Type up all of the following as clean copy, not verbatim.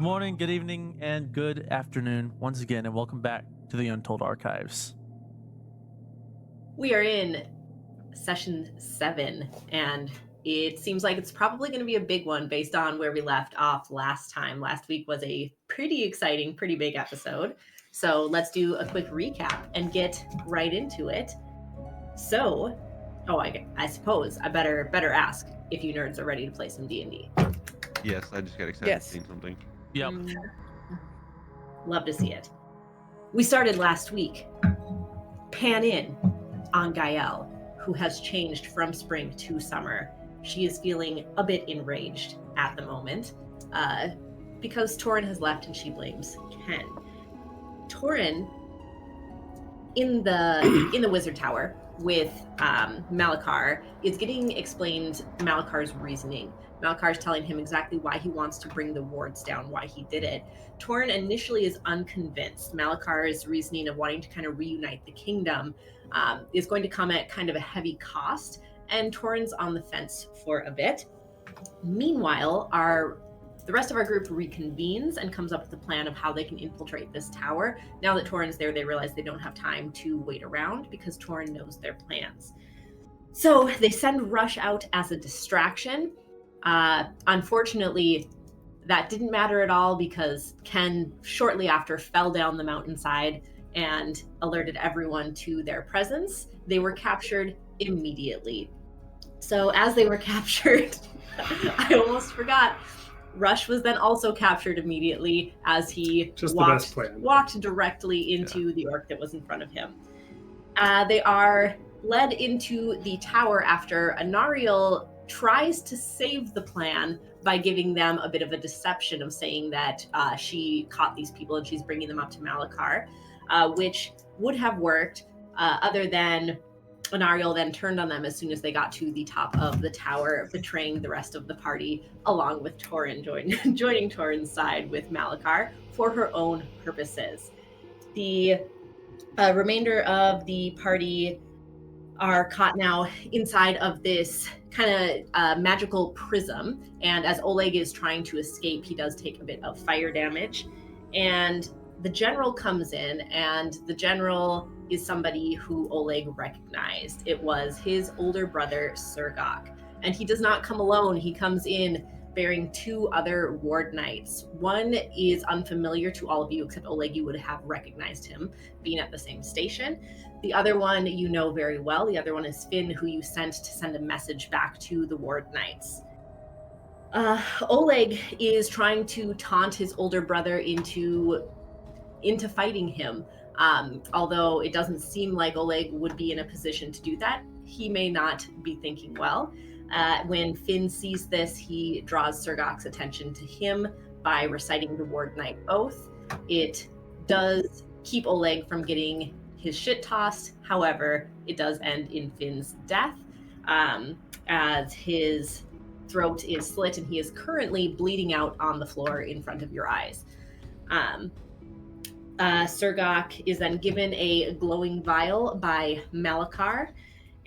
Good morning, good evening, and good afternoon once again, and welcome back to the Untold Archives. We are in session 7, and it seems like it's probably going to be a big one based on where we left off last time. Last week was a pretty exciting, pretty big episode. So let's do a quick recap and get right into it. So, I suppose I better ask if you nerds are ready to play some D&D. Yes, I just got excited seeing something. Yep. Love to see it. We started last week. Pan in on Gael, who has changed from spring to summer. She is feeling a bit enraged at the moment because Torin has left and she blames Ken. Torin in the Wizard Tower with Malachar is getting explained Malakar's reasoning. Malakar's telling him exactly why he wants to bring the wards down, why he did it. Torin initially is unconvinced. Malakar's reasoning of wanting to kind of reunite the kingdom is going to come at kind of a heavy cost, and Torin's on the fence for a bit. Meanwhile, the rest of our group reconvenes and comes up with a plan of how they can infiltrate this tower. Now that Torin's there, they realize they don't have time to wait around because Torin knows their plans. So they send Rush out as a distraction. Unfortunately, that didn't matter at all because Ken, shortly after, fell down the mountainside and alerted everyone to their presence. They were captured immediately. So as they were captured, I almost forgot, Rush was then also captured immediately as he walked directly into the orc that was in front of him. They are led into the tower after Anariel tries to save the plan by giving them a bit of a deception of saying that she caught these people and she's bringing them up to Malachar, which would have worked other than Anariel then turned on them as soon as they got to the top of the tower, betraying the rest of the party, along with Torin joining Torin's side with Malachar for her own purposes. The remainder of the party are caught now inside of this kind of magical prism, and as Oleg is trying to escape, he does take a bit of fire damage, and the general comes in, and the general is somebody who Oleg recognized. It was his older brother, Sergok, and he does not come alone. He comes in bearing 2 other ward knights. One is unfamiliar to all of you, except Oleg, you would have recognized him, being at the same station. The other one you know very well. The other one is Finn, who you sent to send a message back to the ward knights. Oleg is trying to taunt his older brother into fighting him. Although it doesn't seem like Oleg would be in a position to do that, he may not be thinking well. When Finn sees this, he draws Sergok's attention to him by reciting the Ward Knight Oath. It does keep Oleg from getting his shit tossed. However, it does end in Finn's death, as his throat is slit and he is currently bleeding out on the floor in front of your eyes. Sergok is then given a glowing vial by Malachar,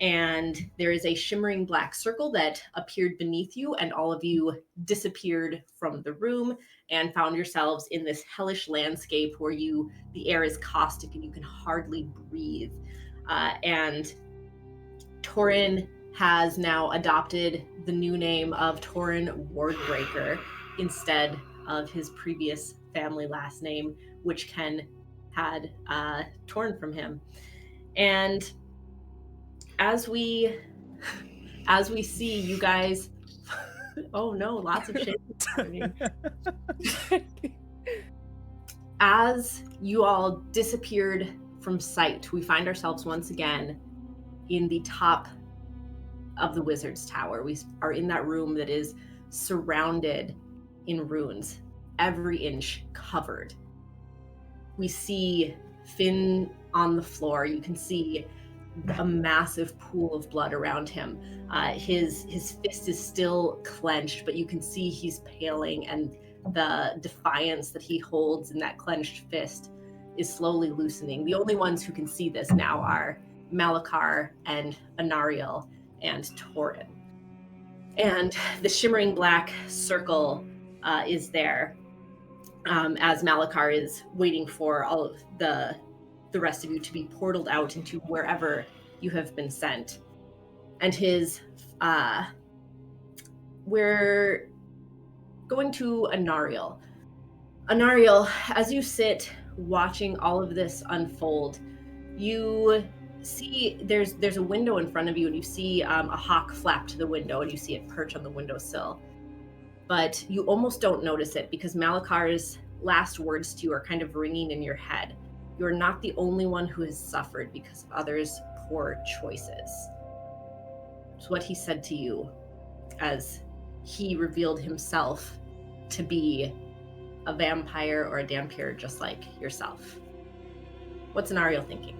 and there is a shimmering black circle that appeared beneath you, and all of you disappeared from the room and found yourselves in this hellish landscape where the air is caustic and you can hardly breathe. And Torin has now adopted the new name of Torin Wardbreaker instead of his previous family last name, which Ken had torn from him. And as we see you guys, oh no, lots of shit. As you all disappeared from sight, we find ourselves once again in the top of the Wizard's Tower. We are in that room that is surrounded in runes, every inch covered. We see Finn on the floor. You can see a massive pool of blood around him. His fist is still clenched, but you can see he's paling, and the defiance that he holds in that clenched fist is slowly loosening. The only ones who can see this now are Malachar and Anariel and Torin. And the shimmering black circle is there. as Malakar is waiting for all of the rest of you to be portaled out into wherever you have been sent. And we're going to Anariel. Anariel, as you sit watching all of this unfold, you see there's a window in front of you, and you see a hawk flap to the window, and you see it perch on the windowsill. But you almost don't notice it because Malakar's last words to you are kind of ringing in your head. You're not the only one who has suffered because of others' poor choices. It's what he said to you as he revealed himself to be a vampire or a dhampir just like yourself. What's Anariel thinking?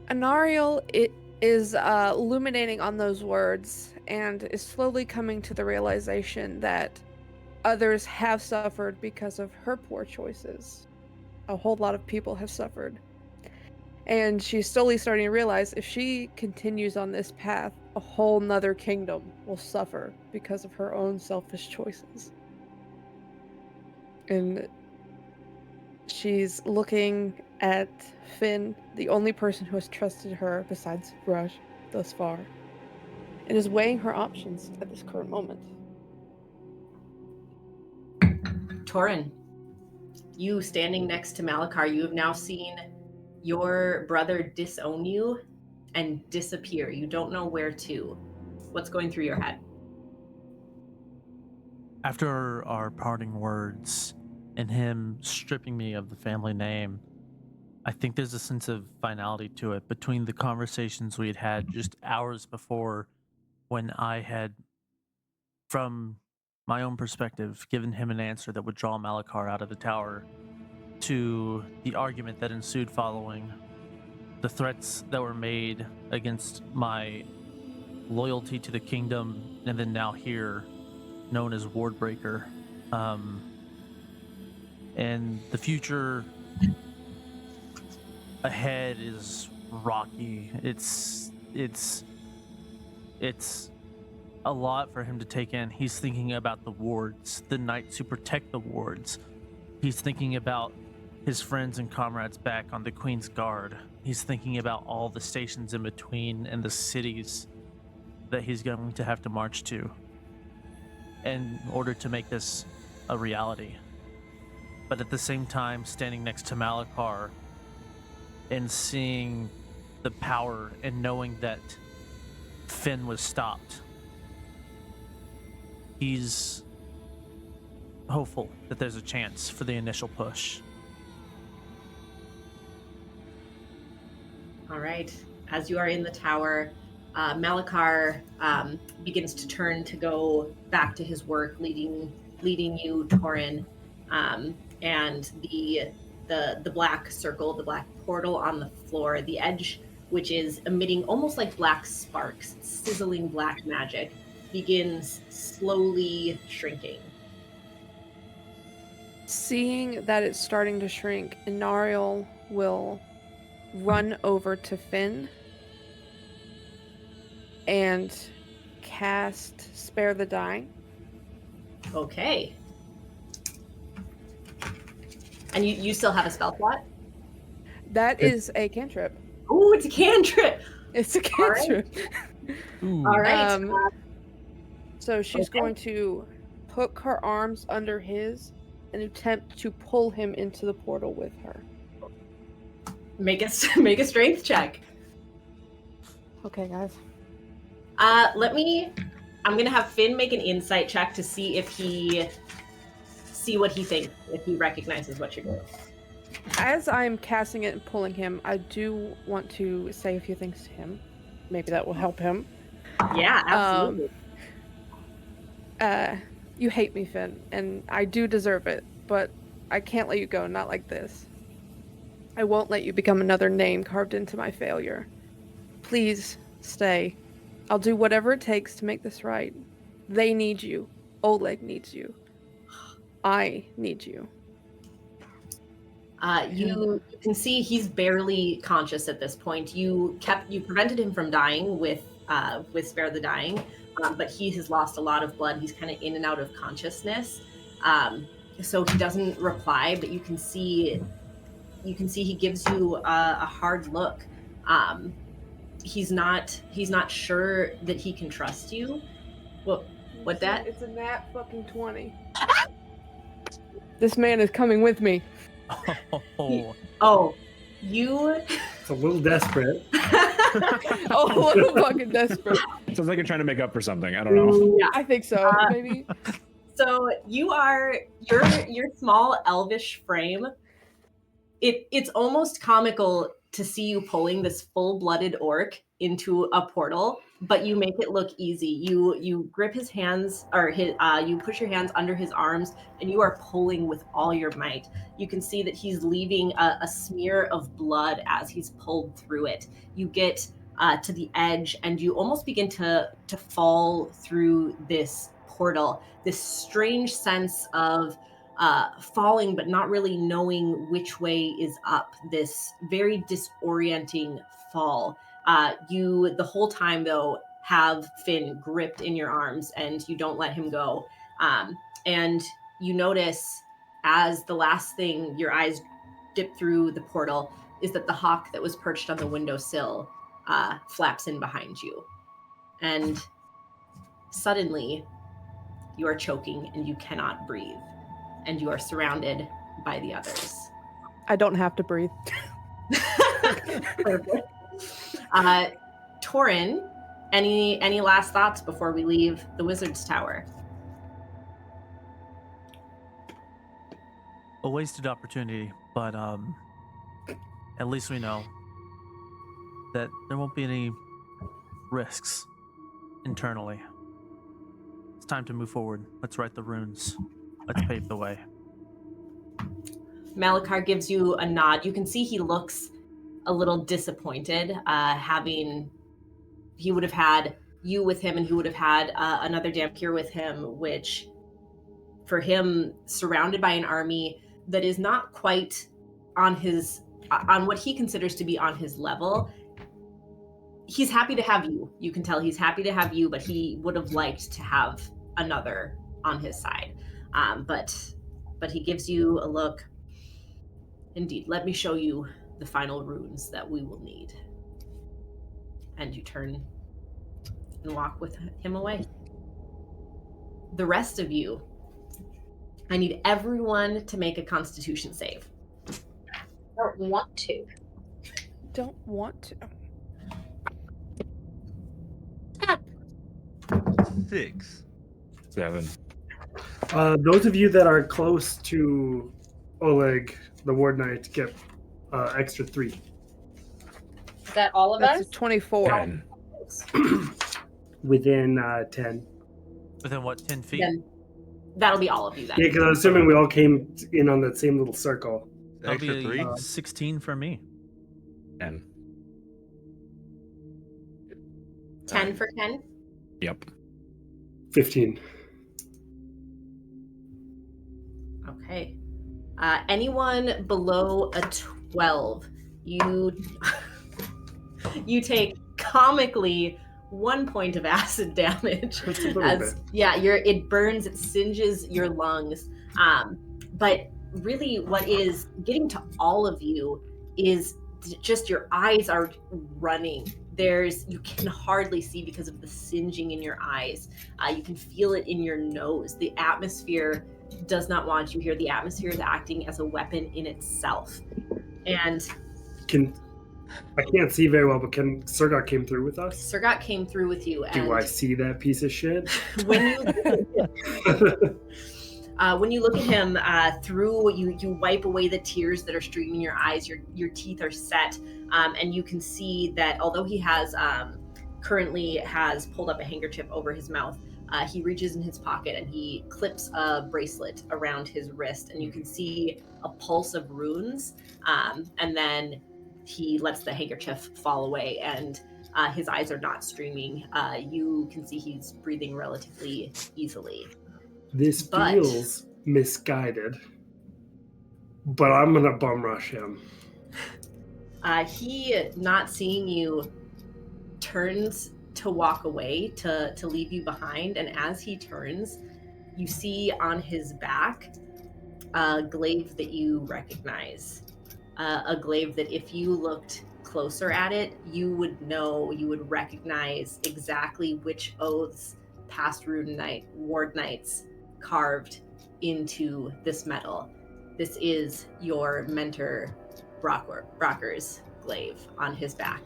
Anariel is illuminating on those words and is slowly coming to the realization that others have suffered because of her poor choices. A whole lot of people have suffered. And she's slowly starting to realize if she continues on this path, a whole nother kingdom will suffer because of her own selfish choices. And she's looking at Finn, the only person who has trusted her besides Rush thus far, and is weighing her options at this current moment. Torin, you standing next to Malakar, you have now seen your brother disown you and disappear. You don't know where to. What's going through your head? After our parting words and him stripping me of the family name, I think there's a sense of finality to it between the conversations we had had just hours before, when I had, from my own perspective, given him an answer that would draw Malakar out of the tower, to the argument that ensued following, the threats that were made against my loyalty to the kingdom, and then now here, known as Wardbreaker. And the future ahead is rocky. It's a lot for him to take in. He's thinking about the wards, the knights who protect the wards. He's thinking about his friends and comrades back on the Queen's Guard. He's thinking about all the stations in between and the cities that he's going to have to march to in order to make this a reality. But at the same time, standing next to Malakar and seeing the power and knowing that Finn was stopped, he's hopeful that there's a chance for the initial push. All right. As you are in the tower, Malakar begins to turn to go back to his work, leading you, Torin, and the black circle, the black portal on the floor, the edge, which is emitting almost like black sparks, sizzling black magic, begins slowly shrinking. Seeing that it's starting to shrink, Inariel will run over to Finn and cast Spare the Dying. Okay. And you still have a spell slot? That is a cantrip. Oh, it's a cantrip. It's a cantrip. All right. So she's going to hook her arms under his and attempt to pull him into the portal with her. Make a strength check. Okay, guys. I'm gonna have Finn make an insight check to see what he thinks, if he recognizes what you're doing. As I'm casting it and pulling him, I do want to say a few things to him. Maybe that will help him. Yeah, absolutely. You hate me, Finn, and I do deserve it, but I can't let you go, not like this. I won't let you become another name carved into my failure. Please stay. I'll do whatever it takes to make this right. They need you. Oleg needs you. I need you. You can see he's barely conscious at this point. You prevented him from dying with Spare the Dying, but he has lost a lot of blood. He's kind of in and out of consciousness. So he doesn't reply, but you can see he gives you a hard look. He's not sure that he can trust you. Well, what that? It's a nat fucking 20. This man is coming with me. Oh, you. It's a little desperate. Oh, a little fucking desperate. Sounds like you're trying to make up for something. I don't know. Yeah, I think so. Maybe. So your small elvish frame. It's almost comical to see you pulling this full-blooded orc into a portal, but you make it look easy. You grip his hands, or you push your hands under his arms, and you are pulling with all your might. You can see that he's leaving a smear of blood as he's pulled through it. You get to the edge, and you almost begin to fall through this portal. This strange sense of falling but not really knowing which way is up, this very disorienting fall. You the whole time though have Finn gripped in your arms and you don't let him go, and you notice as the last thing your eyes dip through the portal is that the hawk that was perched on the windowsill flaps in behind you, and suddenly you are choking and you cannot breathe, and you are surrounded by the others. I don't have to breathe. Perfect. Torin, any last thoughts before we leave the Wizard's Tower? A wasted opportunity, but at least we know that there won't be any risks internally. It's time to move forward. Let's write the runes. Let's pave the way. Malachar gives you a nod. You can see he looks a little disappointed, he would have had you with him, and he would have had another Dhampir with him, which for him, surrounded by an army that is not quite on what he considers to be on his level, he's happy to have you. You can tell he's happy to have you, but he would have liked to have another on his side. But he gives you a look. Indeed, let me show you the final runes that we will need. And you turn and walk with him away. The rest of you, I need everyone to make a Constitution save. Don't want to. Don't want to. 6. 7. Those of you that are close to Oleg, the Ward Knight, get extra 3. Is that all of That's us? 24. 10. Within 10. Within what, 10 feet? Then that'll be all of you then. Yeah, because I'm assuming we all came in on that same little circle. That'll Extra be 3? 16 for me. 10. 10 for Ken? Yep. 15. Okay. Anyone below a 12, you take comically 1 point of acid damage. That's a little bit. Yeah, it burns, it singes your lungs. But really what is getting to all of you is just your eyes are running. You can hardly see because of the singeing in your eyes. You can feel it in your nose. The atmosphere does not want you here. The atmosphere is acting as a weapon in itself. And I can't see very well, but Surgot came through with us? Surgot came through with you. And Do I see that piece of shit? when you look at him through, you wipe away the tears that are streaming your eyes. Your teeth are set, and you can see that although he has currently has pulled up a handkerchief over his mouth, he reaches in his pocket and he clips a bracelet around his wrist, and you can see a pulse of runes, and then he lets the handkerchief fall away, and his eyes are not streaming. You can see he's breathing relatively easily. This feels misguided, but I'm going to bum rush him. He, not seeing you, turns to walk away to leave you behind, and as he turns, you see on his back a glaive that you recognize. A glaive that if you looked closer at it, you would recognize exactly which oaths past ward knights carved into this metal. This is your mentor Brocker's glaive on his back.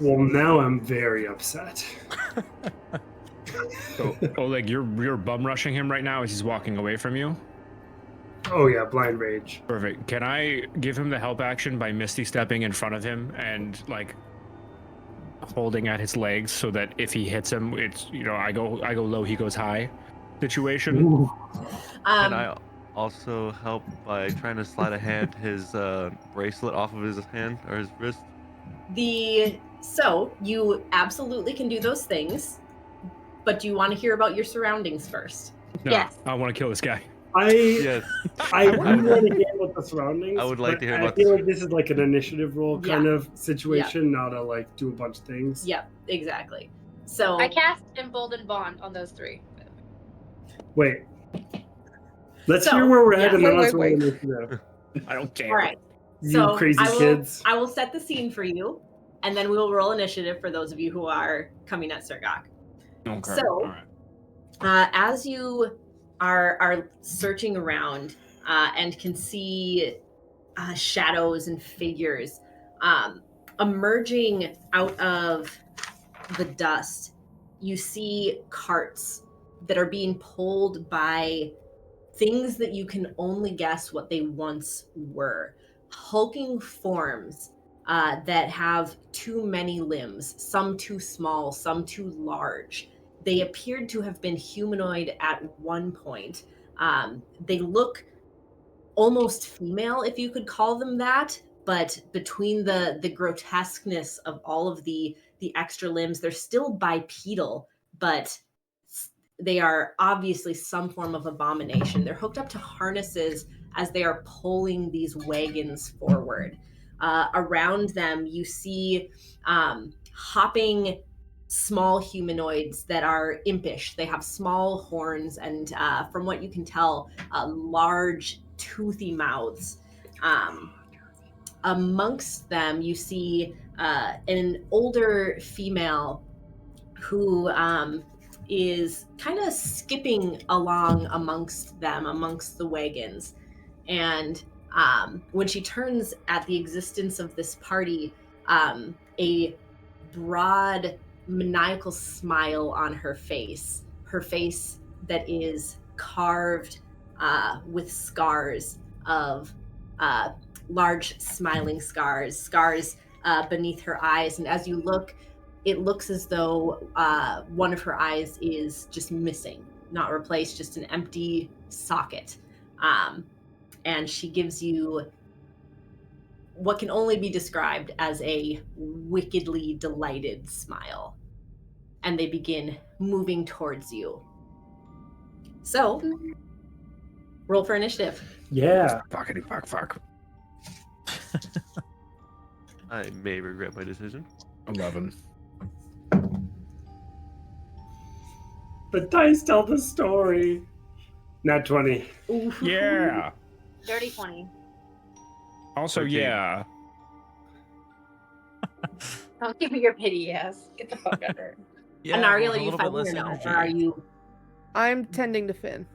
Well, now I'm very upset. So, Oleg, you're bum rushing him right now as he's walking away from you? Oh yeah, blind rage. Perfect. Can I give him the help action by misty stepping in front of him and like holding at his legs so that if he hits him, it's I go low, he goes high situation. Ooh. Can I also help by trying to slide his bracelet off of his hand or his wrist? So you absolutely can do those things, but do you want to hear about your surroundings first? No, Yes. I want to kill this guy. Yes. I would want to hear about the surroundings. I would like to hear about I feel like this is like an initiative roll kind of situation, not to like do a bunch of things. Yep, exactly. So I cast Emboldened Bond on those 3. Wait. Let's hear where we're at, and then let's roll Wait. initiative. I don't care. all right. You So crazy kids. I will set the scene for you, and then we will roll initiative for those of you who are coming at Sergok. Okay. So, all right. as you are searching around and can see shadows and figures emerging out of the dust, you see carts that are being pulled by things that you can only guess what they once were. Hulking forms that have too many limbs, some too small, some too large. They appeared to have been humanoid at one point. They look almost female, if you could call them that, but between the grotesqueness of all of the extra limbs, they're still bipedal, but they are obviously some form of abomination. They're hooked up to harnesses as they are pulling these wagons forward. Around them, you see hopping small humanoids that are impish. They have small horns and, from what you can tell, large, toothy mouths. Amongst them, you see an older female who is kind of skipping along amongst the wagons. And when she turns at the existence of this party, a broad, maniacal smile on her face that is carved with scars of large smiling scars beneath her eyes. And as you look, it looks as though one of her eyes is just missing, not replaced, just an empty socket. And she gives you what can only be described as a wickedly delighted smile. And they begin moving towards you. So, roll for initiative. Yeah. Fuckity fuck. I may regret my decision. 11. The dice tell the story. Nat 20. Yeah. Dirty 20. Also, 13. yeah. Don't give me your pity ass. Get the fuck out of here. Yeah, Anariel, with are a you little bit fighting less or no? energy. Or are you... I'm tending to Finn.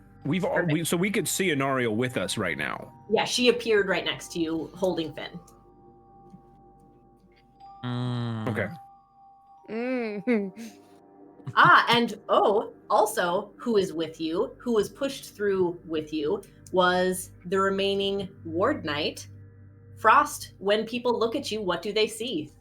So we could see Anariel with us right now. Yeah, she appeared right next to you, holding Finn. Okay. Mm. And also, who is with you, who was pushed through with you, was the remaining ward knight. Frost, when people look at you, what do they see?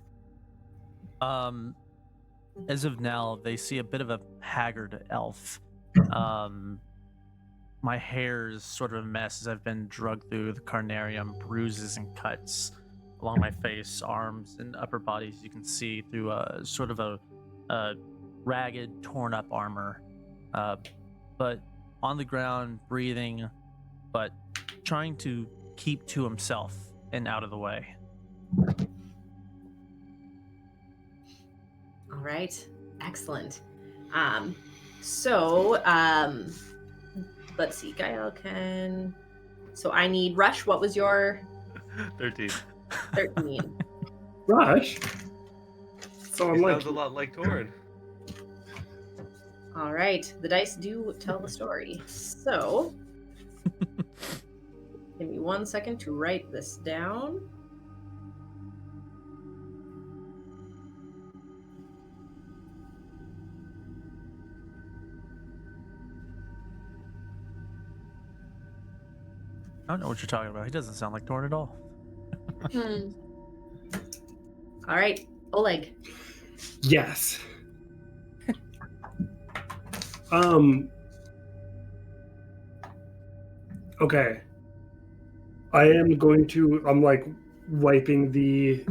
As of now, they see a bit of a haggard elf. My hair is sort of a mess as I've been drugged through the Carnarium, bruises and cuts along my face, arms, and upper body, as you can see through sort of a ragged, torn up armor. But on the ground, breathing, but trying to keep to himself and out of the way. All right, excellent. Let's see, Gael can. So I need Rush. What was your 13. 13? Rush. So He I'm like, sounds a lot like Torin. All right, the dice do tell the story. So, give me 1 second to write this down. I don't know what you're talking about. He doesn't sound like Torn at all. Hmm. All right, Oleg. yes. Um. Okay. I am going to. I'm like wiping the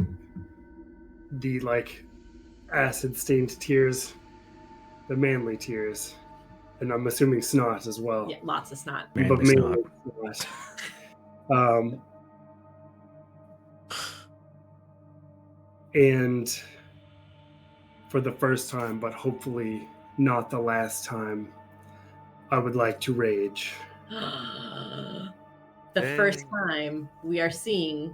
like acid stained tears, the manly tears, and I'm assuming snot as well. Yeah, lots of snot. But Manly mainly snot. And for the first time, but hopefully not the last time, I would like to rage. The Dang. first time we are seeing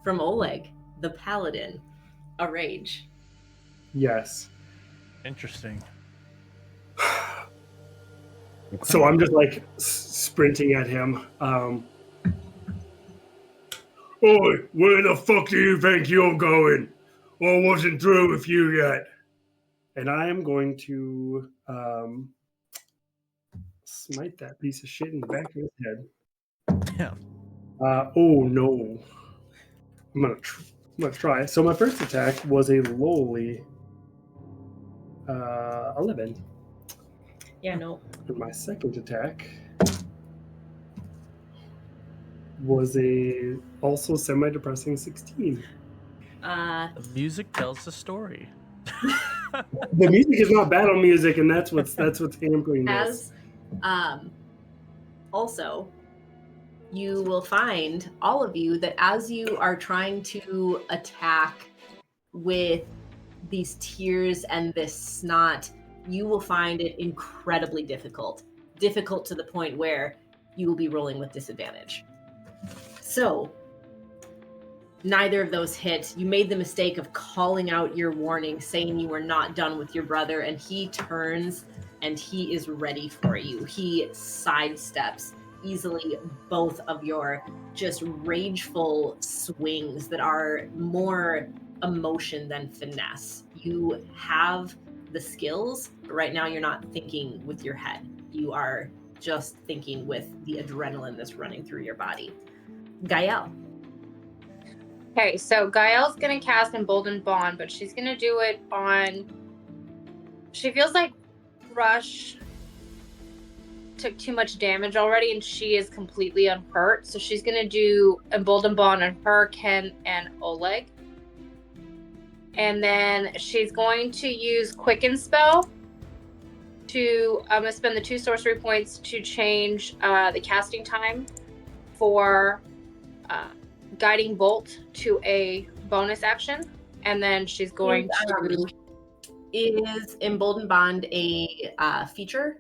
from Oleg, the paladin, a rage. Yes. Interesting. So I'm just like sprinting at him. Oi, where the fuck do you think you're going? I wasn't through with you yet. And I am going to smite that piece of shit in the back of his head. Yeah. Oh no. I'm gonna try. So my first attack was a lowly 11. Yeah, no. And my second attack was a also semi-depressing 16. The music tells the story. The music is not battle music, and that's what's hampering this. Also, you will find, all of you, that as you are trying to attack with these tears and this snot, you will find it incredibly difficult. Difficult to the point where you will be rolling with disadvantage. So, neither of those hit. You made the mistake of calling out your warning, saying you were not done with your brother, and he turns and he is ready for you. He sidesteps easily both of your just rageful swings that are more emotion than finesse. You have the skills, but right now you're not thinking with your head. You are just thinking with the adrenaline that's running through your body. Gael. Okay, so Gael's gonna cast Emboldened Bond, but she's gonna do it on. She feels like Rush took too much damage already, and she is completely unhurt. So she's gonna do Emboldened Bond on her, Ken, and Oleg. And then she's going to use Quicken Spell to. I'm gonna spend the 2 sorcery points to change the casting time for Guiding Bolt to a bonus action, and then she's going to. Is Emboldened Bond a feature?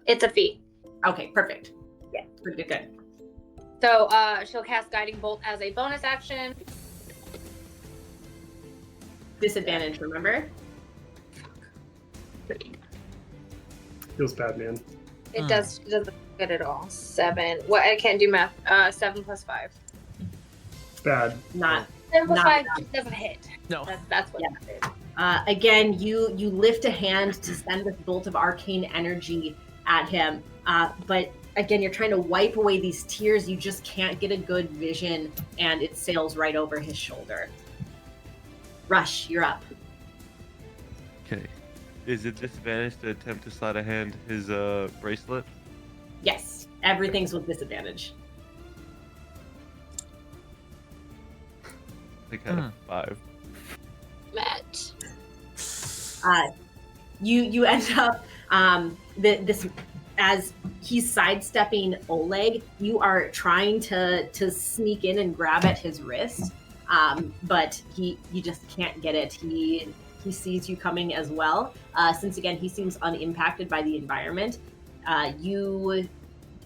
It's a feat. Okay, perfect. Yeah, good. So she'll cast Guiding Bolt as a bonus action. Disadvantage, remember? Feels bad, man. It doesn't good at all. 7. What? I can't do math. 7 plus 5. It's bad. Not 7 plus Not 5 enough. doesn't hit. No. That's what Yeah. it is. again, you lift a hand to send this bolt of arcane energy at him, but again, you're trying to wipe away these tears. You just can't get a good vision, and it sails right over his shoulder. Rush, you're up. Okay. Is it disadvantage to attempt to sleight of hand his bracelet? Yes, everything's with disadvantage. I got a 5. Matt. You end up this as he's sidestepping Oleg. You are trying to sneak in and grab at his wrist, but you just can't get it. He sees you coming as well. Since again he seems unimpacted by the environment, You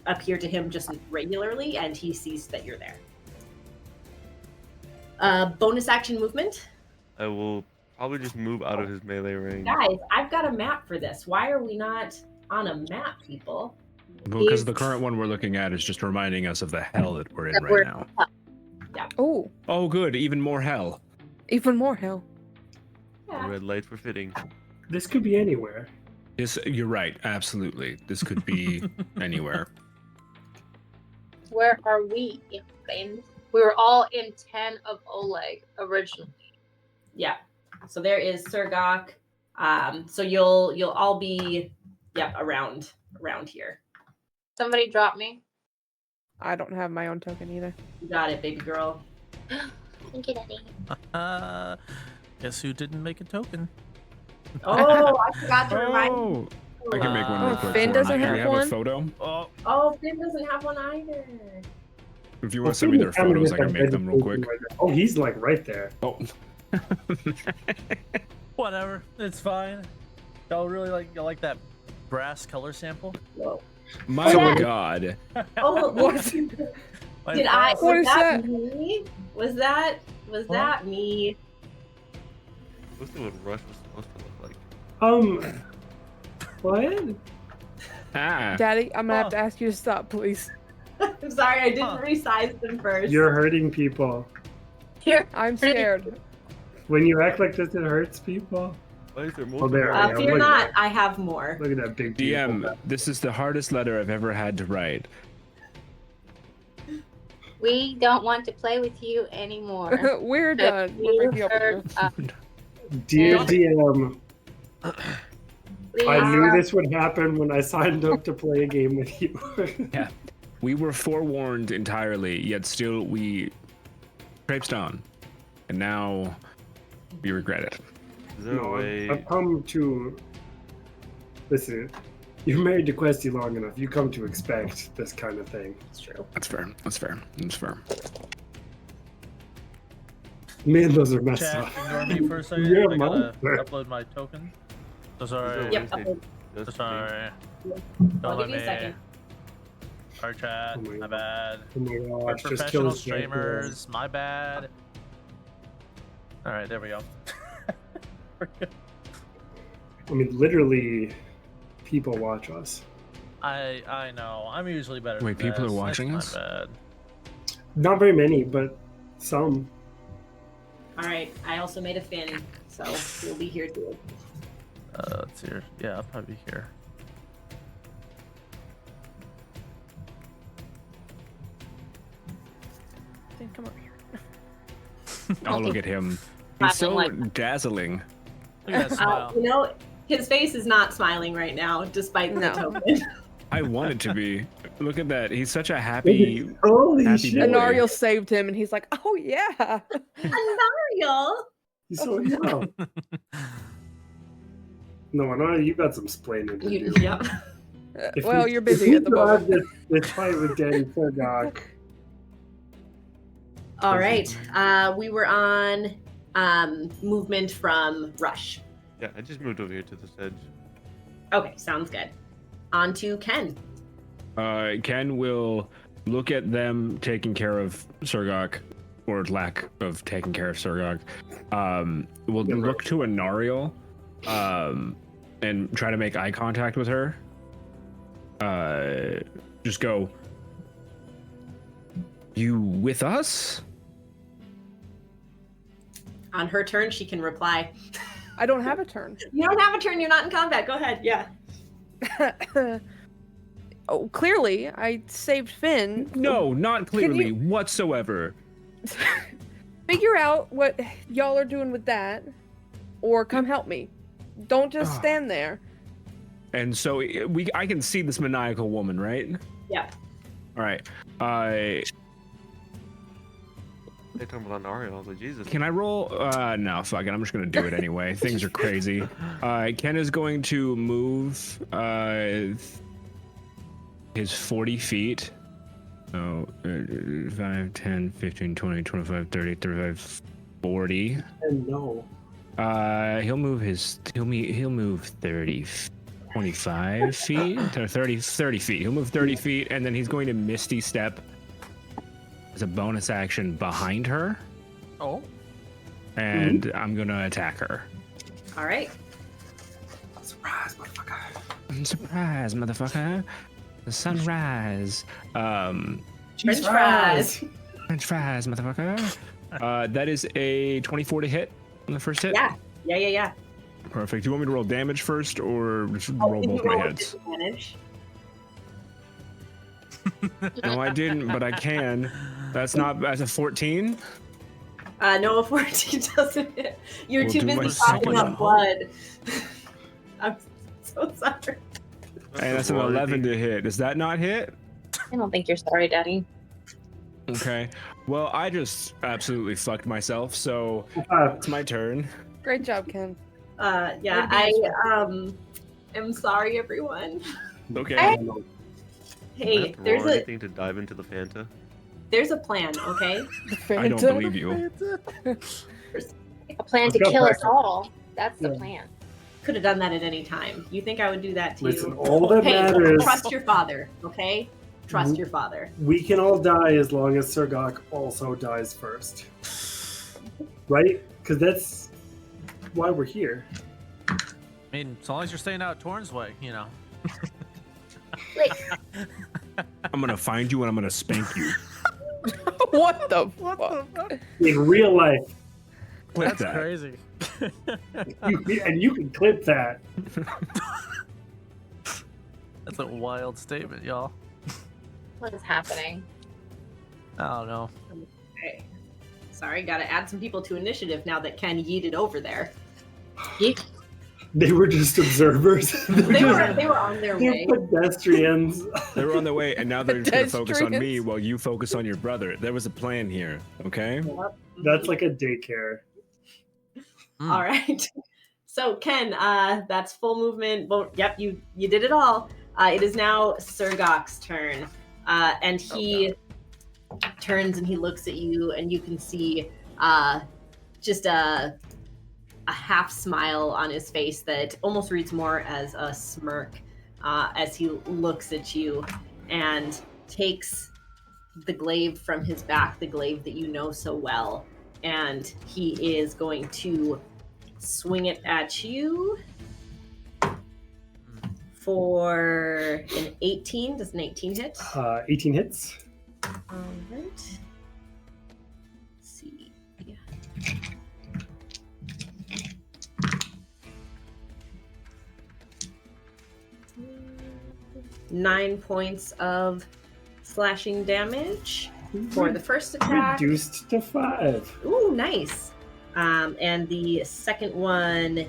appear to him just regularly, and he sees that you're there. Bonus action movement. I will probably just move out of his melee range. Guys, I've got a map for this. Why are we not on a map, people? Because the current one we're looking at is just reminding us of the hell that we're in That right we're- now. Oh, Oh, good. Even more hell. even more hell. Yeah. Red light for fitting. This could be anywhere. Yes, you're right. Absolutely. This could be anywhere. Where are we? Friends? We were all in 10 of Oleg originally. Yeah. So there is Surgok. So you'll all be around here. Somebody drop me. I don't have my own token either. You got it, baby girl. Thank you, Daddy. Guess who didn't make a token? Oh, I forgot to remind you. I can make one real Oh, quick. Finn for doesn't him. Do have we have one? a photo? Oh, Oh, Finn doesn't have one either. If you want to send me their photos, I can make them real quick. Oh, he's like right there. Oh. whatever. It's fine. Y'all like that brass color sample? My Oh, yeah. God. Oh, What? My did I? brass- What Was is that that? me? Was that me? Let's see what Rush was supposed to look like. What? Ah. Daddy, I'm gonna have Oh. to ask you to stop, please. I'm sorry, I didn't Huh. resize them first. You're hurting people. Here. I'm scared. When you act like this, it hurts people. Why is there Oh, multiple? there I am. Fear Look at not, that. I have more. Look at that big DM, people. this is the hardest letter I've ever had to write. We don't want to play with you anymore. We're done. We're You breaking up with heard you. us. Dear Yeah. DM, Please I knew stop. this would happen when I signed up to play a game with you. Yeah. We were forewarned entirely, yet still we traipsed on. And now we regret it. Is there a No, way? I've come to listen. You've married to Questy long enough. You come to expect this kind of thing. It's true. That's fair. That's fair. That's fair. Man, those are messed Chat, up. ignore me for a second. You're I a gotta monster. upload my token. So Is there sorry. a Yep, way to upload. just So sorry. Don't I'll let give you a me. second. Sorry, chat. Oh my My God. bad. Oh my We're gosh, just kill professional his character. streamers. My bad. All right, there we go. I mean, literally, people watch us. I know. I'm usually better. Wait, than people are this. watching It's us? my bad. Not very many, but some. All right, I also made a Finn, so we'll be here too. Let's see here. Yeah, I'll probably be here. Finn, come over here. Oh, look at him. He's so Smiling dazzling. Look at that smile. You know, his face is not smiling right now, despite the No. token. I want it to be. Look at that. He's such a happy. Holy Happy shit! boy. Anariel saved him, and he's like, "Oh yeah." Ariel. He's so young. No, Anara, you got some splaining to do. Yeah. If Well, we- you're if busy we at the still have moment. this fight with Danny Fergok. All right. We were on movement from Rush. Yeah, I just moved over here to this edge. Okay, sounds good. On to Ken. Ken will look at them taking care of Surgok, or lack of taking care of Surgok. We'll Yeah, look to Anariel, and try to make eye contact with her. Just go. You with us? On her turn, she can reply. I don't have a turn. You don't have a turn. You're not in combat. Go ahead. Yeah. Oh, clearly, I saved Finn. No, not clearly you- whatsoever. Figure out what y'all are doing with that, or come help me. Don't just Ah. stand there. And so I can see this maniacal woman, right? Yeah. All right. They talking about Ariel. I was like, Jesus. Can I roll? No, fuck it. I'm just gonna do it anyway. Things are crazy. Ken is going to move his 40 feet. So 5, 10, 15, 20, 25, 30, 35, 40. And no. He'll move 30. 25 feet or 30 feet. He'll move 30 feet, and then he's going to Misty Step as a bonus action behind her, Oh. and I'm going to attack her. All right. Surprise, motherfucker. Surprise, motherfucker. The sunrise. French fries. French fries, motherfucker. That is a 24 to hit on the first hit. Yeah. Perfect. Do you want me to roll damage first, or just Oh, roll can you both my roll with hits? disadvantage? No, I didn't, but I can. That's a 14. No, a 14 doesn't hit. You're We'll too do my busy coughing second up blood. I'm so sorry. And that's an 11 to hit. Does that not hit? I don't think you're sorry, Daddy. Okay. Well, I just absolutely fucked myself, so it's my turn. Great job, Ken. Yeah, Way to be I am sorry, everyone. Okay. I- Do I Hey, have to roll there's anything to dive into the Fanta? a plan, okay? I don't believe you. A plan Let's to go, kill us Paxton. all. That's the Yeah. plan. Could have done that at any time. You think I would do that to Listen, you? all that Hey, matters, trust your father, okay? Trust your father. we can all die as long as Sir Gok also dies first. Right? Because that's why we're here. I mean, as long as you're staying out Torn's way, you know. Wait, I'm gonna find you and I'm gonna spank you. What the What fuck? the fuck? In real life. Clip That's that. crazy. And you can clip that. That's a wild statement, y'all. what is happening? I don't know. Okay. Sorry, gotta add some people to initiative now that Ken yeeted over there. Yeet. They were just observers. They were on their They're way. pedestrians. They were on their way, and now they're just gonna focus on me Pedestrians. while you focus on your brother. There was a plan here, okay? That's like a daycare. All right. So Ken, that's full movement. Well, yep, you did it all. It is now Sir Gok's turn, and he turns and he looks at you, and you can see just a half smile on his face that almost reads more as a smirk as he looks at you and takes the glaive from his back, the glaive that you know so well, and he is going to swing it at you for an 18. Does an 18 hit? 18 hits. All right. Let's see. 9 points of slashing damage for the first attack. Reduced to 5. Ooh, nice. And the second one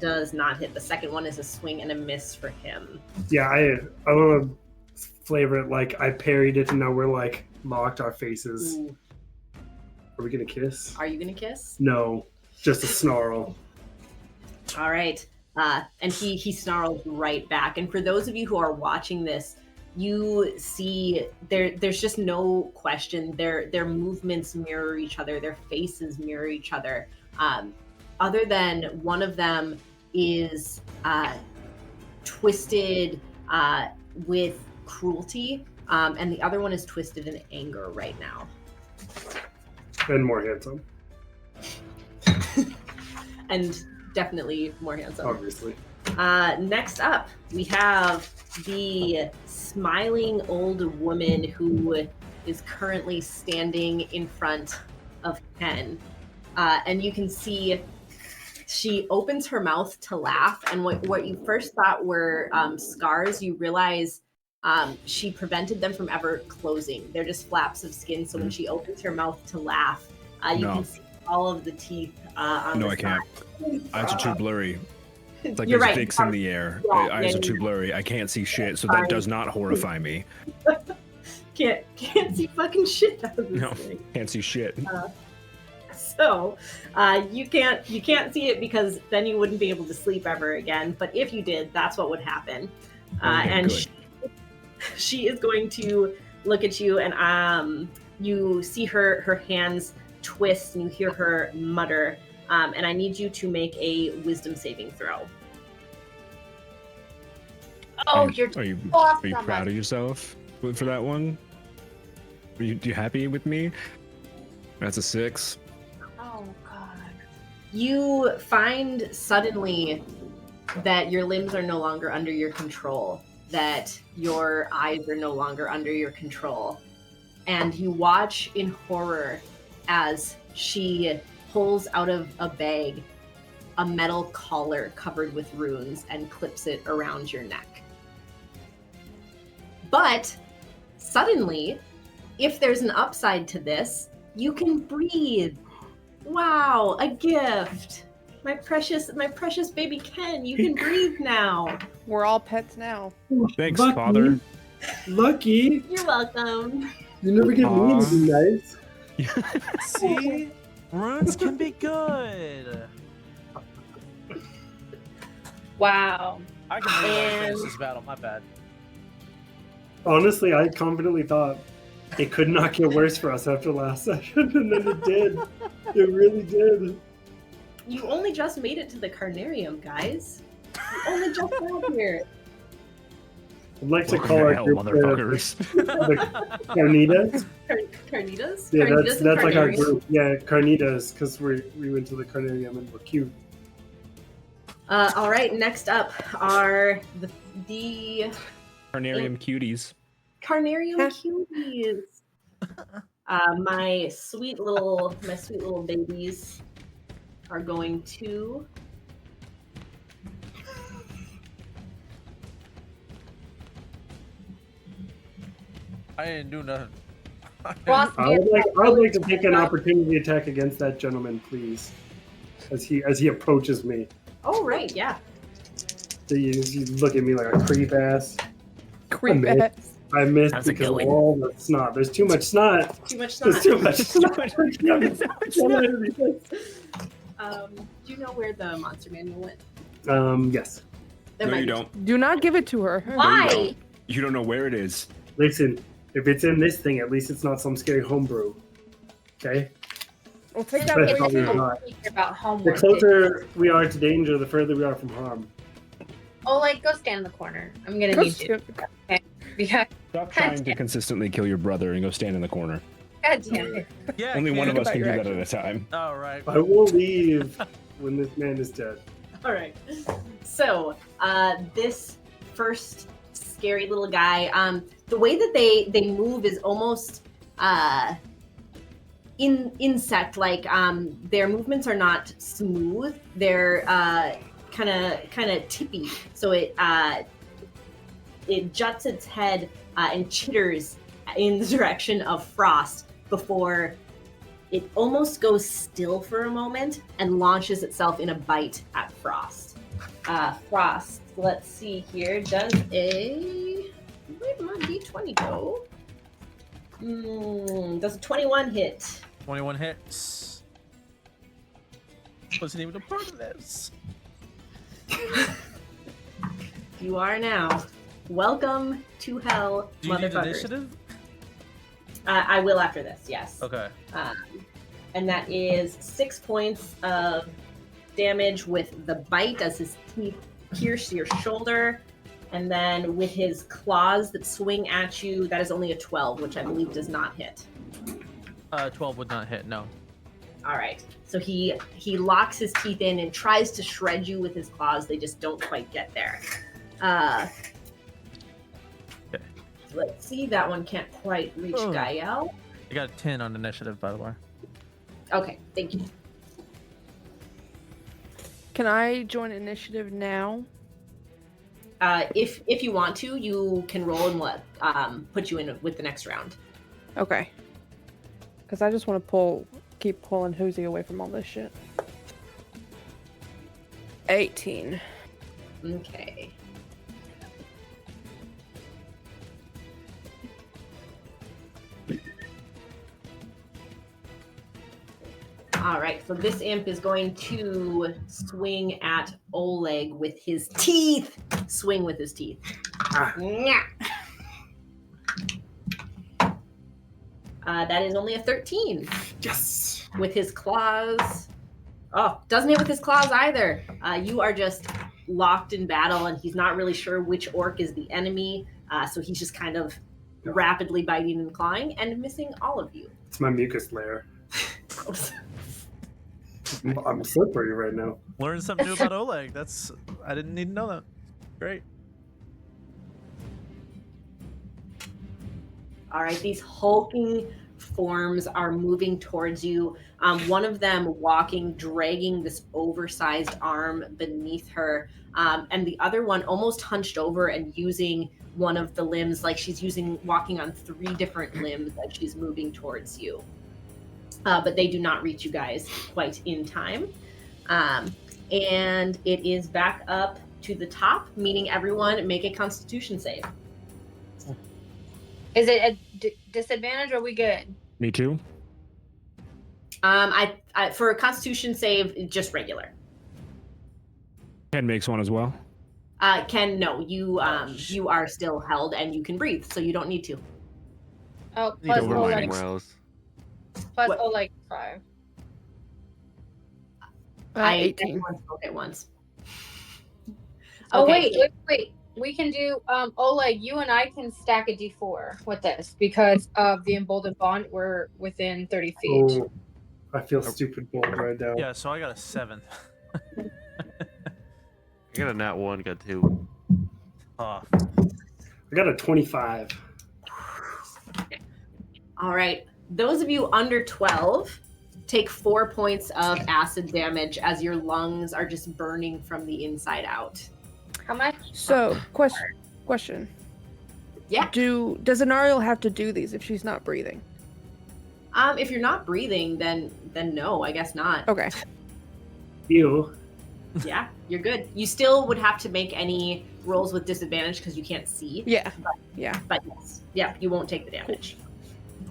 does not hit. The second one is a swing and a miss for him. Yeah, I want to flavor it like I parried it and now we're like locked our faces. Ooh. Are we gonna kiss? Are you gonna kiss? No, just a snarl. All right. And he snarls right back. And for those of you who are watching this, you see there's just no question. Their movements mirror each other. Their faces mirror each other. Other than one of them is twisted with cruelty, and the other one is twisted in anger right now. And more handsome, And definitely more handsome. obviously. Next up, we have the smiling old woman who is currently standing in front of Ken. And you can see she opens her mouth to laugh. And what you first thought were scars, you realize she prevented them from ever closing. They're just flaps of skin. So when she opens her mouth to laugh, you No. can see all of the teeth on No, the I can't. side. Eyes are too blurry. It's like You're there's right. dicks in the air. Yeah, Eyes yeah, are too yeah. blurry. I can't see shit, so Sorry. that does not horrify me. Can't see fucking shit out of this No. thing. Can't see shit. So you can't see it because then you wouldn't be able to sleep ever again. But if you did, that's what would happen. Okay, And good. she is going to look at you, and you see her hands twist, and you hear her mutter. And I need you to make a wisdom saving throw. Oh, you're Are you awesome. proud of yourself for that one? You happy with me? That's a 6. Oh god. You find suddenly that your limbs are no longer under your control, that your eyes are no longer under your control. And you watch in horror as she pulls out of a bag a metal collar covered with runes and clips it around your neck. But suddenly, if there's an upside to this, you can breathe. Wow, a gift. My precious baby Ken, you can breathe now. We're all pets now. Thanks, Lucky. Father. Lucky. You're welcome. You never give me Aw. anything nice. See? Runes can be good. Wow. I can believe I And- finished this battle. My bad. Honestly, I confidently thought it could not get worse for us after last session, and then it did. It really did. You only just made it to the Carnarium, guys. You only just got here. I'd like to Welcome call to our hell, group motherfuckers. the Carnitas. Carnitas? Yeah, Carnitas that's and like our Carnarium? group. Yeah, Carnitas, because we went to the Carnarium and we're cute. All right, next up are the Carnarium cuties. Carnarium cuties. My sweet little babies are going to. I didn't do nothing. Ross, I would like to take an opportunity attack against that gentleman, please, as he approaches me. Oh right, yeah. So you look at me like a creep ass. Creep missed. ass. I missed How's it because of going? all the snot. There's too much snot. Too much There's snot. too much snot. Do you know where the monster manual went? Yes. There No, might you be- don't. Do not give it to her. Why? You don't know where it is. Listen, if it's in this thing, at least it's not some scary homebrew. Okay? We'll take that That's away probably too. not. About The homework. closer we are to danger, the further we are from harm. Oh, like go stand in the corner. I'm gonna Go need you. Yeah. Stop trying to consistently kill your brother and go stand in the corner. God damn it. Yeah. Only one of kid. us can do About that your at a time. All right. I will leave when this man is dead. All right. So, this first scary little guy, the way that they move is almost insect like. Their movements are not smooth. They're kind of tippy. So it juts its head and chitters in the direction of Frost before it almost goes still for a moment and launches itself in a bite at Frost. Frost, let's see here, does a... Where'd my d20 go? Does a 21 hit? 21 hits. Wasn't even a part of this. You are now. Welcome to hell, Do you need motherfuckers. initiative? I will after this, yes. Okay. And that is 6 points of damage with the bite as his teeth pierce your shoulder. And then with his claws that swing at you, that is only a 12, which I believe does not hit. 12 would not hit, no. All right. So he locks his teeth in and tries to shred you with his claws. They just don't quite get there. Okay. Let's see. That one can't quite reach Oh. Gael. I got a 10 on initiative, by the way. Okay. Thank you. Can I join initiative now? If you want to, you can roll and let put you in with the next round. Okay. Because I just want to keep pulling Hoosie away from all this shit. 18. Okay. All right, so this imp is going to swing at Oleg with his teeth. Swing with his teeth. Nyah. That is only a 13 Yes. with his claws. Oh, doesn't hit with his claws either. You are just locked in battle, and he's not really sure which orc is the enemy. So he's just kind of rapidly biting and clawing and missing all of you. It's my mucus layer. I'm slippery right now. Learn something new about Oleg. I didn't need to know that. Great. All right, these hulking forms are moving towards you. One of them walking, dragging this oversized arm beneath her, and the other one almost hunched over and using one of the limbs, like she's walking on 3 different limbs as she's moving towards you. But they do not reach you guys quite in time. And it is back up to the top, meaning everyone make a Constitution save. Is it a disadvantage or are we good? Me too. I for a Constitution save, just regular. Ken makes one as well. Ken, no, you you are still held and you can breathe, so you don't need to. Oh, Need plus to go Oleg. somewhere else. Plus What? Oleg 5. I 18. everyone spoke at once. Oh Okay. wait. We can do Oleg, you and I can stack a D4 with this because of the emboldened bond. We're within 30 feet. Oh, I feel stupid bold right now. Yeah, so I got a 7. I got a nat 1, got 2. Oh, I got a 25. All right. Those of you under 12 take 4 points of acid damage as your lungs are just burning from the inside out. How much? So, question. Yeah. Does Anariel have to do these if she's not breathing? If you're not breathing, then no, I guess not. Okay. Ew. Yeah, you're good. You still would have to make any rolls with disadvantage because you can't see. Yeah. Yeah. But yes, yeah, you won't take the damage.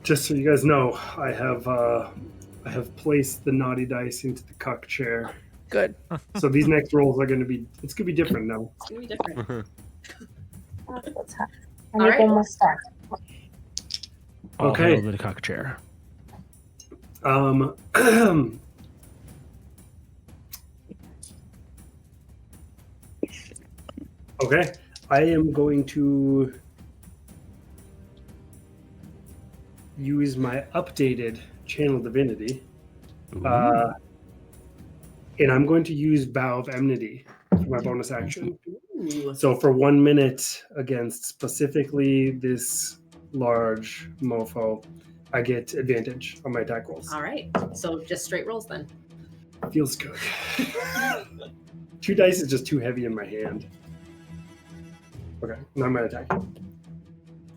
Just so you guys know, I have placed the naughty dice into the cuck chair. Good. So these next rolls are going to be, it's going to be different now. It's gonna be different. I All right. one more stack. Okay. The cock chair. Okay. I am going to use my updated channel divinity. And I'm going to use Vow of Enmity for my bonus action. Ooh. So for 1 minute against specifically this large mofo, I get advantage on my attack rolls. All right. So just straight rolls then. Feels good. 2 dice is just too heavy in my hand. Okay, now I'm gonna attack.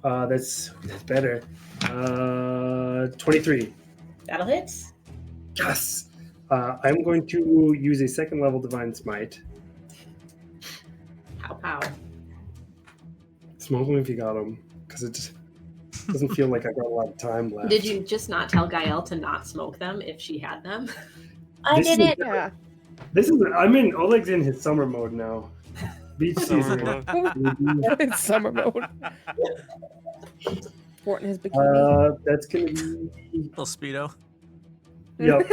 That's better. 23. That'll hit. Yes. I'm going to use a 2nd level Divine Smite. Pow. Smoke them if you got them, because it just doesn't feel like I got a lot of time left. Did you just not tell Gael to not smoke them if she had them? I This is- didn't. Yeah. Oleg's in his summer mode now. Beach Summer season. mode. It's summer mode. Sporting his bikini. That's gonna be. little speedo. Yep.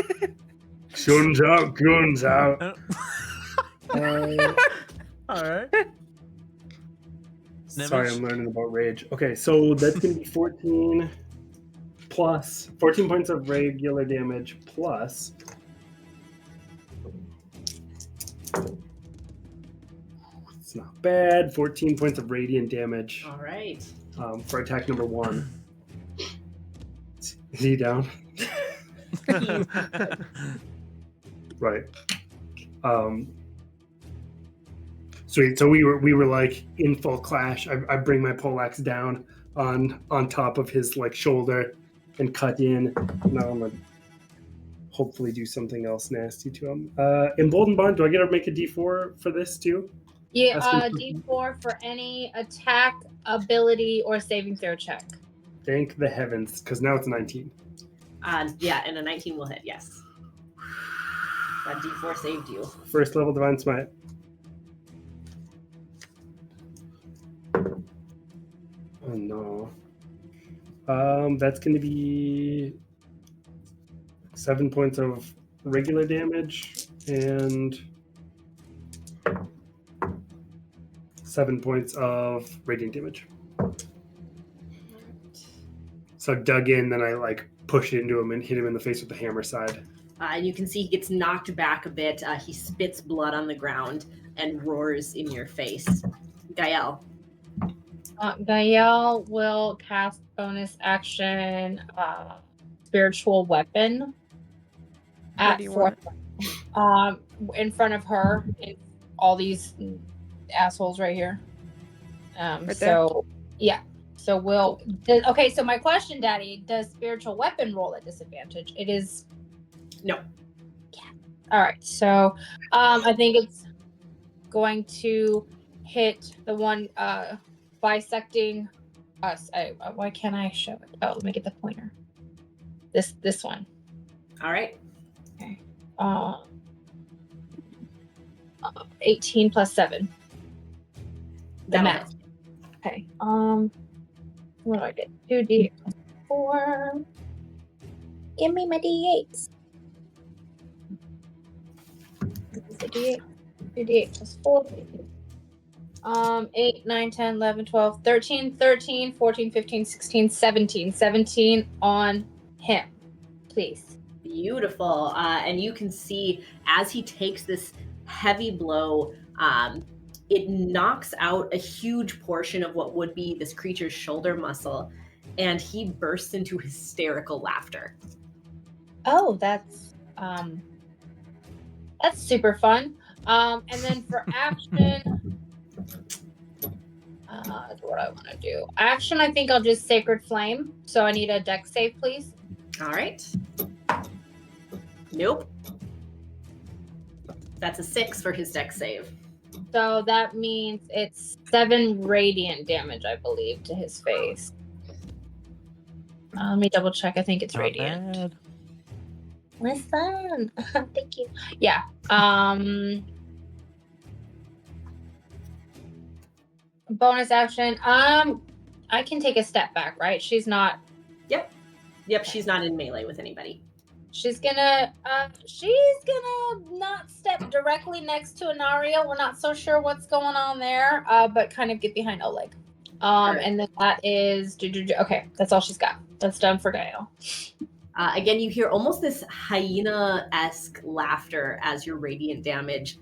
Sun's out, guns out. All right. Sorry, I'm learning about rage. Okay, so that's gonna be 14 points of regular damage plus. It's not bad. 14 points of radiant damage All right. for attack number 1. Is he down? Right. Sweet. So we were like in full clash. I bring my poleaxe down on top of his like shoulder and cut in. Now I'm gonna hopefully do something else nasty to him. Emboldened Bond, do I get to make a D4 for this too? Yeah, That's good. D4 for any attack, ability, or saving throw check. Thank the heavens, because now it's 19. Yeah, and a 19 will hit, yes. That D4 saved you. First level Divine Smite. Oh no. That's going to be 7 points of regular damage and 7 points of radiant damage. So I dug in, then I like push into him and hit him in the face with the hammer side. And you can see he gets knocked back a bit. He spits blood on the ground and roars in your face. Gael. Gael will cast bonus action spiritual weapon Where at do you fourth want in front of her, in all these assholes right here. Right So yeah. So okay, so my question, Daddy, does spiritual weapon roll at disadvantage? It is No. Yeah. All right. So I think it's going to hit the one bisecting us. Why can't I show it? Oh, let me get the pointer. This one. All right. Okay. 18 plus 7. The That'll math. Okay. What do I get? 2d 4. Give me my d8s. This is a d8. 2d8 plus 4. 8, 9, 10, 11, 12, 13, 14, 15, 16, 17. 17 on him, please. Beautiful. And you can see as he takes this heavy blow, it knocks out a huge portion of what would be this creature's shoulder muscle, and he bursts into hysterical laughter. Oh, that's super fun. And then for action, what I want to do. Action, I think I'll just Sacred Flame. So I need a dex save, please. All right. Nope. That's a 6 for his dex save. So that means it's 7 radiant damage, I believe, to his face. Let me double check. I think it's Not radiant. bad. Listen. Thank you. Yeah. Bonus action. I can take a step back, right? She's not. Yep, she's not in melee with anybody. She's gonna not step directly next to Anaria. We're not so sure what's going on there, but kind of get behind Oleg. Right. And then that is okay. That's all she's got. That's done for Gael. Again, you hear almost this hyena-esque laughter as your radiant damage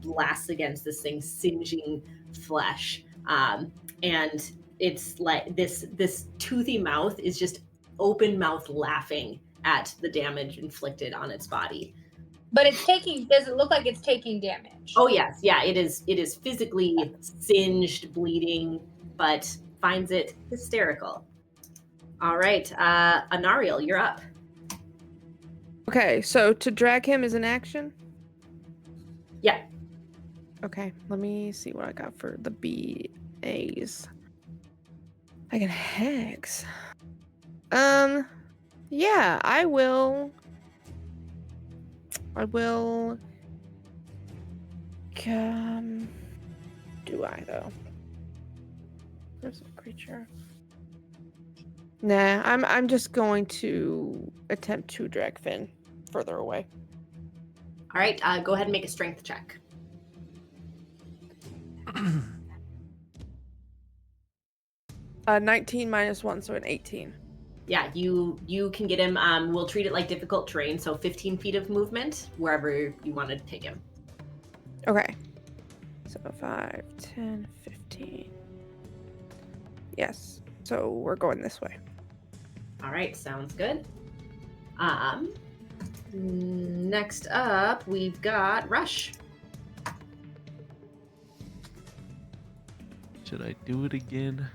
blasts against this thing, singeing flesh. And it's like this toothy mouth is just open mouth laughing at the damage inflicted on its body. But does it look like it's taking damage? Oh yes, yeah, it is physically singed, bleeding, but finds it hysterical. All right, Anariel, you're up. Okay, so to drag him is an action? Yeah. Okay, let me see what I got for the BAs. I can hex. Yeah, I will. Do I though? Where's the creature? Nah, I'm just going to attempt to drag Finn further away. All right, go ahead and make a strength check. 19 minus 1, so an 18. Yeah, you can get him. We'll treat it like difficult terrain, so 15 feet of movement wherever you want to take him. Okay. So 5, 10, 15. Yes. So we're going this way. All right, sounds good. Next up, we've got Rush. Should I do it again?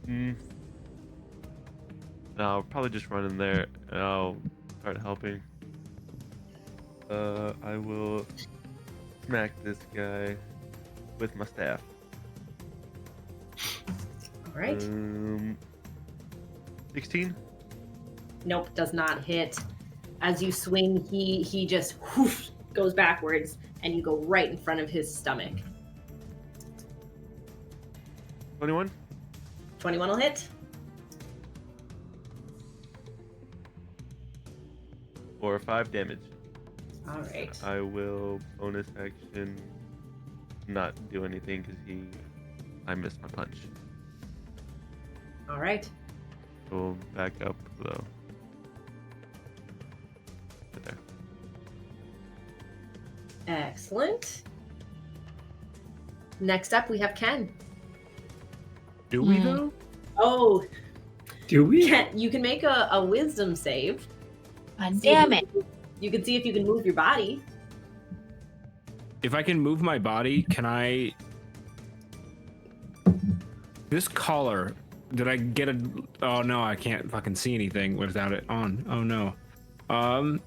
No, I'll probably just run in there and I'll start helping. I will smack this guy with my staff. All right. 16? Nope, does not hit. As you swing, he just goes backwards, and you go right in front of his stomach. 21? 21 will hit. Or 5 damage. All right. I will bonus action not do anything because I missed my punch. All right. So back up though. There. Excellent. Next up, we have Ken. Do we though? Oh, Do we? Ken, you can make a wisdom save. God See if damn it. You can see if you can move your body. If I can move my body, can I? This collar. Did I get a? Oh no, I can't fucking see anything without it on. Oh no. I'll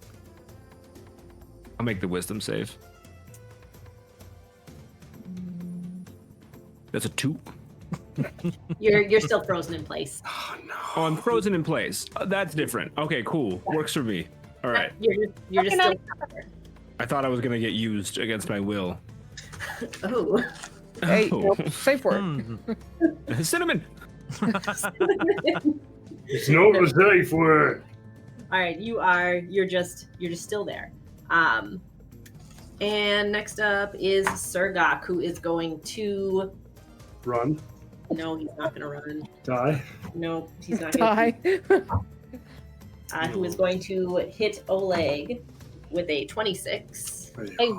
make the wisdom save. That's a 2. You're still frozen in place. Oh no. Oh, I'm frozen in place. That's different. Okay, cool. Works for me. All right. You're just Okay, still. I thought I was gonna get used against my will. Oh. Hey, Oh. nope, safe word. Cinnamon. It's not a safe word. All right, you're just still there. And next up is Sergak, who is going to. Run. No, he's not going to run. Die. No, he's not going to. Die. Who is going to hit Oleg with a 26. Hey,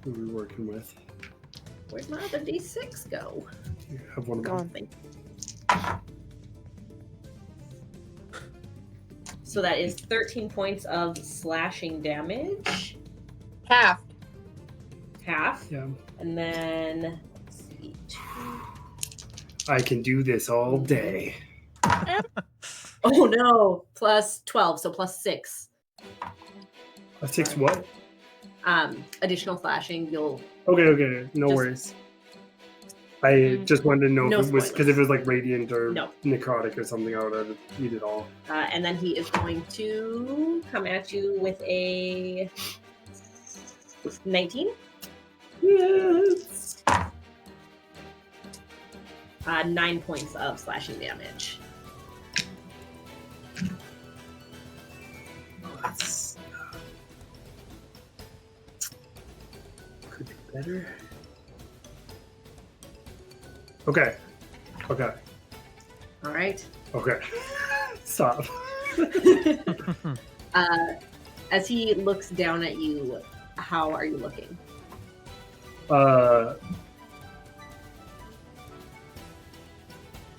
Who are we working with? Where'd my other D6 go? You have one of Gone. them. So that is 13 points of slashing damage. half. Half. Yeah. And then, let's see, 2. I can do this all day. Oh no, plus 12, so plus 6. A 6 what? Additional slashing, you'll. Okay. No Just- worries. I just wanted to know No if it was because if it was like radiant or No. necrotic or something, I would have eat it all. And then he is going to come at you with a 19. Yes. 9 points of slashing damage. That's could be better. Okay. All right. Stop. As he looks down at you, how are you looking?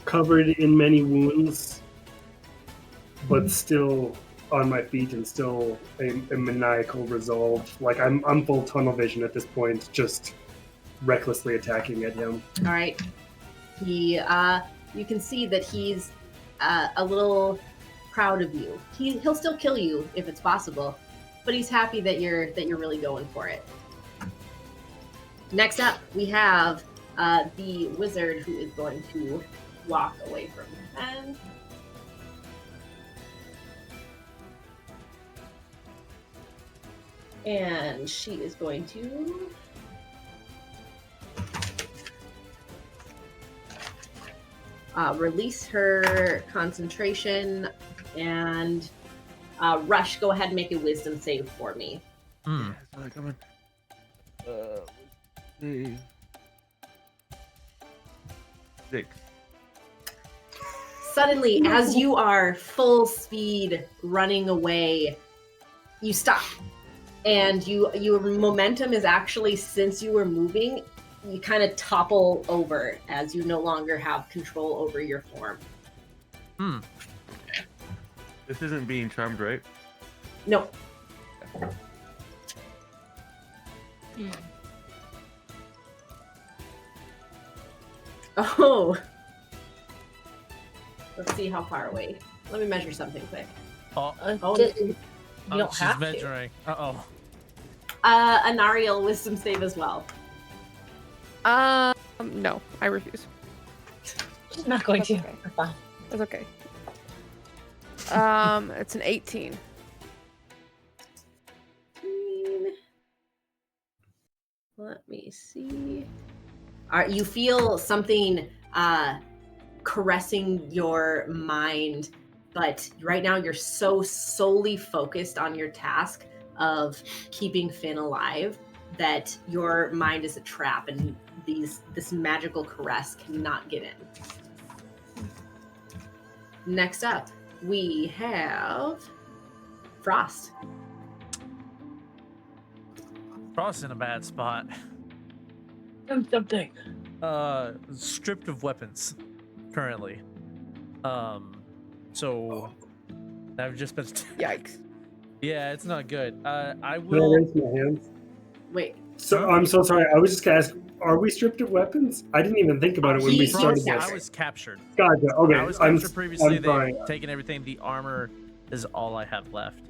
Covered in many wounds, but still on my feet and still a maniacal resolve. Like I'm full tunnel vision at this point, just recklessly attacking at him. All right. He, you can see that he's a little proud of you. He'll still kill you if it's possible, but he's happy that you're really going for it. Next up, we have the wizard who is going to walk away from Ben. And she is going to release her concentration and Rush, go ahead and make a wisdom save for me. Hmm. Sorry, come on. Save. 6. Suddenly, as you are full speed running away, you stop. And your momentum is actually, since you were moving, you kind of topple over as you no longer have control over your form. Hmm. This isn't being charmed, right? No. Oh. Let's see how far away. Let me measure something quick. Oh, Oh, You oh, don't she's have to. measuring. Uh-oh. Anariel wisdom save as well. No, I refuse. I'm not going That's to. okay. We're fine. That's okay. It's an 18. Let me see. All right, you feel something caressing your mind, but right now you're so solely focused on your task of keeping Finn alive that your mind is a trap, and this magical caress cannot get in. Next up, we have Frost. Frost in a bad spot. Something. Stripped of weapons currently. So I've just been. Yikes. Yeah, it's not good. I Can I will. raise my hands? Wait, So I'm so sorry. I was just gonna ask, are we stripped of weapons? I didn't even think about it when we He's started just- this. I was captured. Gotcha. Okay. I was captured I'm previously. They've sorry. taken everything. The armor is all I have left.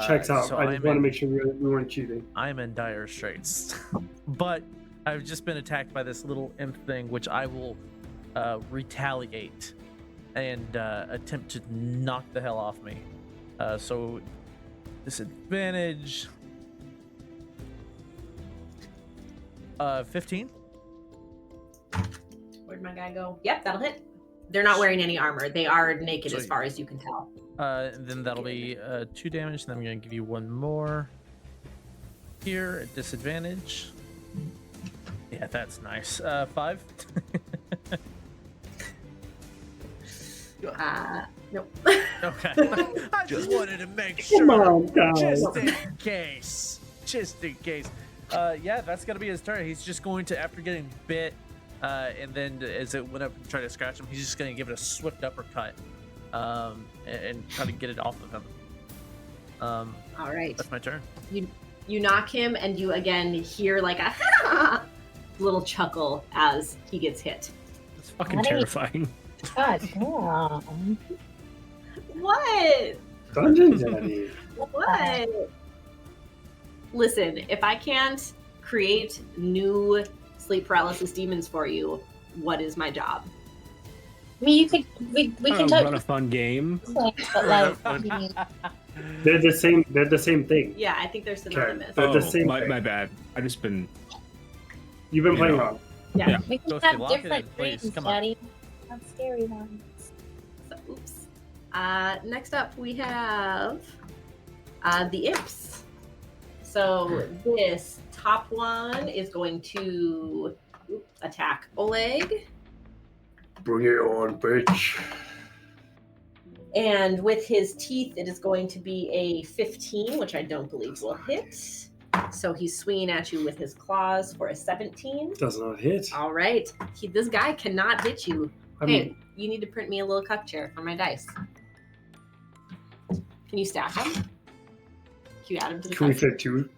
Checks out. So I just I'm want to in- make sure we weren't cheating. I'm in dire straits. But I've just been attacked by this little imp thing, which I will retaliate and attempt to knock the hell off me. So disadvantage. 15. where'd my guy go? Yep, that'll hit. They're not wearing any armor. They are naked as Sweet. far as you can tell. Then that'll be 2 damage. Then I'm going to give you 1 more here at disadvantage. Yeah, that's nice. 5. Nope. Okay. I just wanted to make Come sure. on, guys. Just in case. Just in case. Yeah, that's going to be his turn. He's just going to, after getting bit, and then as it went up and tried to scratch him, he's just going to give it a swift uppercut and try to get it off of him. All right. That's my turn. You knock him, and you again hear like a little chuckle as he gets hit. It's fucking Right. terrifying. God damn. What? Dungeon Daddy. What? Listen, if I can't create new sleep paralysis demons for you, what is my job? I mean, you could. We can Run a touch, fun game. but like, I mean, They're the same. They're the same thing. Yeah, I think they're synonymous. They're the same my, thing. my bad. I just been. You've been You playing know. wrong. Yeah. we can Ghosty, have lock it in, different please. dreams, Come on. Daddy. Not scary ones. So, oops. Next up, we have the imps. So this top one is going to attack Oleg. Bring it on, bitch. And with his teeth, it is going to be a 15, which I don't believe will hit. So he's swinging at you with his claws for a 17. Does not hit. All right. This guy cannot hit you. I Hey, mean, you need to print me a little cuck chair for my dice. Can you stack them? Can you add them to the can we cuck? fit 2?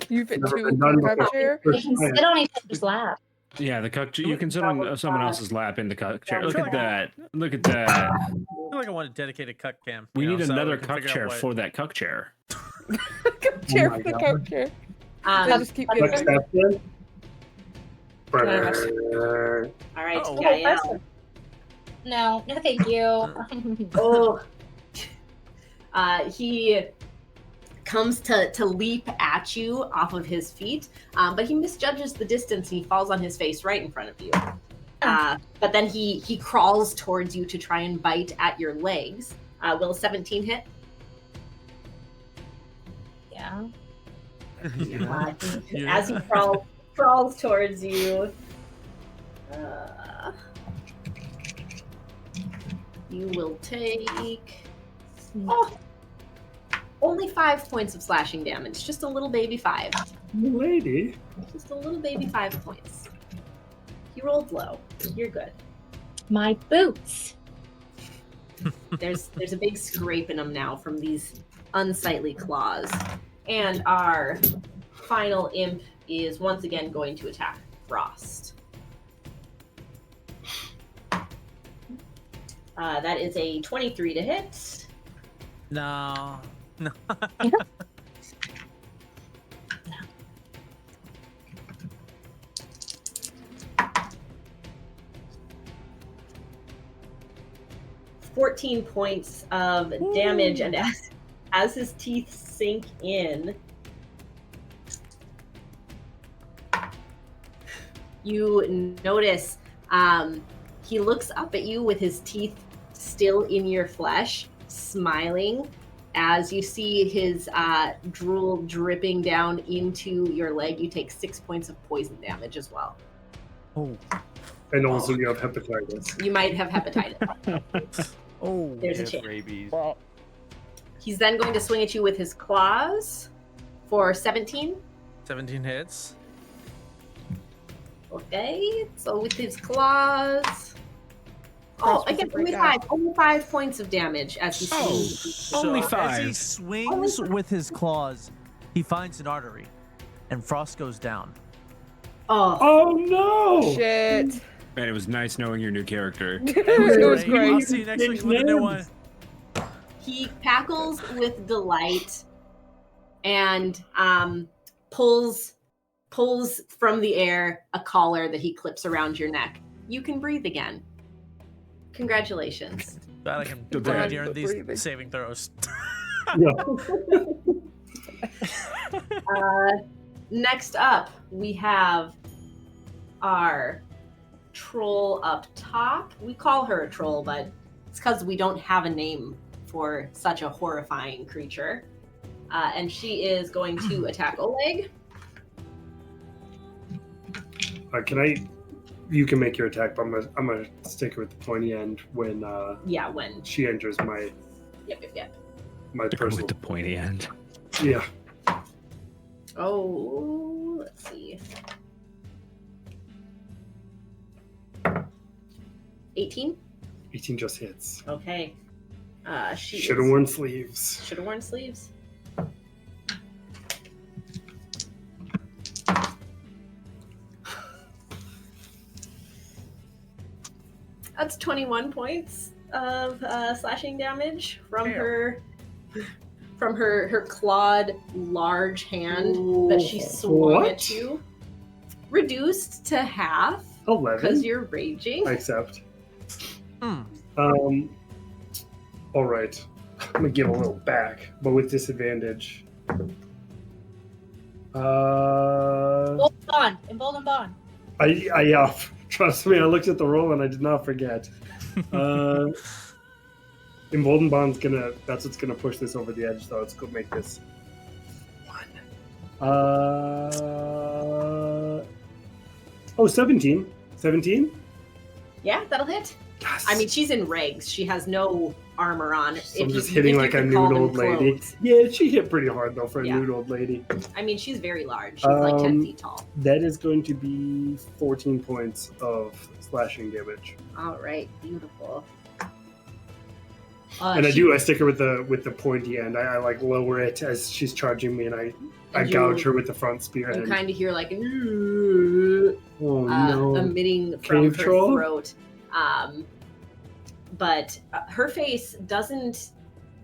You fit Never 2 been in done the before. chair. You can sit on each other's lap. Yeah, the cuck. You can sit on someone else's lap in the cuck chair. Look Sure. at that. Look at that. I feel like I want to dedicate a cuck cam. We you know, need so another can cuck figure out chair what- for that cuck chair. Cuck chair my for the God. cuck chair. They Um, just keep Let's getting step in. I Brrr. all right, Uh-oh. Gael. No, no, thank you. Oh. He comes to leap at you off of his feet, but he misjudges the distance and he falls on his face right in front of you. But then he crawls towards you to try and bite at your legs. Will a 17 hit? Yeah. Yeah. Yeah. As he crawls towards you, you will take only 5 points of slashing damage. Just a little baby 5. Lady. Just a little baby 5 points. He rolled low. You're good. My boots. There's a big scrape in them now from these unsightly claws. And our final imp is once again going to attack Frost. That is a 23 to hit. No. No. 14 points of damage, and as his teeth sink in, you notice He looks up at you with his teeth still in your flesh, smiling as you see his drool dripping down into your leg. You take 6 points of poison damage as well. Oh. And also you have hepatitis. You might have hepatitis. Oh. There's a Yes, chance. rabies. Well, He's then going to swing at you with his claws for 17. 17 hits. Okay, so with his claws. Oh, Crossbows again, break only 5 points of damage as he Oh. swings. Only As he 5. swings with his claws, he finds an artery, and Frost goes down. Oh, Oh no! Shit. Man, it was nice knowing your new character. It was I'll great. see you next week with a new one. he cackles with delight and pulls from the air a collar that he clips around your neck. You can breathe again. Congratulations. Glad I can Good breathe breathing. during Breathing. these saving throws. Yeah. Next up, we have our troll up top. We call her a troll, but it's because we don't have a name for such a horrifying creature. And she is going to attack Oleg. Can I? You can make your attack, but I'm gonna stick with the pointy end when Yeah, when. she enters my Yep. my With personal. the pointy end. Yeah. Oh, let's see. 18? 18 just hits. Okay. She Should have worn sleeves. Should have worn sleeves. That's 21 points of slashing damage from her clawed large hand that she swung What? at you. Reduced to half 11. because you're raging. I accept. Hmm. All right. I'm gonna give a little back, but with disadvantage. Embolden Bond. I trust me. I looked at the roll and I did not forget. Embolden Bond's that's what's gonna push this over the edge. So let's go make this one. 17. 17. Yeah, that'll hit. Yes. I mean, she's in rags. She has no armor on. So I'm just hitting like a nude old lady. Yeah, she hit pretty hard though for a Yeah. nude old lady. I mean, she's very large. She's like 10 feet tall. That is going to be 14 points of slashing damage. All right, beautiful. And I stick her with the pointy end. I like lower it as she's charging me, and I And gouge you- her with the front spear You end. kind of hear like Oh no! emitting from Cave her troll? throat. But her face doesn't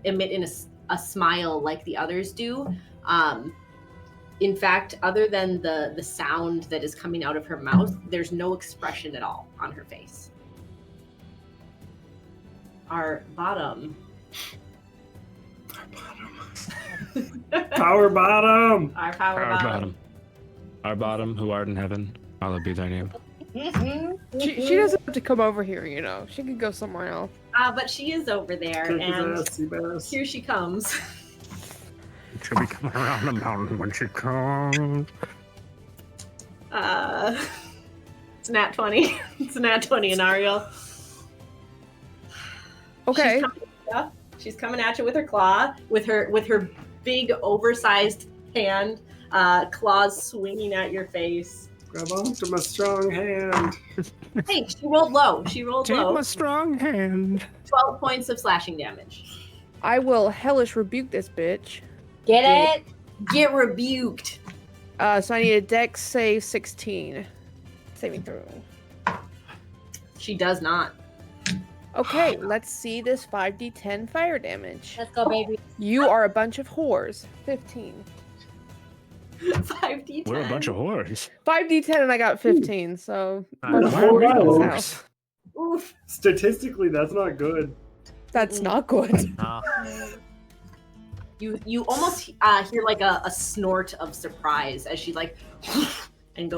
emit in a smile like the others do. In fact, other than the sound that is coming out of her mouth, there's no expression at all on her face. Our bottom. Power bottom. Our power Our bottom. bottom. Our bottom, who art in heaven, hallowed be thy name. She doesn't have to come over here, you know. She could go somewhere else. But she is over there, Kick his and ass, Seabass. here she comes. She'll be coming around the mountain when she comes. It's nat 20. It's a nat 20 in Ariel. Okay. She's coming at you with her claw, with her big oversized hand, claws swinging at your face. Grab onto my strong hand. Hey, she rolled low. She rolled Take low. my strong hand. 12 points of slashing damage. I will hellish rebuke this bitch. Get it? Get rebuked. So I need a dex save 16. Saving throw. She does not. Okay, let's see this 5d10 fire damage. Let's go, baby. You are a bunch of whores. 15. 5d10. We're a bunch of whores. 5d10 and I got 15, so Nice. bunch of whores in this Wow. house. Oof. Statistically, that's not good. That's not good. Nah. You almost hear like a snort of surprise as she like and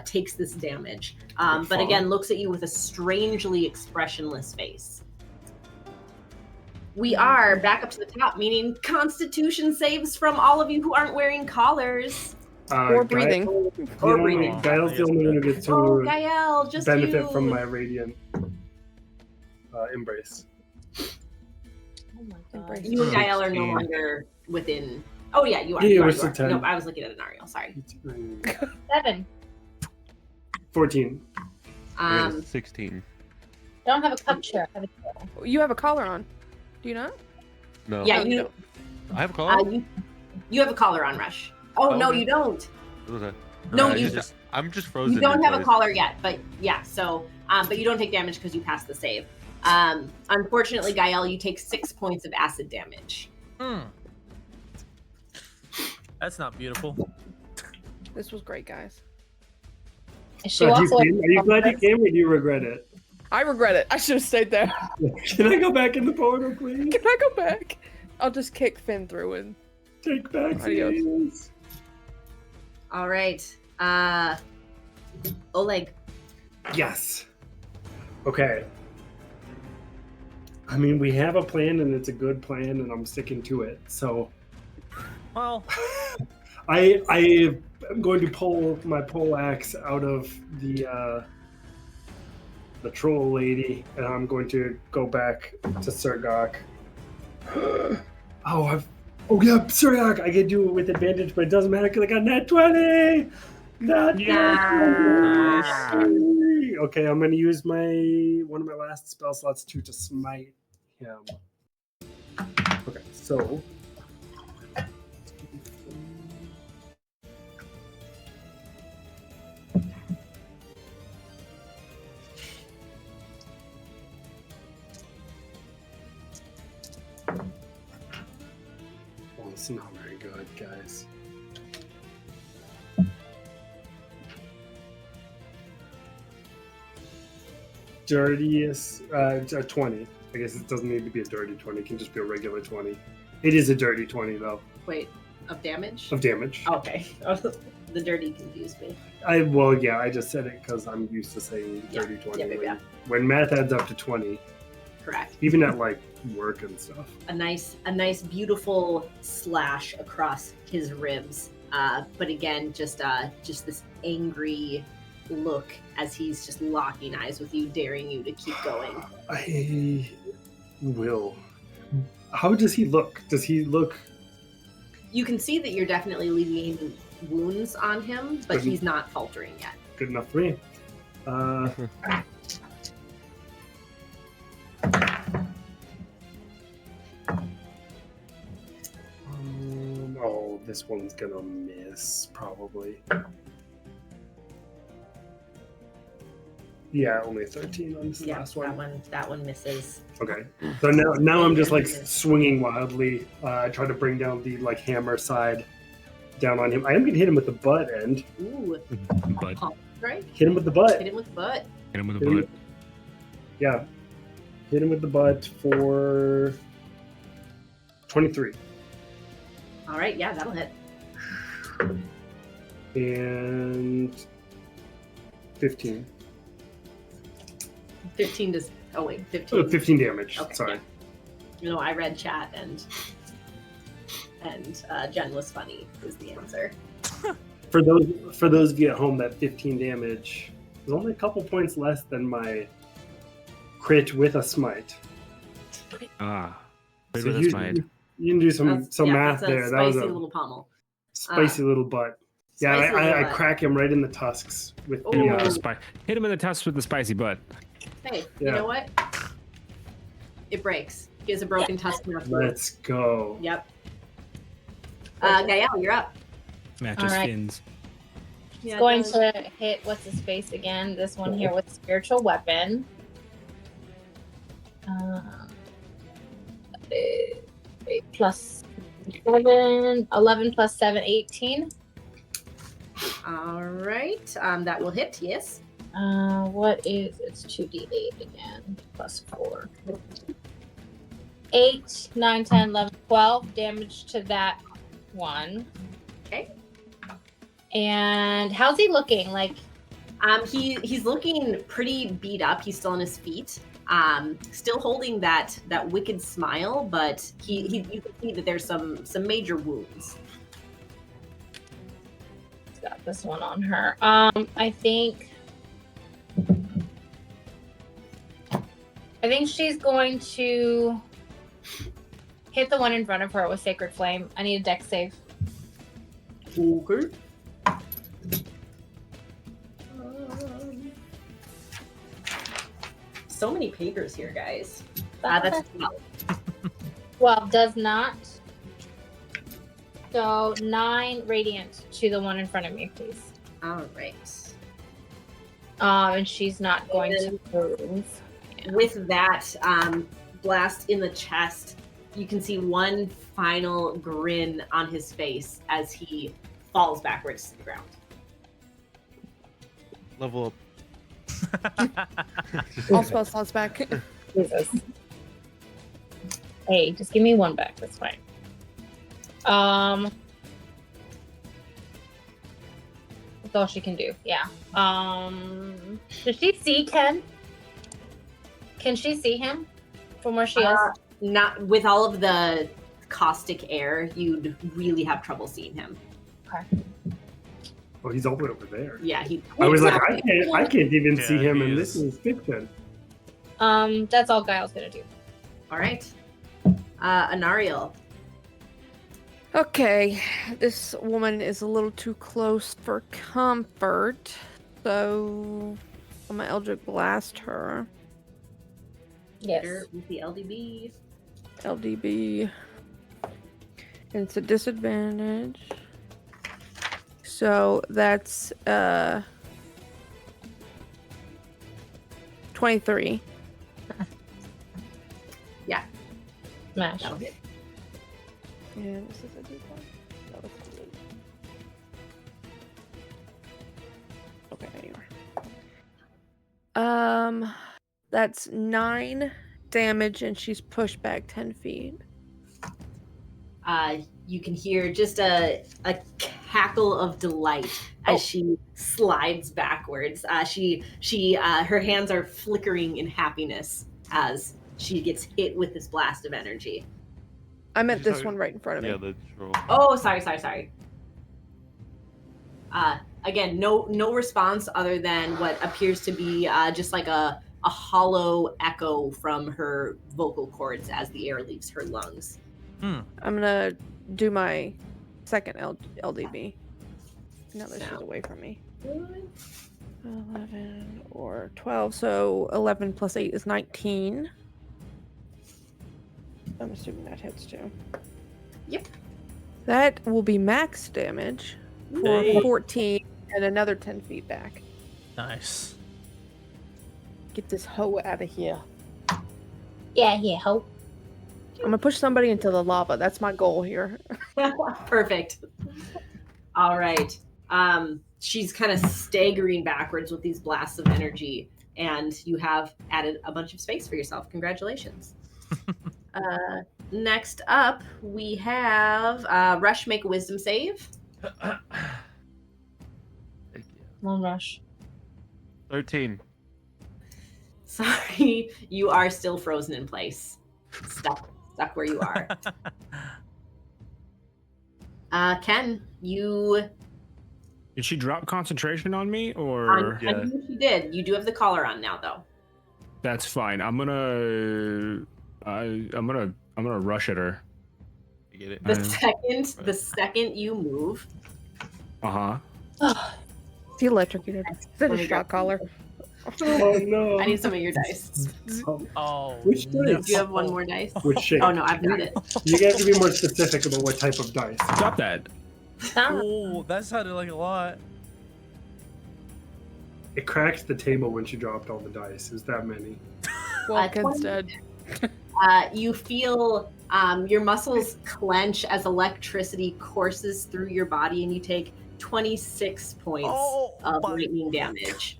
takes this damage. But again, looks at you with a strangely expressionless face. We are back up to the top, meaning Constitution saves from all of you who aren't wearing collars. Or breathing. Or breathing. Gael's the only one who gets to Oh, Gael, just benefit you. from my radiant embrace. Oh my god. You and Gael are no longer within. Oh yeah, you are. Yeah, you are, we're you still are. 10. No, I was looking at an Ariel. Sorry. 7. 14. I got a 16. Don't have a cup chair. I have a You have a collar on. Do you not? No. Yeah, Oh, you. don't. I have a call. You have a collar on, Rush. Oh no, okay. you don't. What was that? No, I you. I'm just frozen. You don't in have a place. collar yet, but yeah. So, but you don't take damage because you passed the save. Unfortunately, Gael, you take 6 points of acid damage. That's not beautiful. This was great, guys. She Are also you glad you came or do you regret it? I regret it. I should have stayed there. Can I go back in the portal, please? Can I go back? I'll just kick Finn through and Take back Adios. things. All right. Oleg. Yes. Okay. I mean, we have a plan and it's a good plan and I'm sticking to it. So Well, I am going to pull my poleaxe out of the troll lady and I'm going to go back to Sergok. Oh yeah, Sergok, I can do it with advantage, but it doesn't matter because I got nat 20. Nat 20. Okay, I'm gonna use one of my last spell slots to smite him. Okay, so it's not very good, guys. Dirtiest, 20. I guess it doesn't need to be a dirty 20. It can just be a regular 20. It is a dirty 20, though, Wait, of damage? of damage. Okay. The dirty confused me. I just said it because I'm used to saying dirty 20. yeah. When math adds up to 20, Correct. even at like work and stuff. A nice, beautiful slash across his ribs. But again, just this angry look as he's just locking eyes with you, daring you to keep going. I will. How does he look? Does he look? You can see that you're definitely leaving wounds on him, but he's not faltering yet. Good enough for me. This one's gonna miss probably. Yeah, only 13 on this last one. That one misses. Okay, so now I'm just like swinging wildly. I try to bring down the like hammer side down on him. I am gonna hit him with the butt end. Ooh, Butt. right? Hit him with the butt. Hit him with the butt. Hit him with the butt. Yeah, hit him with the butt for 23. All right, yeah, that'll hit. And 15. 15 does. Oh wait, 15. 15 damage. Okay, Sorry. yeah. You know, I read chat and Jen was funny is the answer. For those of you at home, that 15 damage is only a couple points less than my crit with a smite. Ah. So you can do some math that's a there. That was spicy a little pummel. spicy little butt. Yeah, Spicy little I butt. crack him right in the tusks with Ooh. the. Hit him in the tusks with the spicy butt. Hey, Yeah. you know what? It breaks. He has a broken tusk now. Let's go. Yep. Gael, you're up. Matches All right. fins. Yeah, going go. to hit what's his face again. This one here with spiritual weapon. Plus 7, 11 plus 7, 18. All right. That will hit. Yes. What is it's 2d8 again, plus 4. 8, 9, 10, 11, 12 damage to that one. Okay. And how's he looking? Like, He's looking pretty beat up. He's still on his feet. Still holding that wicked smile, but you can see that there's some major wounds. got this one on her. I think she's going to hit the one in front of her with Sacred Flame. I need a dex save. Okay. So many papers here, guys. That's 12 does not. So 9 radiant to the one in front of me, please. all right. And she's not going to move. With that blast in the chest, you can see one final grin on his face as he falls backwards to the ground. Level up. All spell slots back. Jesus. Hey, just give me one back. That's fine. That's all she can do. Yeah. Does she see Ken? Can she see him from where she is? Not with all of the caustic air, you'd really have trouble seeing him. Okay. Well, he's all the way over there. Yeah, I was like, I can't even see him, he and is. this is fiction. That's all Guile's gonna do. All right. Anariel. Okay, this woman is a little too close for comfort, so I'm gonna Eldritch Blast her. Yes. With the LDB. LDB. And it's a disadvantage. So that's 23. Yeah. Smash. That'll hit. And this is a D4. No, it's a D8. Okay, there you are. That's 9 damage, and she's pushed back 10 feet. You can hear just a cackle of delight as she slides backwards. Her hands are flickering in happiness as she gets hit with this blast of energy. I meant this Sorry. one right in front of me. Yeah, the troll. Oh, sorry. Again, no response other than what appears to be just like a hollow echo from her vocal cords as the air leaves her lungs. I'm gonna do my second LDB. Now that she's Sound away from me. good. 11 or 12, so 11 plus 8 is 19. I'm assuming that hits too. Yep. That will be max damage for Nice. 14 and another 10 feet back. Nice. Get this hoe out of here. Yeah, hope. I'm gonna push somebody into the lava. That's my goal here. Perfect. All right. She's kind of staggering backwards with these blasts of energy, and you have added a bunch of space for yourself. Congratulations. Next up, we have Rush make a wisdom save. Thank you. Come on, Rush. 13. Sorry, you are still frozen in place. Stuck where you are. Ken, you... Did she drop concentration on me, or I knew she did. You do have the collar on now, though. that's fine? I'm gonna rush at her. You get it? The second you move, Uh huh. She electrocuted. Is that a shot collar? Oh no! I need some of your dice. Oh, Which dice? no. Do you have one more dice? Which shape? Oh no, I've got it. You guys have to be more specific about what type of dice. Stop that. Oh, that sounded like a lot. It cracked the table when she dropped all the dice. It was that many. Well, 20. Ken's dead. You feel your muscles clench as electricity courses through your body, and you take 26 points of lightning damage.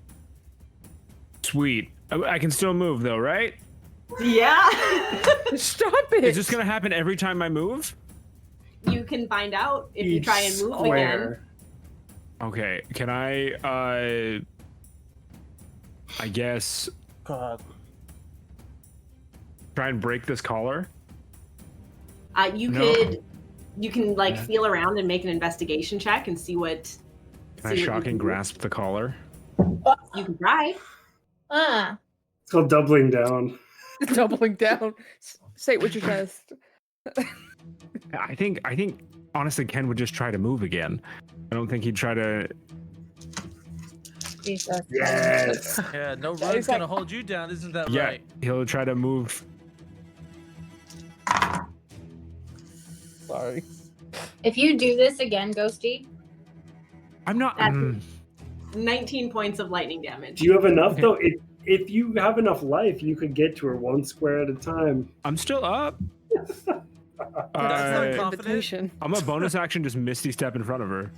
Sweet. I can still move though, right? Yeah. Stop it! Is this gonna happen every time I move? You can find out if you Each try and move again. square. Okay, can I guess God. try and break this collar? You No. can like Yeah. feel around and make an investigation check and see what. Can I you shocking can do. grasp the collar? You can try. It's called doubling down. Doubling down. Say it with your chest. I think honestly Ken would just try to move again. I don't think he'd try to. Jesus. Yes. Yeah, no Yeah, room's he's like- gonna hold you down, isn't that Yeah, right? he'll try to move. Sorry. If you do this again, Ghosty, I'm not. That's- 19 points of lightning damage. Do you have enough Okay. though? If you have enough life, you could get to her one square at a time. I'm still up. That's not confident. Invitation. I'm a bonus action, just Misty Step in front of her.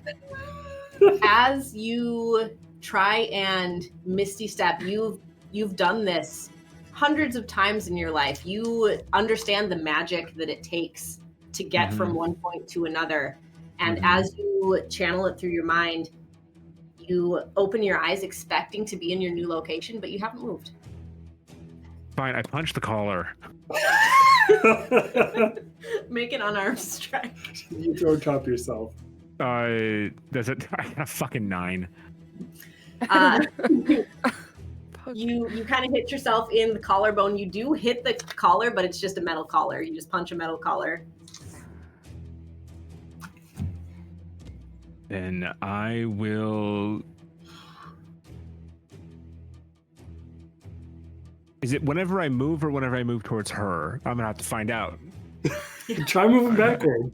As you try and misty step, you've done this hundreds of times in your life. You understand the magic that it takes to get from one point to another. And as you channel it through your mind, you open your eyes expecting to be in your new location, but you haven't moved. Fine, I punch the collar. Make an unarmed strike. You throw top yourself. Does it? I got a fucking 9. You kind of hit yourself in the collarbone. You do hit the collar, but it's just a metal collar. You just punch a metal collar. Then I will. Is it whenever I move or whenever I move towards her? I'm gonna have to find out. Try moving backward.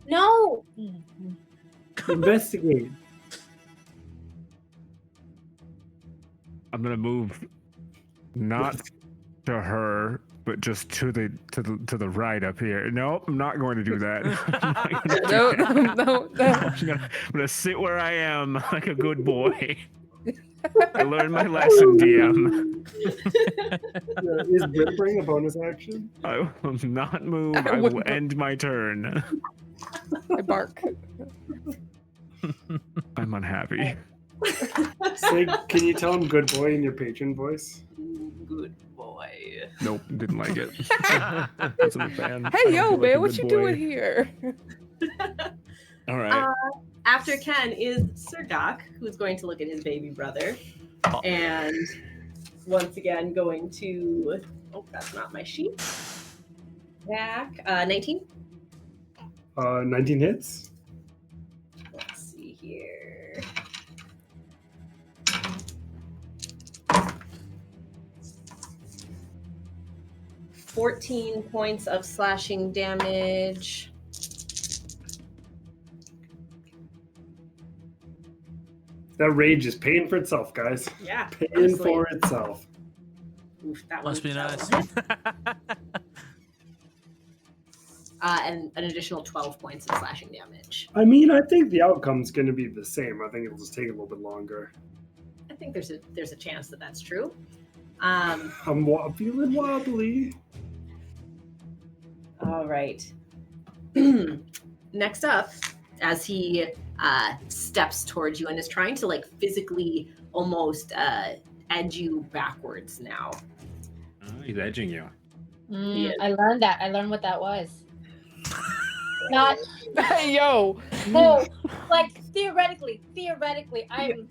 no. Investigate. I'm gonna move, not to her, but just to the right up here. No, I'm not going to do that. No. I'm gonna sit where I am like a good boy. I learned my lesson, DM. Is whimpering a bonus action? I will not move. I will end my turn. I bark. I'm unhappy. Say, can you tell him good boy in your patron voice? Good boy. Nope, didn't like it. Wasn't a fan. I Hey, don't yo, feel like a man, what good you boy. doing here? All right. After Ken is Sir Doc, who's going to look at his baby brother. And once again going to... Oh, that's not my sheet. Back. 19? 19 hits. Let's see here. $14 points of slashing damage. That rage is paying for itself, guys. Yeah. Paying honestly. for itself. Oof, that Must be one- nice. And an additional 12 points of slashing damage. I mean, I think the outcome's going to be the same. I think it'll just take a little bit longer. I think there's a chance that that's true. I'm feeling wobbly. All right. Next up, as he steps towards you and is trying to like physically almost edge you backwards now. Oh, he's edging you. Yeah. I learned that. I learned what that was. Not Hey, yo. no, like theoretically, I'm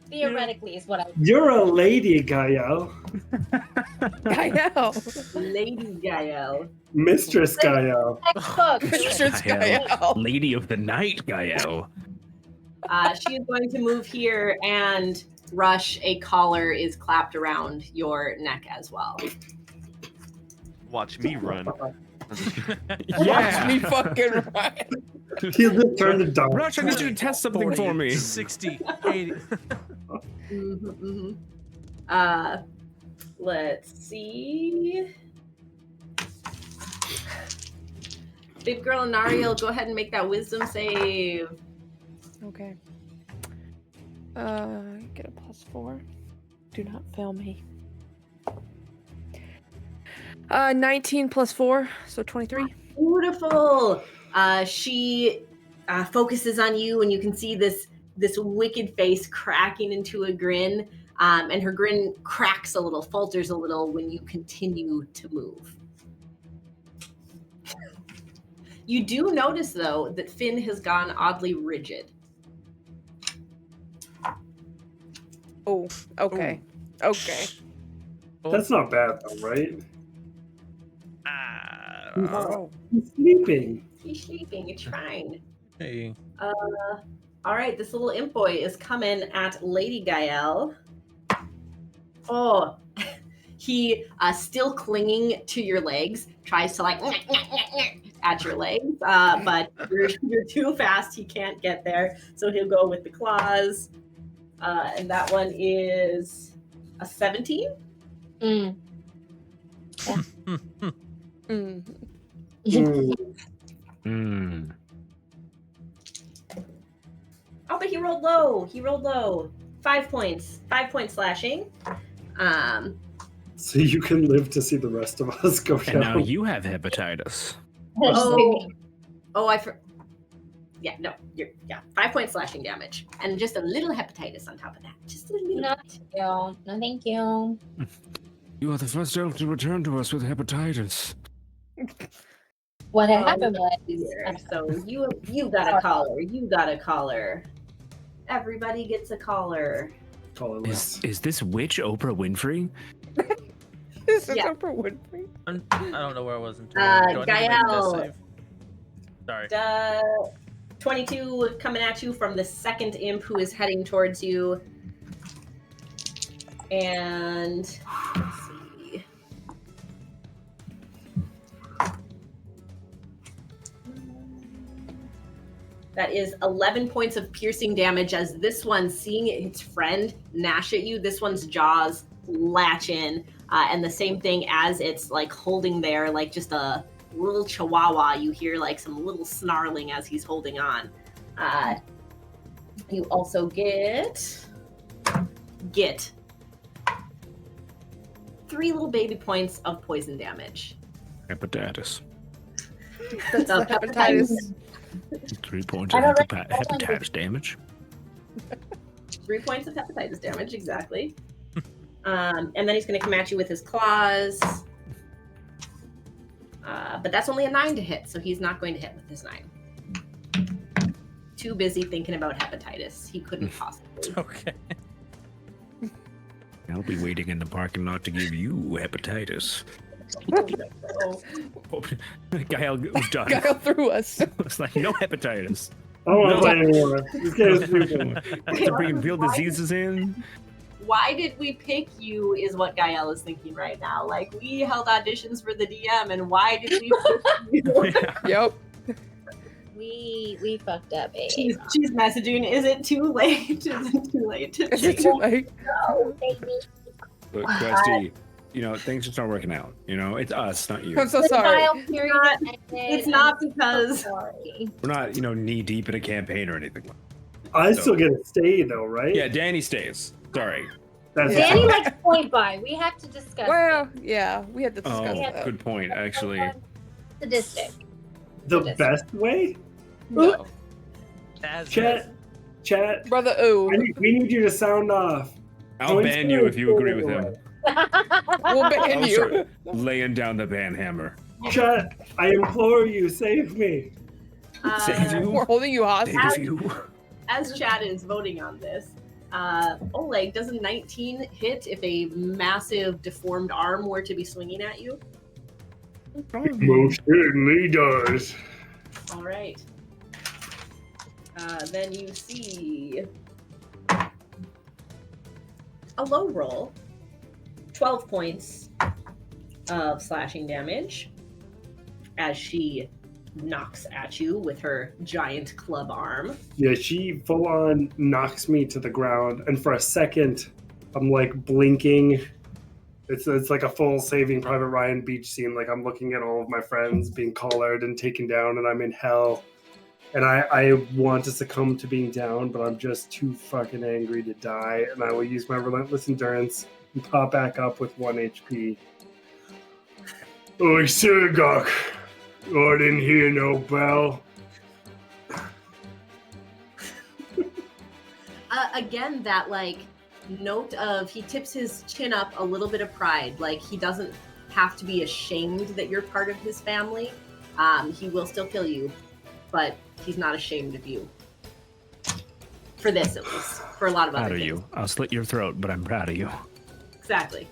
theoretically is what I. You're a lady, Gael. Gael. Lady Gael. Mistress Gael. Textbook. Mistress Gael. Gael. Lady of the Night, Gael. She is going to move here and Rush. A collar is clapped around your neck as well. Watch me run. Watch me fucking run. He'll just turn the dog. Rush, I need you to test something 40, for me. 60, 80. Let's see. Big girl and Nariel, go ahead and make that wisdom save. Okay. Get a +4. Do not fail me. 19 + 4, so 23. Beautiful. She focuses on you, and you can see this wicked face cracking into a grin, and her grin cracks a little, falters a little when you continue to move. You do notice, though, that Finn has gone oddly rigid. Oh, okay. Okay. That's not bad, though, right? Oh. He's sleeping. He's sleeping. It's fine. Hey. All right, this little imp boy is coming at Lady Gael. Oh, he still clinging to your legs, tries to like at your legs, but you're too fast. He can't get there, so he'll go with the claws, and that one is a 17. Mm. Mm. Mm. Oh, but he rolled low. 5 points. 5 points slashing. So you can live to see the rest of us go down. And now you have hepatitis. Yeah, no, 5 points slashing damage, and just a little hepatitis on top of that. Just a little. No, thank you. No, thank you. You are the first elf to return to us with hepatitis. What Oh, happened was, Here. So you got a collar. You got a collar. Everybody gets a collar. Collarless. Is this witch Oprah Winfrey? This is Yeah. Oprah Winfrey. I don't know where I was until. Gael. Sorry. 22 coming at you from the second imp who is heading towards you. And let's see. That is 11 points of piercing damage as this one, seeing its friend gnash at you, this one's jaws latch in. And the same thing as it's like holding there, like just a little chihuahua. You hear like some little snarling as he's holding on. You also get 3 little baby points of poison damage. Hepatitis. That's the hepatitis. 3 points of I don't hepatitis damage. 3 points of hepatitis damage, exactly. And then he's going to come at you with his claws. But that's only a 9 to hit, so he's not going to hit with his 9. Too busy thinking about hepatitis. He couldn't possibly. Okay. I'll be waiting in the parking lot to give you hepatitis. Gael was done. Gael through us. It's like, no hepatitis. I don't want to play anymore. This game is stupid. To bring real diseases in. Why did we pick you is what Gael is thinking right now. Like, we held auditions for the DM, and why did we pick you? Yep. we fucked up, babe. She's messaging, is it too late? Is it too late to Is it too late? No, baby. Look, Questy, things just aren't working out. It's us, not you. I'm so The sorry. trial period not- ended. It's not because Sorry. We're not, knee deep in a campaign or anything. I still get to stay, though, right? Yeah, Danny stays. Sorry. That's Yeah. Danny likes point by. We have to discuss Well, yeah, we had to Oh, discuss that. good point, actually. sadistic. the best way. No. As Chat. Brother, ooh. We need you to sound off. I'll ban you if you agree with him. We'll ban I'll you. start laying down the ban hammer. Chat, I implore you, save me. Save you? We're holding you hostage. Save you? as Chad is voting on this, Oleg, does a 19 hit if a massive deformed arm were to be swinging at you? Most certainly does. All right. Then you see a low roll, 12 points of slashing damage as she knocks at you with her giant club arm. Yeah, she full on knocks me to the ground, and for a second, I'm like blinking. It's like a full Saving Private Ryan beach scene. Like I'm looking at all of my friends being collared and taken down, and I'm in hell. And I want to succumb to being down, but I'm just too fucking angry to die. And I will use my relentless endurance and pop back up with 1 HP. Oh, Sirgok. I didn't hear no bell. again, that like note of he tips his chin up a little bit of pride. Like he doesn't have to be ashamed that you're part of his family. He will still kill you, but he's not ashamed of you. For this, at least. For a lot of other Proud of things. you. I'll slit your throat, but I'm proud of you. Exactly.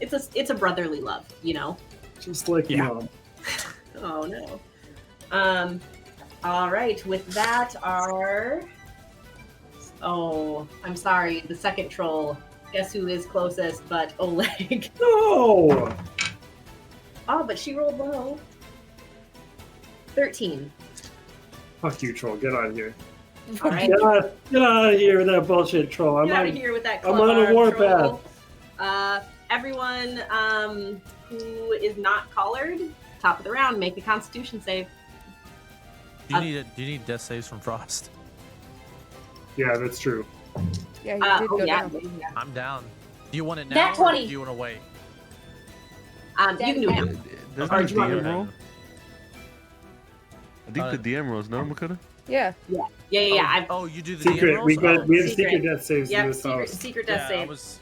It's a brotherly love, you know. Just like Yeah. Mom. Oh no. All right. With that, I'm sorry. The second troll. Guess who is closest? But Oleg. No! Oh, but she rolled low. 13. Fuck you, troll. Get out of here. All right. Get out of here with that bullshit, troll. Get out of here with that. I'm on a club warpath. troll. Everyone who is not collared, top of the round, make a Constitution save. Do you need death saves from Frost? Yeah, that's true. Yeah, you did go yeah. down. I'm down. Do you want it now? Nat Or 20. do you want to wait? You can do it now. Doesn't Or the do you want me DM to- roll? I think the DM rolls. No, Makota? Yeah. Yeah. Oh, you do the Secret. DM We rolls? have Secret. secret death saves in Yep. this house. Secret death save.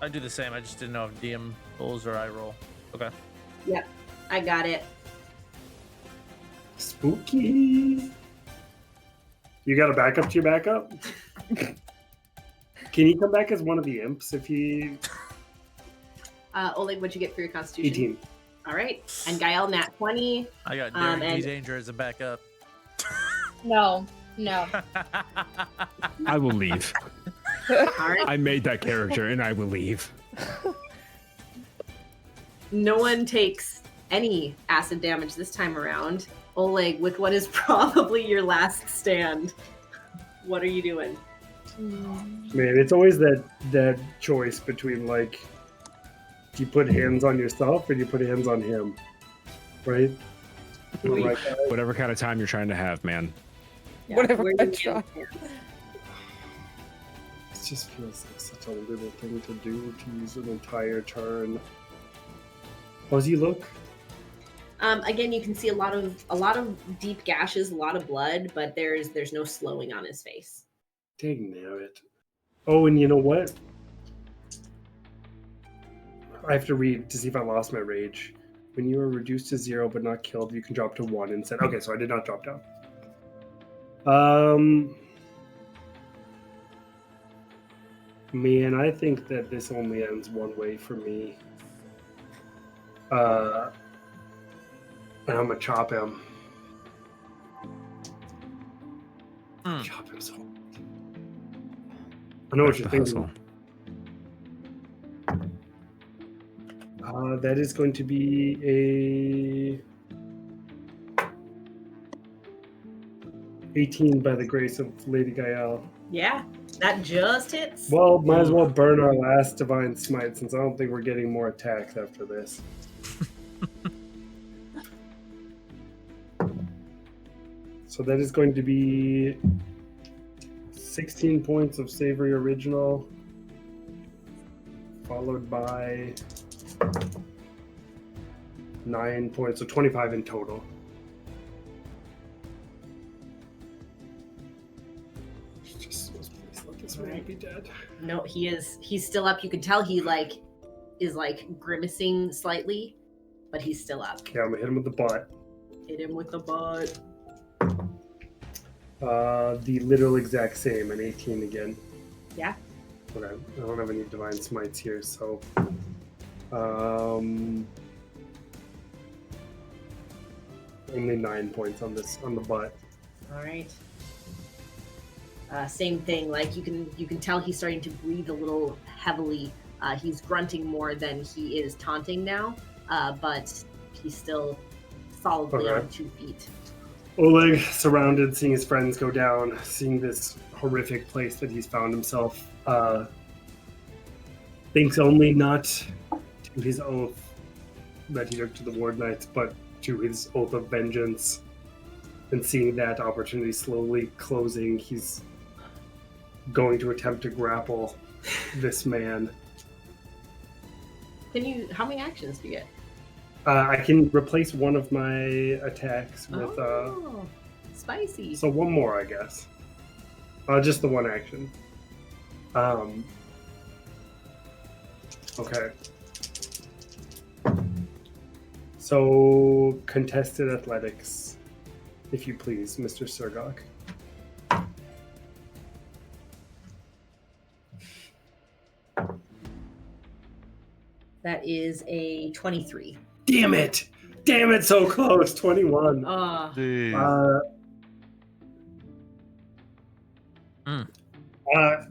I do the same. I just didn't know if DM rolls or I roll. Okay. I got it. Spooky. You got a backup to your backup? Can he come back as one of the imps if he... Oleg, what'd you get for your Constitution? 18. All right. And Gael, nat 20. I got Um, Daring and- Danger as a backup. No. I will leave. All right. I made that character, and I will leave. No one takes any acid damage this time around. Oleg, with what is probably your last stand, what are you doing? Man, it's always that choice between, like, do you put hands on yourself or do you put hands on him? Right? Like, Whatever kind of time you're trying to have, man. Whatever where I you try. can. it just feels like such a little thing to do to use an entire turn. How does he look? Again, you can see a lot of deep gashes, a lot of blood, but there's no slowing on his face. Dang nabbit. Oh, and you know what? I have to read to see if I lost my rage. When you are reduced to 0 but not killed, you can drop to 1 instead. Okay, so I did not drop down. Man, I think that this only ends one way for me. And I'm gonna chop him. Hmm. Chop him so hard. I know what Back you're to thinking. hustle. That is going to be a 18 by the grace of Lady Gael. Yeah, that just hits. Well, might as well burn our last divine smite since I don't think we're getting more attacks after this. So that is going to be 16 points of Savory Original, followed by 9 points, so 25 in total. Just please let this man be dead. No, he's still up. You can tell he is grimacing slightly, but he's still up. Okay, I'm gonna hit him with the butt. Hit him with the butt. The literal exact same, an 18 again. Yeah. Okay, I don't have any divine smites here, so only 9 points on the butt. All right. Same thing. Like you can tell he's starting to breathe a little heavily. He's grunting more than he is taunting now, but he's still solidly Okay. on 2 feet. Oleg, surrounded, seeing his friends go down, seeing this horrific place that he's found himself, thinks only not to his oath that he took to the Ward Knights, but to his oath of vengeance. And seeing that opportunity slowly closing, he's going to attempt to grapple this man. How many actions do you get? I can replace one of my attacks with Spicy. so one more, I guess. Just the one action. Okay. So, contested athletics, if you please, Mr. Surgok. That is a 23. Damn it! Damn it, so close. 21. Jeez.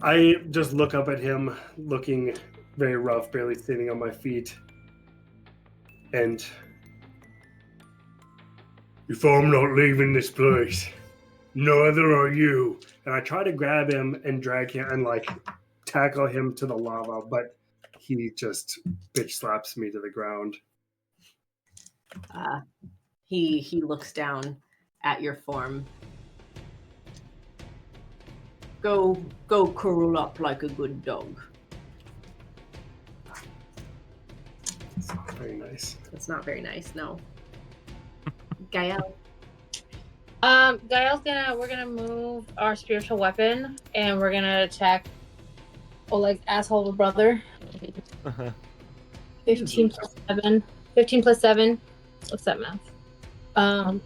I just look up at him, looking very rough, barely standing on my feet. And if I'm not leaving this place, neither are you. And I try to grab him and drag him and like tackle him to the lava, but he just bitch slaps me to the ground. He looks down at your form. Go curl up like a good dog. It's not very nice. That's not very nice, no. Gael. We're gonna move our spiritual weapon and we're gonna attack Oleg's asshole brother. 15 plus 7. 15 plus 7. What's that math?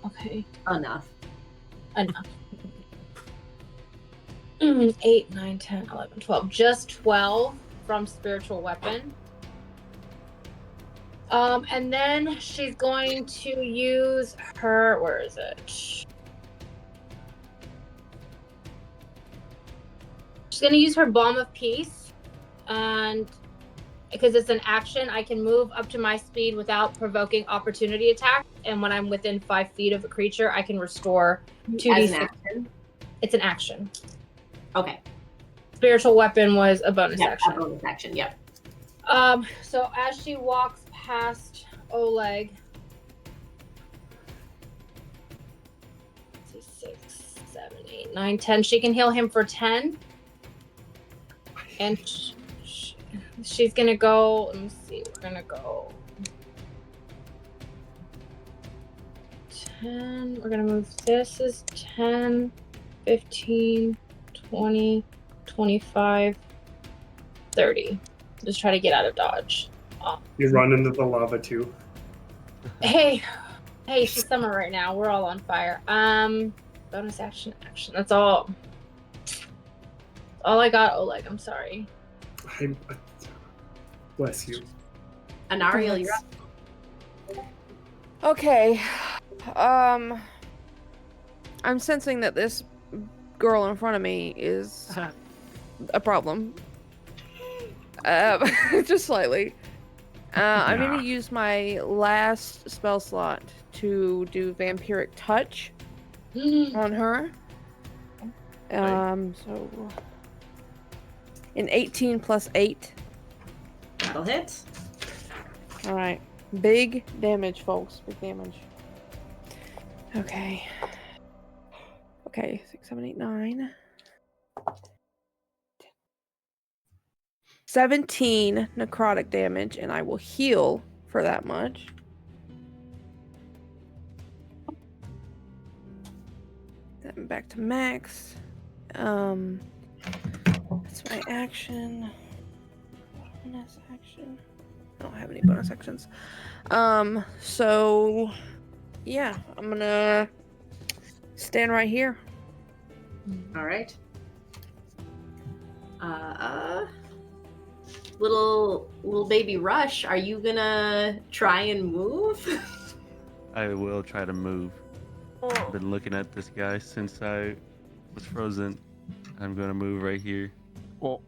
Okay. Enough. 8, 9, 10, 11, 12. Just 12 from spiritual weapon. And then she's going to use her, where is it? She's going to use her Balm of Peace. And because it's an action, I can move up to my speed without provoking opportunity attack. And when I'm within 5 feet of a creature, I can restore 2d6. As an action? It's an action. Okay. Spiritual weapon was a bonus Yeah, action. a bonus action, yep. So as she walks past Oleg, 6, 7, 8, 9, 10. She can heal him for 10. And she's gonna go. Let me see. We're gonna go 10. We're gonna move. This is 10, 15, 20, 25, 30. Just try to get out of dodge. You run into the lava too. Hey, she's summer right now. We're all on fire. Bonus action. That's all. All I got, Oleg. I'm sorry. Bless you. Anariel, you're up. Okay. I'm sensing that this girl in front of me is a problem. Just slightly. I'm going to use my last spell slot to do Vampiric Touch on her. So an 18 plus 8. That'll hit. All right. Big damage, folks. Big damage. Okay. 6, 7, 8, 9. 17 necrotic damage, and I will heal for that much. Then back to max. That's my action. Bonus action. I don't have any bonus actions. So yeah, I'm gonna stand right here. All right. Little baby Rush, are you gonna try and move? I will try to move. I've been looking at this guy since I was frozen. I'm gonna move right here. Well,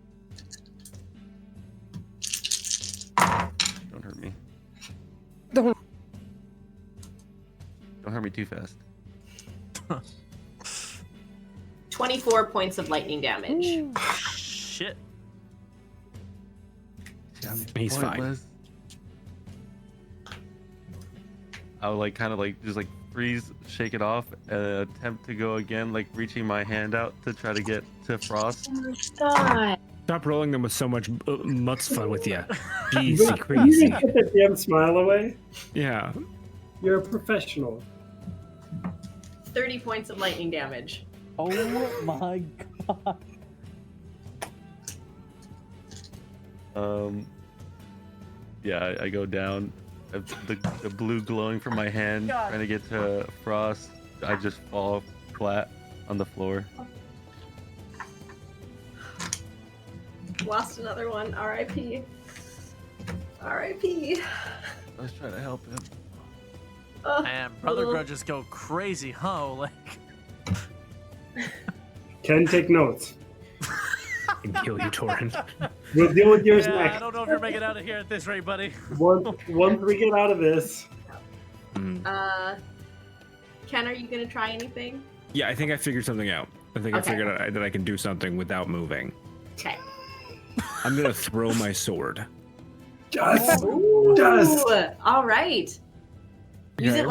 Don't hurt me. Don't. Don't hurt me too fast. 24 points of lightning damage. shit. He's fine. Pointless. I would like kind of like just like freeze, shake it off, and attempt to go again, like reaching my hand out to try to get to Frost. Oh my god. Stop rolling them with so much mutts fun with you. You Jeez, crazy. get the damn smile away. Yeah. You're a professional. 30 points of lightning damage. Oh my god. Yeah, I go down. The blue glowing from my hand, trying to get to Frost. I just fall flat on the floor. Lost another one. R.I.P. R.I.P. I was trying to help him. Man, brother little- grudges go crazy, huh? Like, Ken, take notes. And kill you, Torin. We'll deal with yours yeah, I next. don't know if you're making it out of here at this rate, buddy. Once we get out of this. Ken, are you gonna try anything? Yeah, I think I figured something out. I think I Okay. figured out that I can do something without moving. Okay. I'm gonna throw my sword. Just. Ooh, Just. all right. Use Okay. it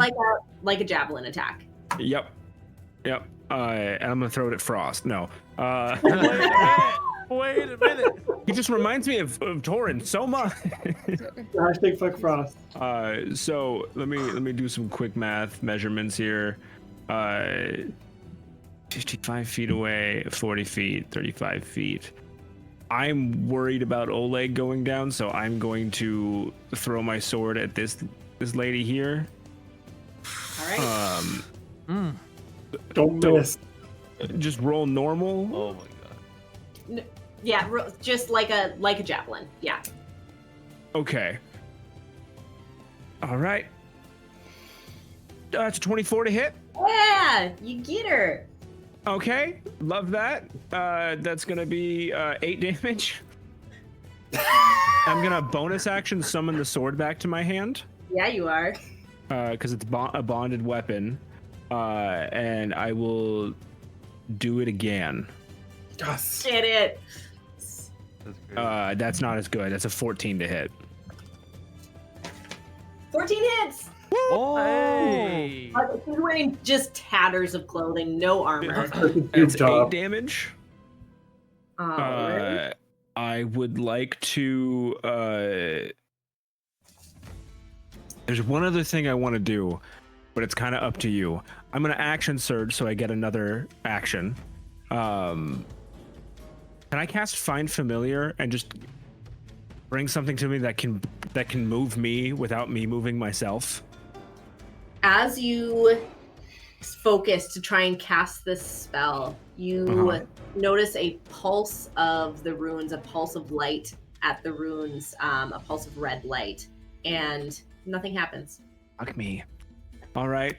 like a javelin attack. Yep. And I'm gonna throw it at Frost. No. Wait a minute. He just reminds me of Torin so much. Hashtag fuck Frost. So let me do some quick math measurements here. 55 feet away, 40 feet, 35 feet. I'm worried about Oleg going down, so I'm going to throw my sword at this lady here. All right. Don't So- miss. Just roll normal. Oh my god. Yeah, just like a javelin. Yeah. Okay. All right. It's a 24 to hit. Yeah, you get her. Okay, love that. That's gonna be 8 damage. I'm gonna bonus action summon the sword back to my hand Yeah, you are. because it's a bonded weapon, and I will do it again. Yes. Get it. That's great. That's not as good. That's a 14 to hit. 14 hits. Hey. He's wearing just tatters of clothing, no armor. It's 8 top. damage. Alright. I would like to. There's one other thing I want to do, but it's kind of up to you. I'm gonna action surge so I get another action. Can I cast Find Familiar and just bring something to me that can move me without me moving myself? As you focus to try and cast this spell, you notice a pulse of the runes, a pulse of light at the runes, a pulse of red light, and nothing happens. Fuck me. All right.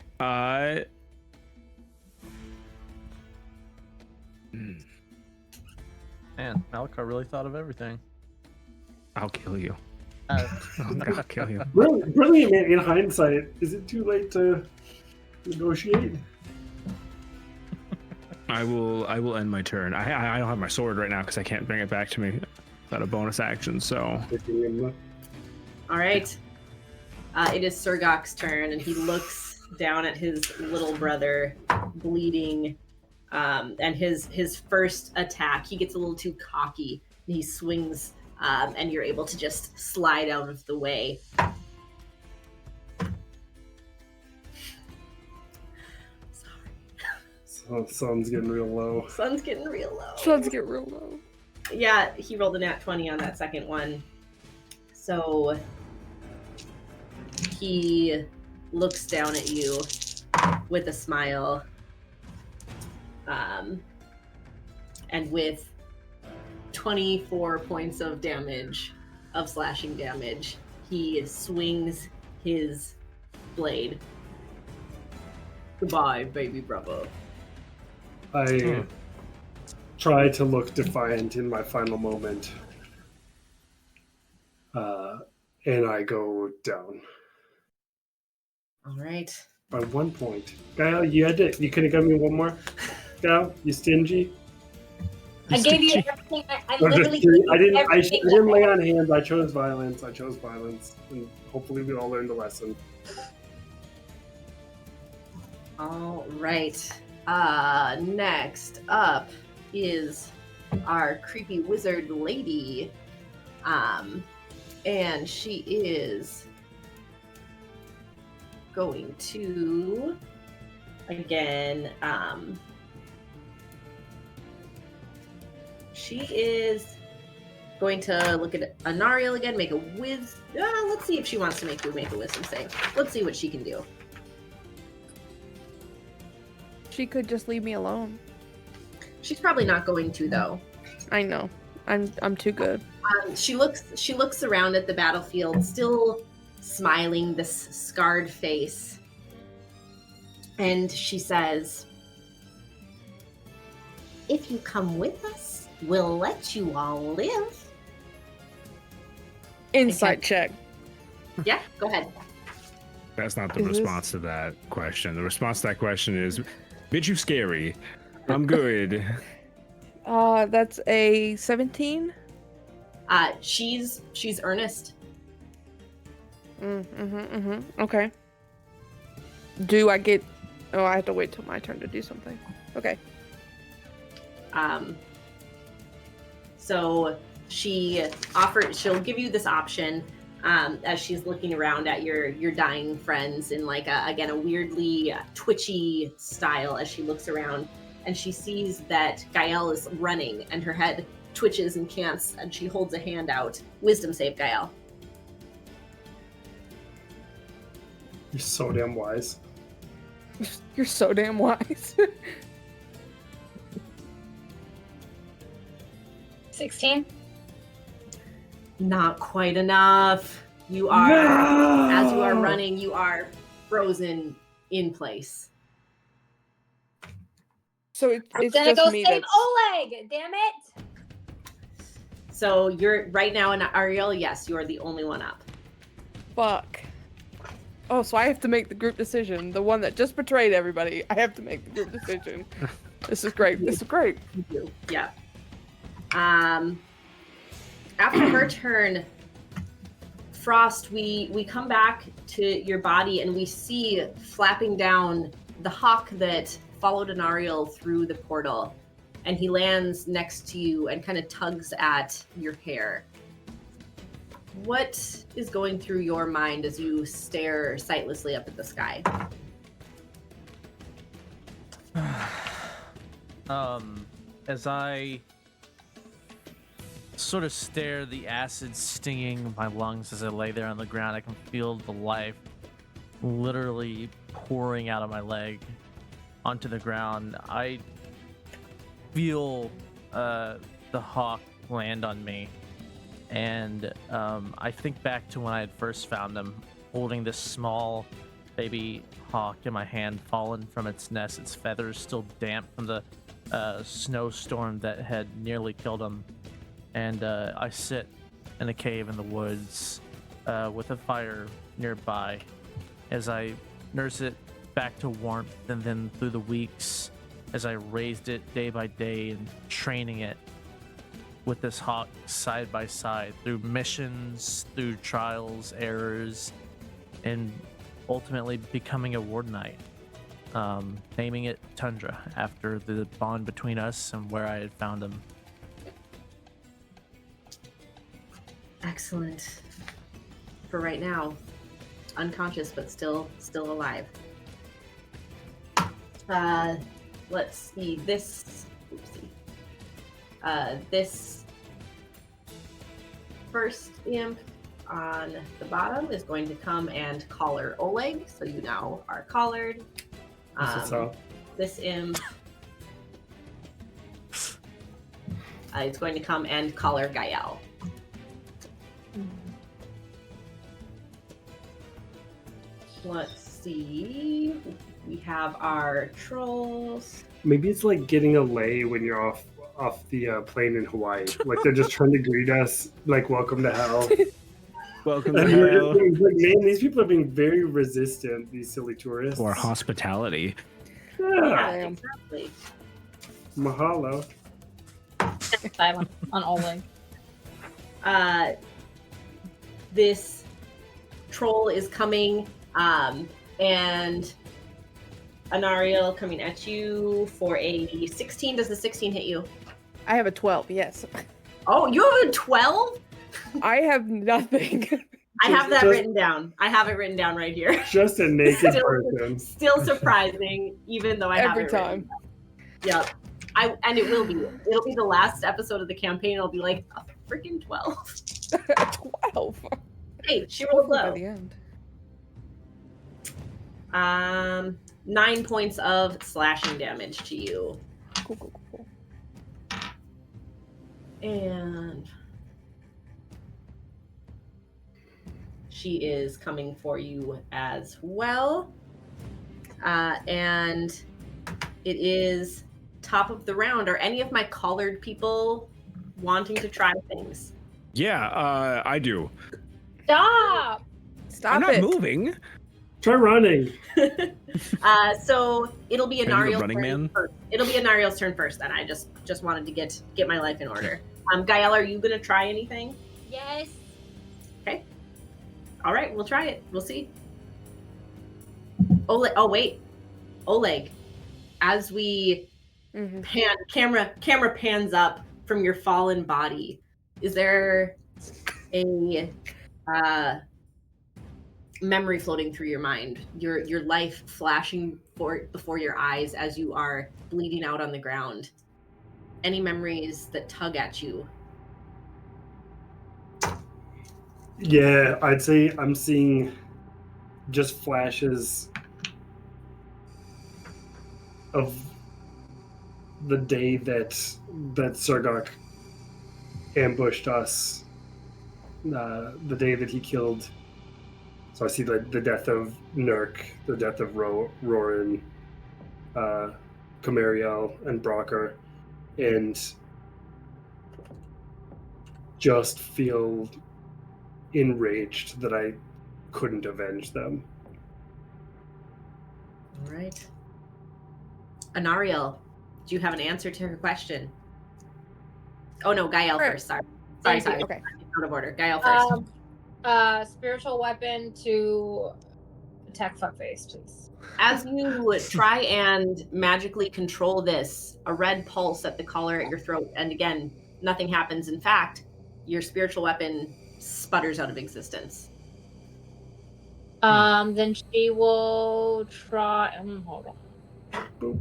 Man, Malakar really thought of everything. I'll kill you. Uh, I'll kill you. Brilliant, man. In hindsight, is it too late to negotiate? I will end my turn. I don't have my sword right now because I can't bring it back to me without a bonus action. So All right. It is Surgok's turn, and he looks down at his little brother bleeding. And his first attack, he gets a little too cocky, and he swings, and you're able to just slide out of the way. Oh, sun's getting real low. Sun's getting real low. Suns get real low. Yeah, he rolled a nat 20 on that second one. So he looks down at you with a smile. And with 24 points of damage, of slashing damage, he swings his blade. Goodbye, baby brother. I try to look defiant in my final moment. And I go down All right. by 1 point. Gael, you could have given me one more. Gael, you stingy. I gave you everything. I I'm just literally kidding. gave you I everything. didn't lay on hands. I chose violence. And hopefully we all learned a lesson. All right. Next up is our creepy wizard lady. And she is going to again, she is Going to look at Anariel again. Make a let's see if she wants to make a wisdom save. Let's see what she can do. She could just leave me alone. She's probably not going to, though. I know. I'm too good. She looks around at the battlefield, still smiling, this scarred face, and she says, "If you come with us, we'll let you all live." Insight check. Yeah, go ahead. That's not the Is this- response to that question. The response to that question is, "Bitch, you scary. I'm good." That's a 17. She's earnest. Okay. Do I get? Oh, I have to wait till my turn to do something. Okay. So she'll give you this option as she's looking around at your dying friends in like a weirdly twitchy style as she looks around, and she sees that Gael is running and her head twitches and cants, and she holds a hand out. Wisdom save, Gael. You're so damn wise. You're so damn wise. 16. Not quite enough. You are, as you are running, you are frozen in place. So it's Gonna just go me save that's... Oleg. Damn it. So you're right now in Ariel. Yes, you are the only one up. Fuck. Oh, so I have to make the group decision. The one that just betrayed everybody. I have to make the group decision. This is great. This is great. You do. Yeah. After her turn, Frost, we come back to your body and we see flapping down the hawk that followed Anariel through the portal, and he lands next to you and kind of tugs at your hair. What is going through your mind as you stare sightlessly up at the sky? As I sort of stare, the acid stinging my lungs as I lay there on the ground, I can feel the life literally pouring out of my leg onto the ground. I feel the hawk land on me, and I think back to when I had first found him, holding this small baby hawk in my hand, fallen from its nest, its feathers still damp from the snowstorm that had nearly killed him. And I sit in a cave in the woods with a fire nearby as I nurse it back to warmth, and then through the weeks as I raised it day by day and training it with this hawk side by side through missions, through trials, errors, and ultimately becoming a Warden Knight. Naming it Tundra after the bond between us and where I had found him. Excellent. For right now, unconscious but still alive. Let's see. This first imp on the bottom is going to come and collar Oleg, so you now are collared. This imp is going to come and collar Gael. Let's see. We have our trolls. Maybe it's like getting a lay when you're off the plane in Hawaii. Like they're just trying to greet us, like "Welcome to hell." Welcome to And you're hell. like, man, these people are being very resistant. These silly tourists. Or hospitality. Yeah, Damn. exactly. Mahalo. Silent on Oleg. This troll is coming, and Anariel coming at you for a 16. Does the 16 hit you? I have a 12. Yes. Oh, you have a 12? I have nothing. I have that Just- written down. I have it written down right here. Just a naked Still- person. Still surprising, even though I have Every it written time. down. Yep. And it will be. It'll be the last episode of the campaign. It'll be like, freaking 12. 12. Hey, she rolled Hopefully by low. the end. 9 points of slashing damage to you. Cool. And she is coming for you as well. And it is top of the round. Are any of my collared people wanting to try things? Yeah, I do. Stop! Stop I'm not it. moving. Try running. So it'll be Can I do the Anariel's running turn man? first. It'll be Anariel's turn first. Then I just wanted to get my life in order. Gael, are you gonna try anything? Yes. Okay. All right, we'll try it. We'll see. Oleg. Oh wait, Oleg. As we camera pans up from your fallen body, is there a memory floating through your mind, your life flashing before your eyes as you are bleeding out on the ground? Any memories that tug at you? Yeah, I'd say I'm seeing just flashes of the day that Sergok ambushed us. The day that he killed. So I see the death of Nurk, the death of Roran, Camariel, and Brocker, and just feel enraged that I couldn't avenge them. All right. Anariel, do you have an answer to her question? Oh no, Gael Sure. first. Sorry. Thank you. Okay. Out of order. Gael first. Spiritual weapon to attack fuckface, please. As you try and magically control this, a red pulse at the collar at your throat, and again, nothing happens. In fact, your spiritual weapon sputters out of existence. Then she will try. Hold on. Boop.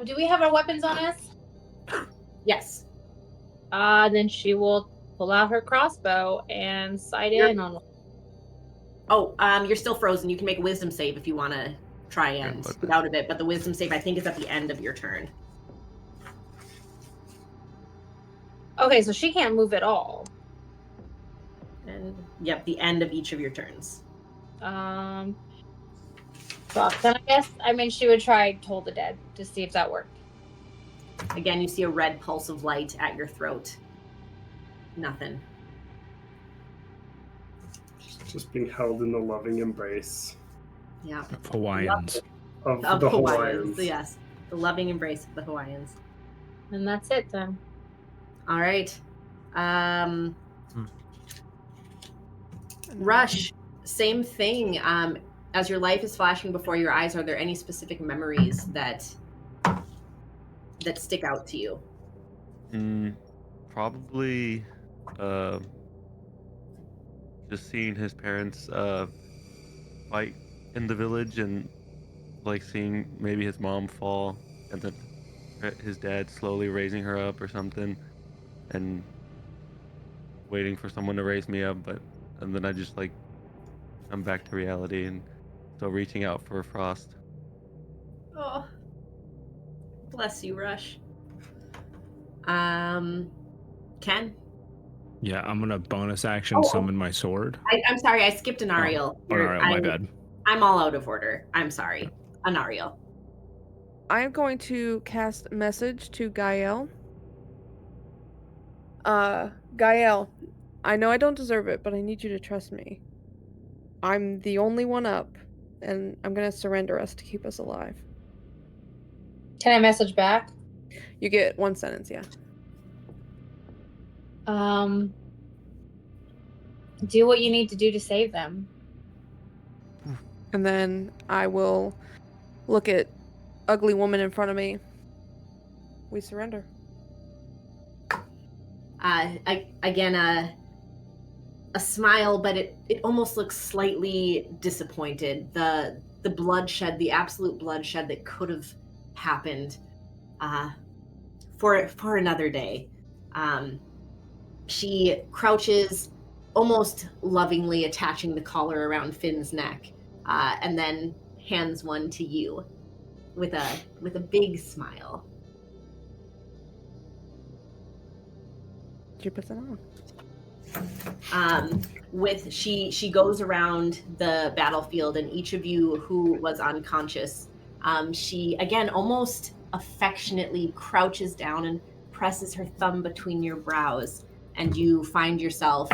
Do we have our weapons on us? Yes. Then she will pull out her crossbow and sight in on. Oh, you're still frozen. You can make a wisdom save if you want to try and get out of it, but the wisdom save I think is at the end of your turn. Okay, so she can't move at all. And yep, the end of each of your turns. Well, then I guess she would try Toll the Dead to see if that worked. Again, you see a red pulse of light at your throat. Nothing. Just being held in the loving embrace Yeah. Of Hawaiians. of the Hawaiians. Yes, the loving embrace of the Hawaiians. And that's it then. All right. Rush, same thing. As your life is flashing before your eyes, are there any specific memories that stick out to you? Probably just seeing his parents fight in the village, and like seeing maybe his mom fall and then his dad slowly raising her up or something, and waiting for someone to raise me up, and then I just like come back to reality and still reaching out for Frost. Oh, bless you, Rush. Ken? Yeah, I'm gonna bonus action summon my sword. I'm sorry, I skipped Anariel. Anariel, my bad. I'm all out of order. I'm sorry. Anariel. I'm going to cast message to Gael. Gael, I know I don't deserve it, but I need you to trust me. I'm the only one up, and I'm gonna surrender us to keep us alive. Can I message back? You get one sentence, yeah. Do what you need to do to save them. And then I will look at ugly woman in front of me. We surrender. a smile, but it almost looks slightly disappointed. The bloodshed, the absolute bloodshed that could have happened for another day. She crouches, almost lovingly attaching the collar around Finn's neck, and then hands one to you with a big smile. Did you put that on? She goes around the battlefield, and each of you who was unconscious, she again almost affectionately crouches down and presses her thumb between your brows, and you find yourself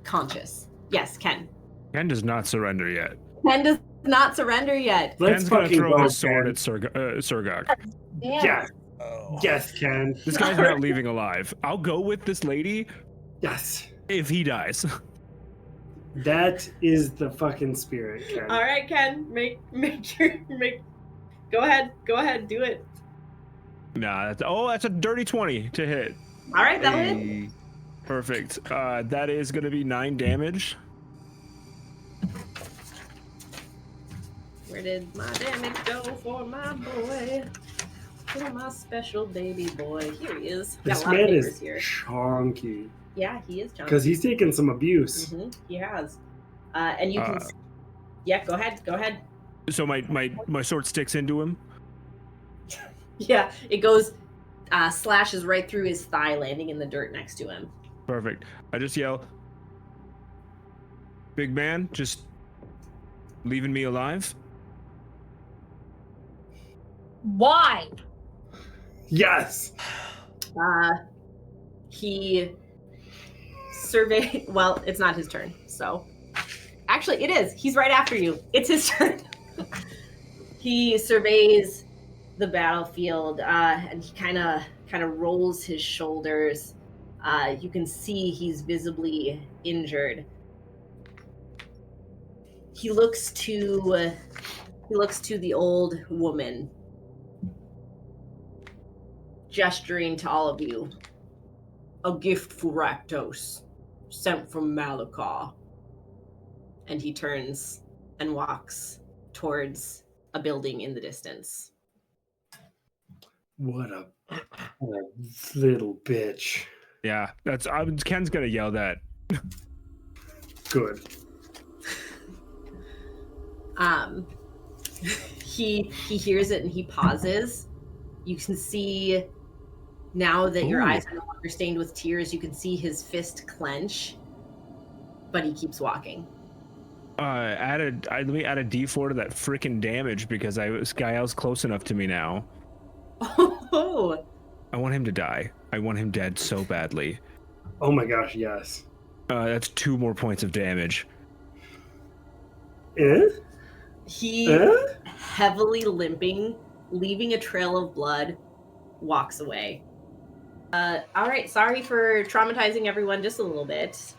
conscious. Yes, Ken. Ken does not surrender yet. Ken does not surrender yet. Let's Ken's gonna fucking throw go, his sword Ken. at Surgok. Damn. Yes. Yes, Ken. This guy's not leaving alive. I'll go with this lady Yes. if he dies. That is the fucking spirit, Ken. All right, Ken, go ahead, do it. Nah, that's a dirty 20 to hit. All right, that'll hit. Hey, Perfect. That is gonna be 9 damage. Where did my damage go for my boy? For my special baby boy. Here he is. Got This a lot of man papers is here. chonky. Yeah, he is John. Because he's taken some abuse. He has. And you can. Yeah, go ahead. So my sword sticks into him. Yeah, it goes, slashes right through his thigh, landing in the dirt next to him. Perfect. I just yell, "Big man, just leaving me alive?" Why? Yes. He well, it's not his turn, so actually it is. He's right after you. It's his turn. He surveys the battlefield, and he kind of rolls his shoulders. You can see he's visibly injured. He looks to the old woman, gesturing to all of you. A gift for Rakdos, sent from Malakar. And he turns and walks towards a building in the distance. What a little bitch. Yeah, Ken's gonna yell that. Good. He hears it and he pauses. You can see now that your eyes are no longer stained with tears, you can see his fist clench, but he keeps walking. Let me add a D4 to that freaking damage because Gael's close enough to me now. Oh. I want him to die. I want him dead so badly. Oh my gosh, yes. That's 2 more points of damage. He, heavily limping, leaving a trail of blood, walks away. All right, sorry for traumatizing everyone just a little bit.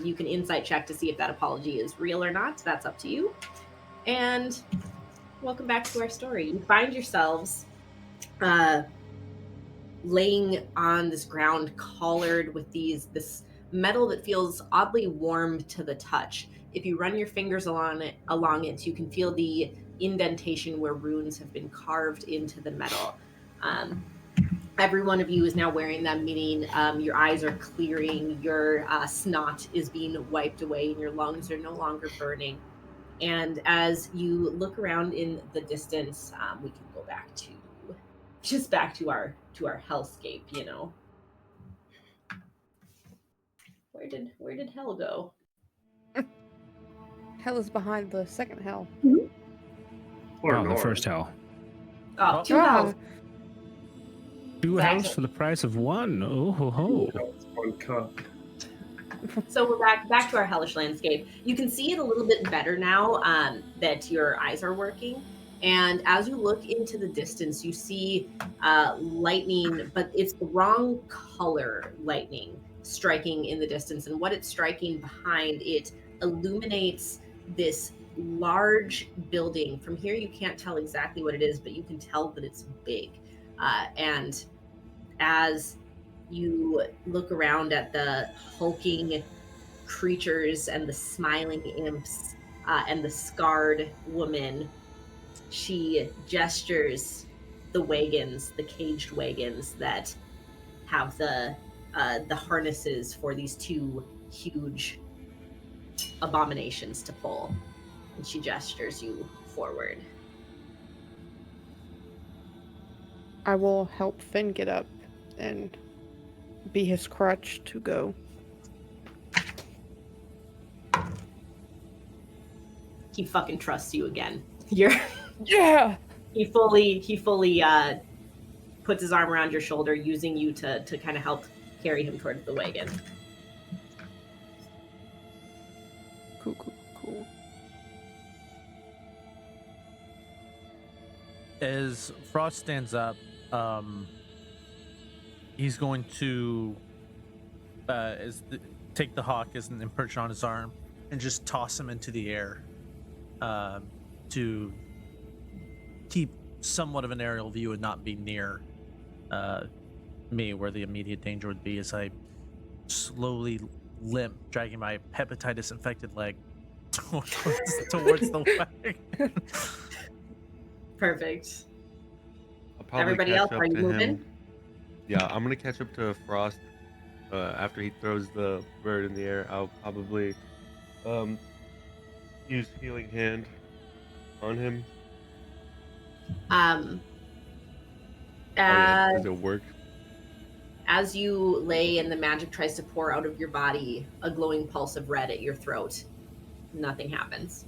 You can insight check to see if that apology is real or not. That's up to you. And welcome back to our story. You find yourselves laying on this ground, collared with this metal that feels oddly warm to the touch. If you run your fingers along it, you can feel the indentation where runes have been carved into the metal. Every one of you is now wearing them, meaning your eyes are clearing, your snot is being wiped away, and your lungs are no longer burning. And as you look around in the distance, we can go back to our hellscape. You know, where did hell go? Hell is behind the second hell. Or the first hell. Oh, two Ah. hells. 2 Exactly. hells for the price of 1. Oh ho ho. One cup. So we're back to our hellish landscape. You can see it a little bit better now that your eyes are working. And as you look into the distance, you see lightning, but it's the wrong color lightning striking in the distance. And what it's striking behind, it illuminates this large building. From here, you can't tell exactly what it is, but you can tell that it's big. And as you look around at the hulking creatures and the smiling imps and the scarred woman, she gestures the wagons, the caged wagons that have the harnesses for these two huge abominations to pull, and she gestures you forward. I will help Finn get up and be his crutch to go. He fucking trusts you again. You're Yeah! he fully puts his arm around your shoulder, using you to kind of help carry him towards the wagon. Cool. As Frost stands up, he's going to take the hawk as an perch on his arm and just toss him into the air to keep somewhat of an aerial view and not be near me where the immediate danger would be, as I slowly limp, dragging my hepatitis infected leg towards the wagon. Perfect. I'll probably Everybody catch else, up are you to moving? him. Yeah, I'm gonna catch up to Frost after he throws the bird in the air. I'll probably use healing hand on him. Does it work? As you lay and the magic tries to pour out of your body, a glowing pulse of red at your throat, nothing happens.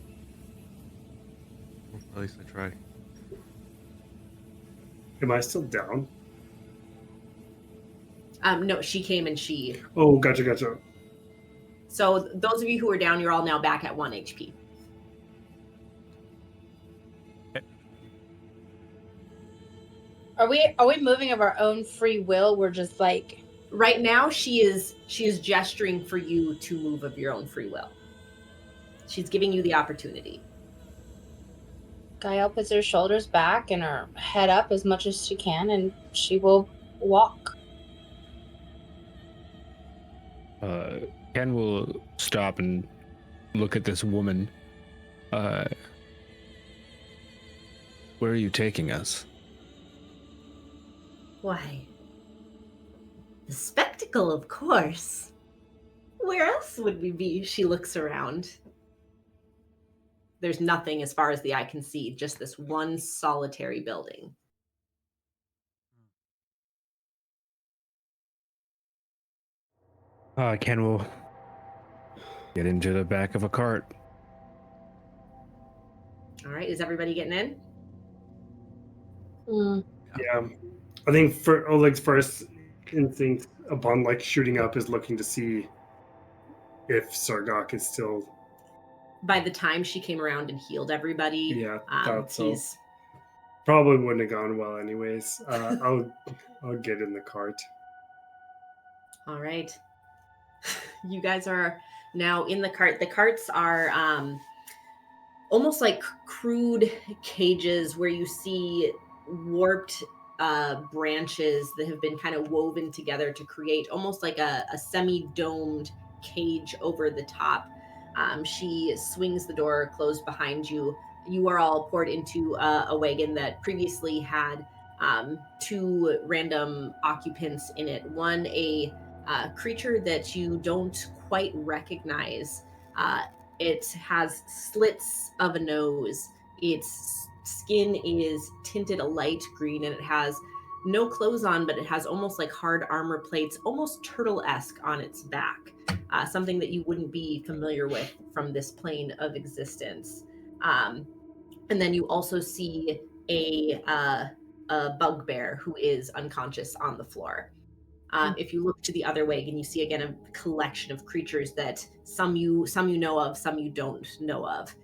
At least I try. Am I still down? No, she came and she. Oh, gotcha. So those of you who are down, you're all now back at 1 HP. Are we moving of our own free will? We're just like, Right now, she is gesturing for you to move of your own free will. She's giving you the opportunity. Gael puts her shoulders back and her head up as much as she can, and she will walk. Ken will stop and look at this woman. Where are you taking us? Why? The spectacle, of course. Where else would we be? She looks around. There's nothing as far as the eye can see, just this one solitary building. Ken will get into the back of a cart. All right, is everybody getting in? Yeah. I think for Oleg's first instinct upon like shooting up is looking to see if Sargok is still. By the time she came around and healed everybody, Yeah, thought so. he's Probably wouldn't have gone well anyways. I'll get in the cart. all right. You guys are now in the cart. The carts are almost like crude cages where you see warped branches that have been kind of woven together to create almost like a semi-domed cage over the top. She swings the door closed behind you. You are all poured into a wagon that previously had two random occupants in it. One, a creature that you don't quite recognize. It has slits of a nose. Its skin is tinted a light green, and it has no clothes on, but it has almost like hard armor plates, almost turtle-esque on its back. Something that you wouldn't be familiar with from this plane of existence. And then you also see a bugbear who is unconscious on the floor. If you look to the other wagon, you see again a collection of creatures that some you know of, some you don't know of.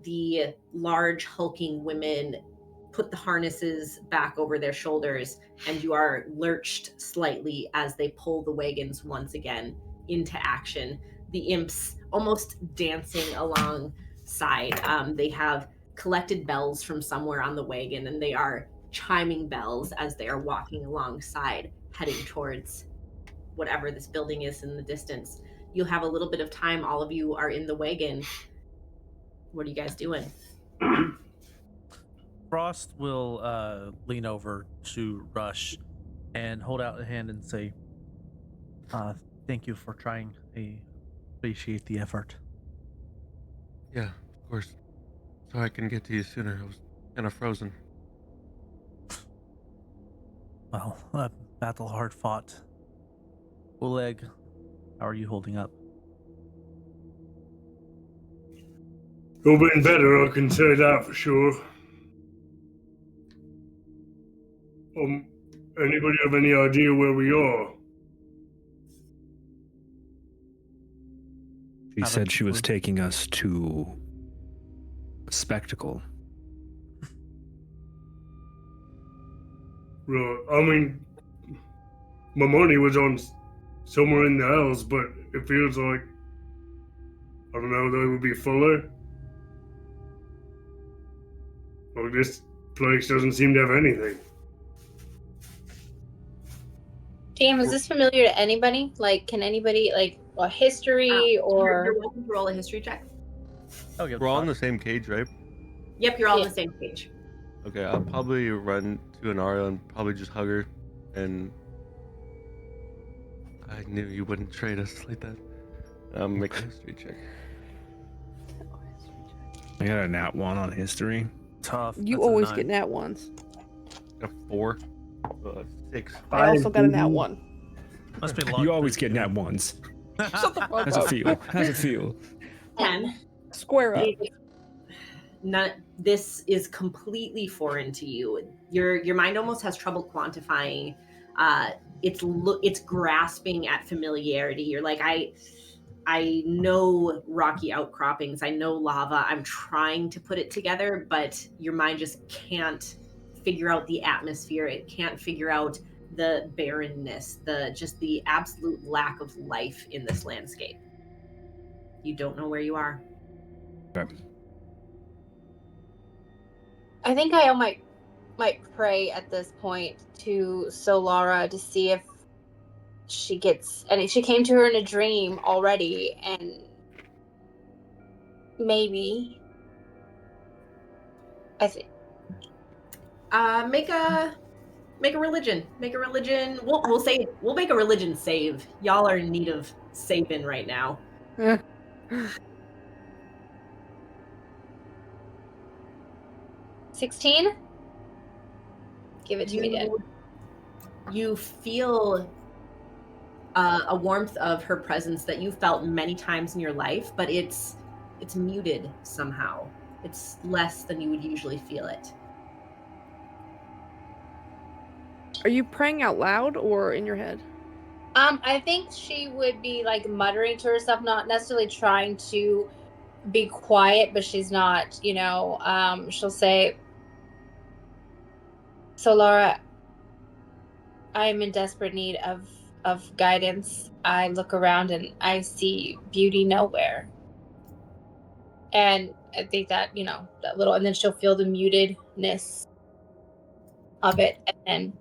The large hulking women put the harnesses back over their shoulders, and you are lurched slightly as they pull the wagons once again into action. The imps almost dancing alongside. They have collected bells from somewhere on the wagon, and they are chiming bells as they are walking alongside, heading towards whatever this building is in the distance. you'll have a little bit of time. All of you are in the wagon. What are you guys doing? Frost will lean over to Rush and hold out a hand and say, thank you for trying. I appreciate the effort. Yeah, of course. So I can get to you sooner. I was kind of frozen. Well, a battle hard fought. Oleg, how are you holding up? You've been better, I can say that for sure. Anybody have any idea where we are? She Haven't said she was clue. taking us to a spectacle. Right, I mean, my money was on somewhere in the hills, but it feels like, I don't know, they would be fuller. Well, this place doesn't seem to have anything. Damn, is this familiar to anybody? Like, can anybody, like, a history or... You're welcome to roll a history check. Oh, yeah, We're all in the same cage, right? Yep, you're all on Yeah. the same page. Okay, I'll probably run to Anario and probably just hug her. And I knew you wouldn't trade us like that. Make a history check. I got a nat 1 on history. tough. You That's a always 9. get nat ones. A 4, 6. I also got a nat 1. Must be long You always get nat 1s. Shut the fuck How's it up. feel? How's it feel? 10. Square up. This is completely foreign to you. Your mind almost has trouble quantifying. It's grasping at familiarity. You're like, I know rocky outcroppings. I know lava. I'm trying to put it together, but your mind just can't figure out the atmosphere. It can't figure out the barrenness, the absolute lack of life in this landscape. You don't know where you are. Okay. I think I might pray at this point to Solara to see if she gets... And she came to her in a dream already, and maybe... I think... Make a religion. Make a religion. We'll make a religion save. Y'all are in need of saving right now. 16? Give it to me, Dad. You feel a warmth of her presence that you've felt many times in your life, but it's muted somehow. It's less than you would usually feel it. Are you praying out loud or in your head? I think she would be like muttering to herself, not necessarily trying to be quiet, but she's not, she'll say, "So Laura, I am in desperate need of guidance. I look around and I see beauty nowhere." And I think that, that little, and then she'll feel the mutedness of it, and then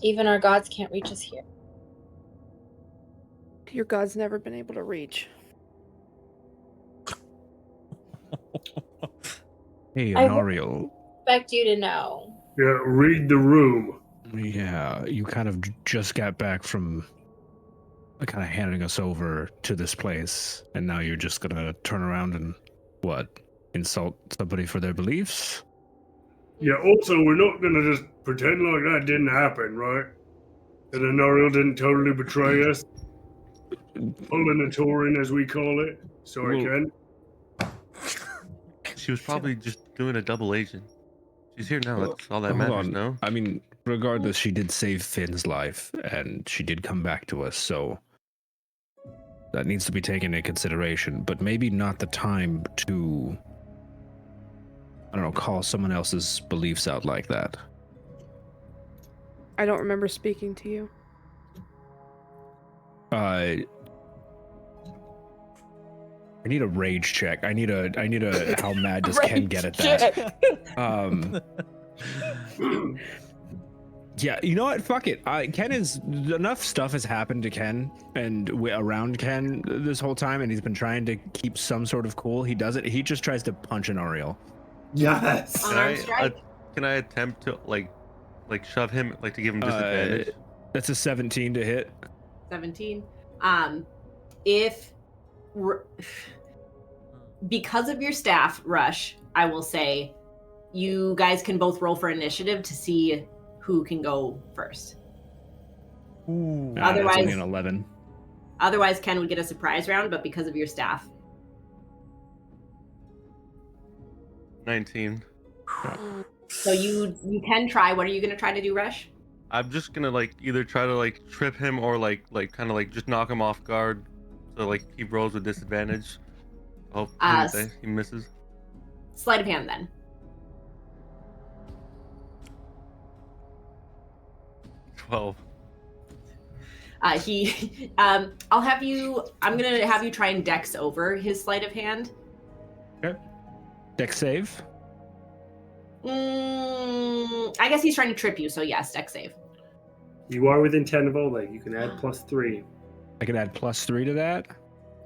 even our gods can't reach us here. Your god's never been able to reach. Hey, I Anario. Expect you to know. Yeah, read the room. Yeah, you kind of just got back from kind of handing us over to this place, and now you're just gonna turn around and what? Insult somebody for their beliefs? Yeah, also, we're not gonna just pretend like that didn't happen, right? That Anario didn't totally betray us. Pulling a Torin, as we call it. Sorry, Well- Ken. She was probably just doing a double agent. She's here now. Well, That's all that hold matters, on. no? I mean, regardless, she did save Finn's life, and she did come back to us, so that needs to be taken into consideration, but maybe not the time to, I don't know, call someone else's beliefs out like that. I don't remember speaking to you. I need a rage check. I need a how mad does Ken get at Rage that? Yeah, you know what? Fuck it. Ken is enough stuff has happened to Ken and around Ken this whole time, and he's been trying to keep some sort of cool. He does it. He just tries to punch an Ariel. Yes. Unarmed strike. Can I attempt to like shove him, like to give him disadvantage? That's a 17 to hit. 17. Because of your staff, Rush, I will say you guys can both roll for initiative to see who can go first. Ooh. That's only Otherwise- an 11. Otherwise, Ken would get a surprise round, but because of your staff. 19. So you can try. What are you going to try to do, Rush? I'm just gonna like either try to like trip him or like kind of like just knock him off guard, so like he rolls with disadvantage. Hope he misses. Sleight of hand then. 12. I'm gonna have you try and dex over his sleight of hand. Okay. Dex save. I guess he's trying to trip you, so yes, dex save. You are within 10 of Oleg. You can add +3. I can add +3 to that.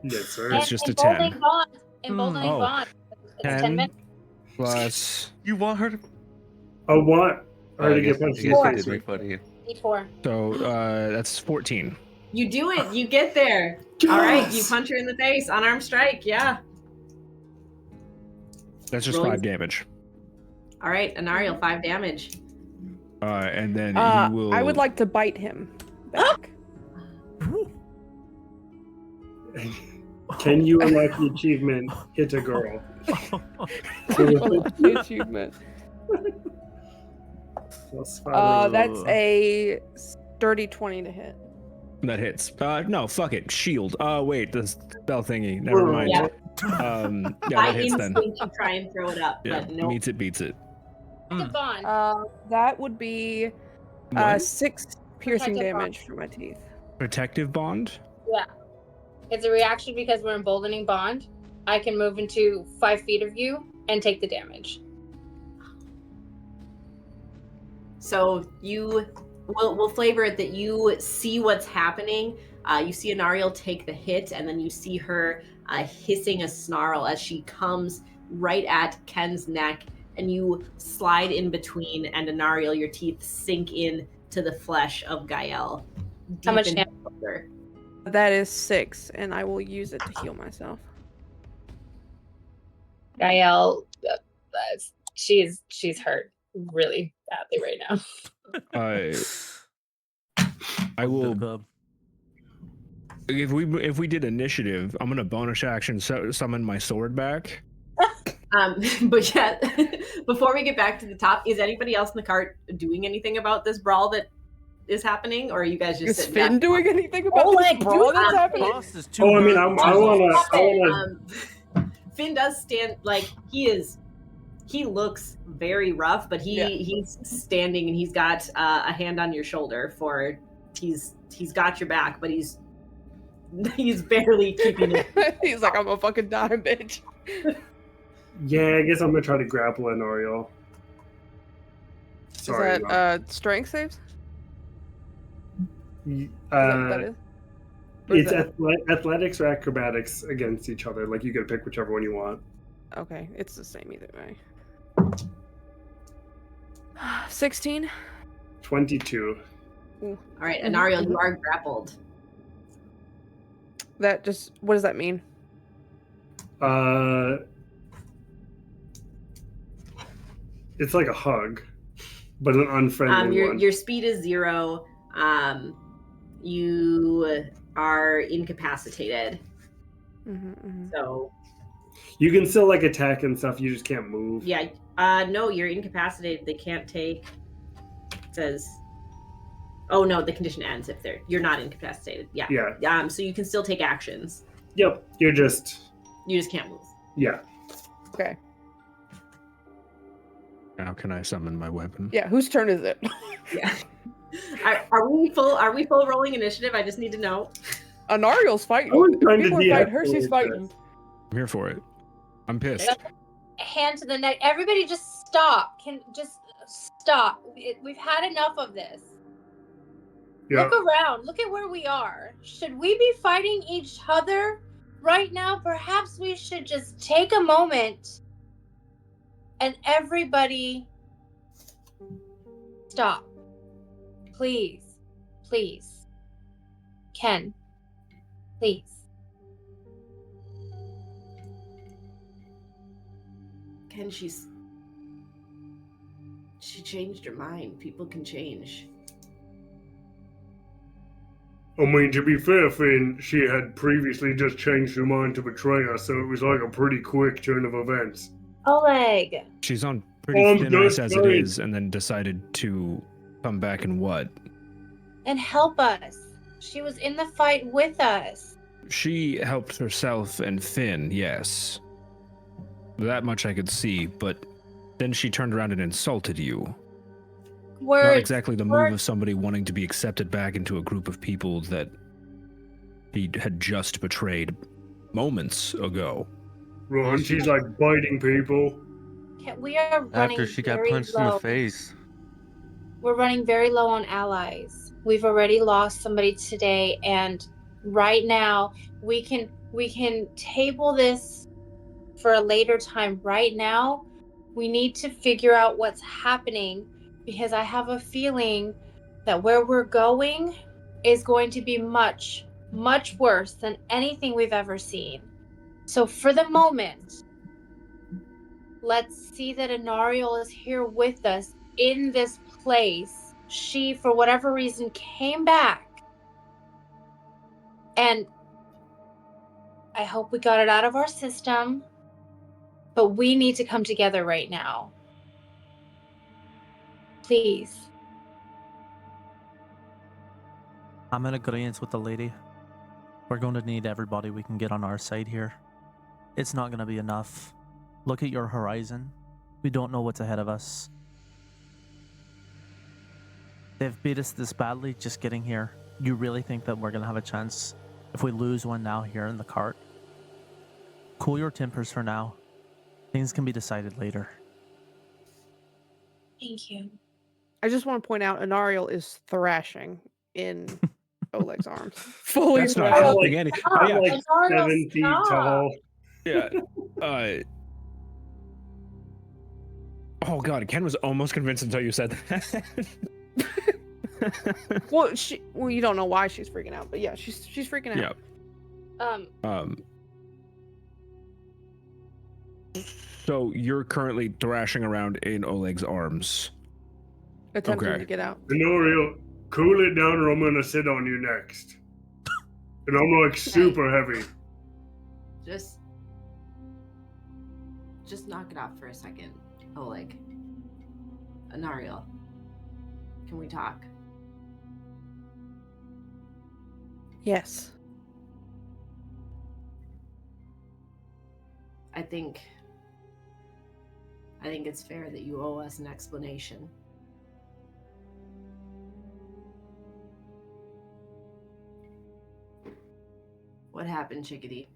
Yes, sir. That's just a Emboldening 10. Bond. Emboldening Oh. Bond. It's 10 10 minutes. plus. You want her to? Oh, what? Or I to guess, get I punched. guess I did make fun of you. D4. So that's 14. You do it. You get there. All right, you punch her in the face. Unarmed strike. Yeah. That's just Rolling- 5 damage. All right, Anariel, 5 damage. And then you will. I would like to bite him back. Can you unlock the achievement, hit a girl? Achievement. +5. That's a sturdy 20 to hit. That hits. No, fuck it. Shield. Wait, the spell thingy. Never mind. Yeah. Yeah, By that hits then. instinct, you try and throw it up, Yeah, but no. meets it, beats it. Good Bond. That would be What? 6 piercing Protective damage from my teeth. Protective bond? Yeah. It's a reaction because we're emboldening Bond. I can move into 5 feet of you and take the damage. So we'll flavor it that you see what's happening. You see Anariel take the hit, and then you see her hissing a snarl as she comes right at Ken's neck, and you slide in between, and Anariel, your teeth sink in to the flesh of Gael. How much deep in damage? her shoulder. That is 6, and I will use it to heal myself. Gael, she's hurt really badly right now. I will. If we did initiative, I'm gonna bonus action summon my sword back. But yeah, before we get back to the top, is anybody else in the cart doing anything about this brawl that is happening, or are you guys just Is sitting Finn back? doing anything about Oleg, this brawl that's do- happening? Boss is too Oh, I mean, hurt. I wanna. Finn does stand like he looks very rough, but he's standing and he's got a hand on your shoulder for he's got your back, but he's barely keeping it. He's like, I'm a fucking die, bitch. Yeah, I guess I'm gonna try to grapple an Oriole. Sorry. Is that strength saves? no. Is that what that is? Or is It's that- athletics or acrobatics against each other. Like, you can pick whichever one you want. Okay, it's the same either way. 16. 22. All right, Anariel, you are grappled. That just, what does that mean? It's like a hug, but an unfriendly one. Your speed is 0. You are incapacitated, so You can still like attack and stuff. You just can't move. yeah. No, you're incapacitated. They can't take. It says. Oh no, the condition ends if you're not incapacitated. Yeah. Yeah. So you can still take actions. Yep. You just can't move. yeah. Okay. How can I summon my weapon? Yeah, whose turn is it? Yeah. Are we full rolling initiative? I just need to know. Anariel's fighting. I was trying to People are fighting her, de-escalate she's fighting. this. I'm here for it. I'm pissed. Hand to the neck. Everybody just stop. Can just stop. We've had enough of this. Yeah. Look around. Look at where we are. Should we be fighting each other right now? Perhaps we should just take a moment and everybody stop. Please. Please. Ken, please. Ken, she changed her mind. People can change. I mean, to be fair, Finn, she had previously just changed her mind to betray us, so it was like a pretty quick turn of events. Oleg. She's on pretty I'm thin ice just as it saying. is, and then decided to come back and what? And help us. She was in the fight with us. She helped herself and Finn, yes. That much I could see, but then she turned around and insulted you. Words. Not exactly the move words. of somebody wanting to be accepted back into a group of people that he had just betrayed moments ago. Right, and she's like biting people. We are running After she got very punched in low. the face. We're running very low on allies. We've already lost somebody today, and right now we can table this for a later time. Right now, we need to figure out what's happening, because I have a feeling that where we're going is going to be much, much worse than anything we've ever seen. So for the moment, let's see that Anariel is here with us in this place. She, for whatever reason, came back. And I hope we got it out of our system. But we need to come together right now. Please. I'm in agreement with the lady. We're going to need everybody we can get on our side here. It's not going to be enough. Look at your horizon. We don't know what's ahead of us. They've beat us this badly just getting here. You really think that we're going to have a chance if we lose one now here in the cart? Cool your tempers for now. Things can be decided later. Thank you. I just want to point out Anariel is thrashing in Oleg's arms. Fully That's not thrashing. helping any. I'm Yeah, like Anariel, 7 feet stop. tall. yeah. Oh god, Ken was almost convinced until you said that. Well, you don't know why she's freaking out, but yeah, she's freaking out. Yeah. So you're currently thrashing around in Oleg's arms. Attempting Okay. to get out. Honoriel, cool it down or I'm gonna sit on you next. And I'm like super heavy. Just knock it off for a second. Oleg. Anariel. Can we talk? Yes. I think it's fair that you owe us an explanation. What happened, Chickadee?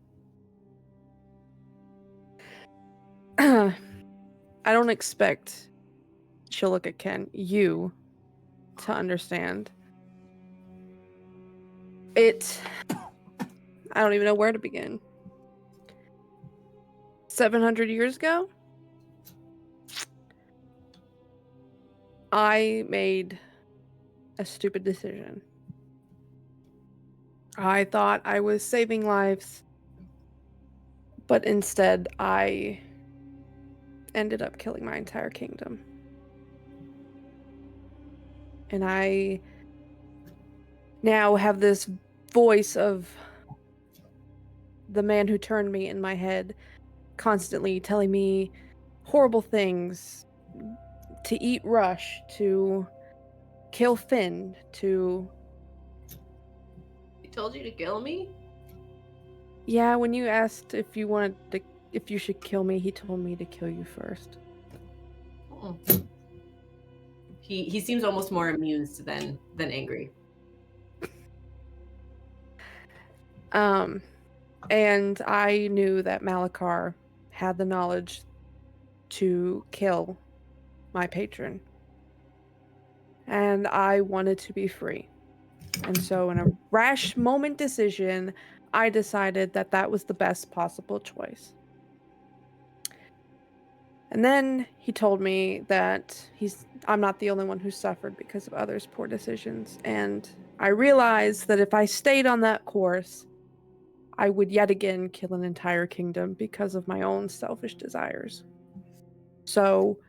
I don't expect, she'll look at Ken, you to understand. I don't even know where to begin. 700 years ago, I made a stupid decision. I thought I was saving lives, but instead I ended up killing my entire kingdom. And I now have this voice of the man who turned me in my head, constantly telling me horrible things, to eat Rush, to kill Finn, to... He told you to kill me? Yeah, when you asked if you should kill me, he told me to kill you first. Oh. He seems almost more amused than angry. And I knew that Malachar had the knowledge to kill my patron. and I wanted to be free. And so, in a rash moment decision, I decided that that was the best possible choice. And then he told me that I'm not the only one who suffered because of others' poor decisions. And I realized that if I stayed on that course, I would yet again kill an entire kingdom because of my own selfish desires. So,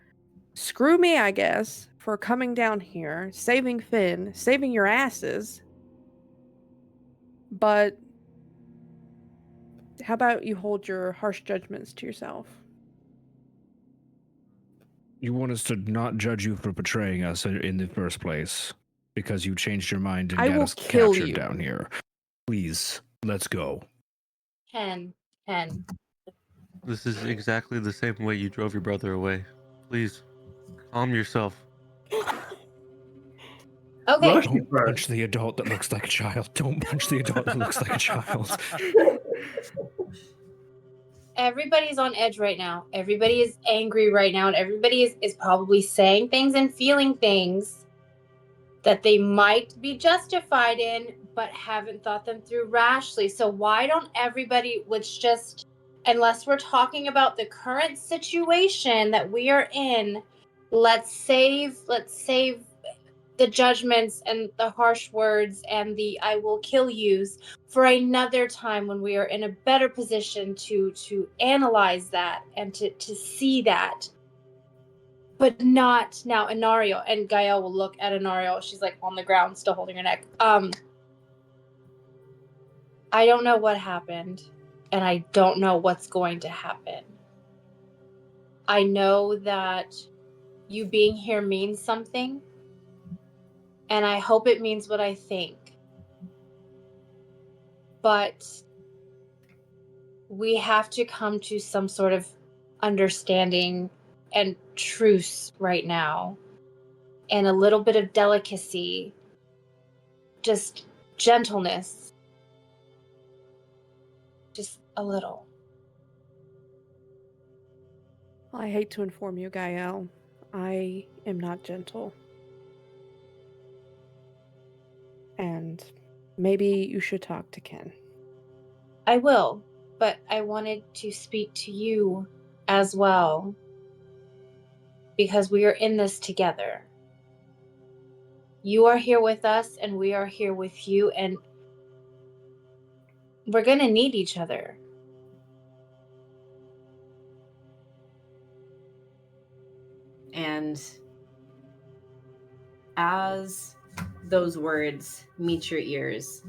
screw me, I guess, for coming down here, saving Finn, saving your asses. But how about you hold your harsh judgments to yourself? You want us to not judge you for betraying us in the first place because you changed your mind and I got will us kill captured you. down here. Please, let's go. Ken. This is exactly the same way you drove your brother away. Please, calm yourself. Okay. Rush Don't first. punch the adult that looks like a child. Don't punch the adult that looks like a child. Everybody's on edge right now. Everybody is angry right now, and everybody is probably saying things and feeling things that they might be justified in, but haven't thought them through rashly. So why don't everybody, let's just, unless we're talking about the current situation that we are in, let's save the judgments and the harsh words and the I will kill yous for another time when we are in a better position to analyze that and to see that. But not now. Inario, and Gael will look at Inario. She's like on the ground, still holding her neck. I don't know what happened, and I don't know what's going to happen. I know that you being here means something, and I hope it means what I think. But we have to come to some sort of understanding and truce right now, and a little bit of delicacy, just gentleness, just a little. I hate to inform you, Gael. I am not gentle. And maybe you should talk to Ken. I will, but I wanted to speak to you as well because we are in this together. You are here with us and we are here with you, and we're going to need each other. And as those words meet your ears,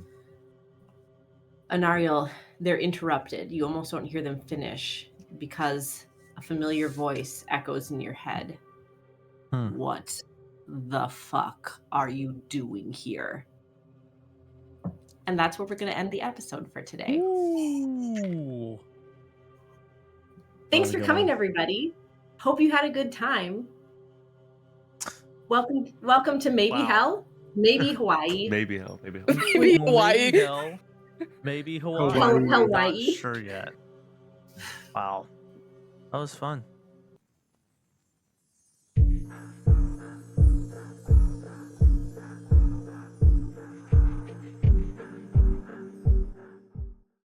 Anariel, they're interrupted. You almost don't hear them finish because a familiar voice echoes in your head. What the fuck are you doing here? And that's where we're going to end the episode for today. Ooh. Thanks That was a for good coming, one. everybody. Hope you had a good time. Welcome to maybe Wow. hell, maybe Hawaii. Maybe hell. Maybe hell. Maybe Hawaii. Maybe hell, maybe Hawaii. Hawaii. We're not Hawaii. sure yet. Wow. That was fun.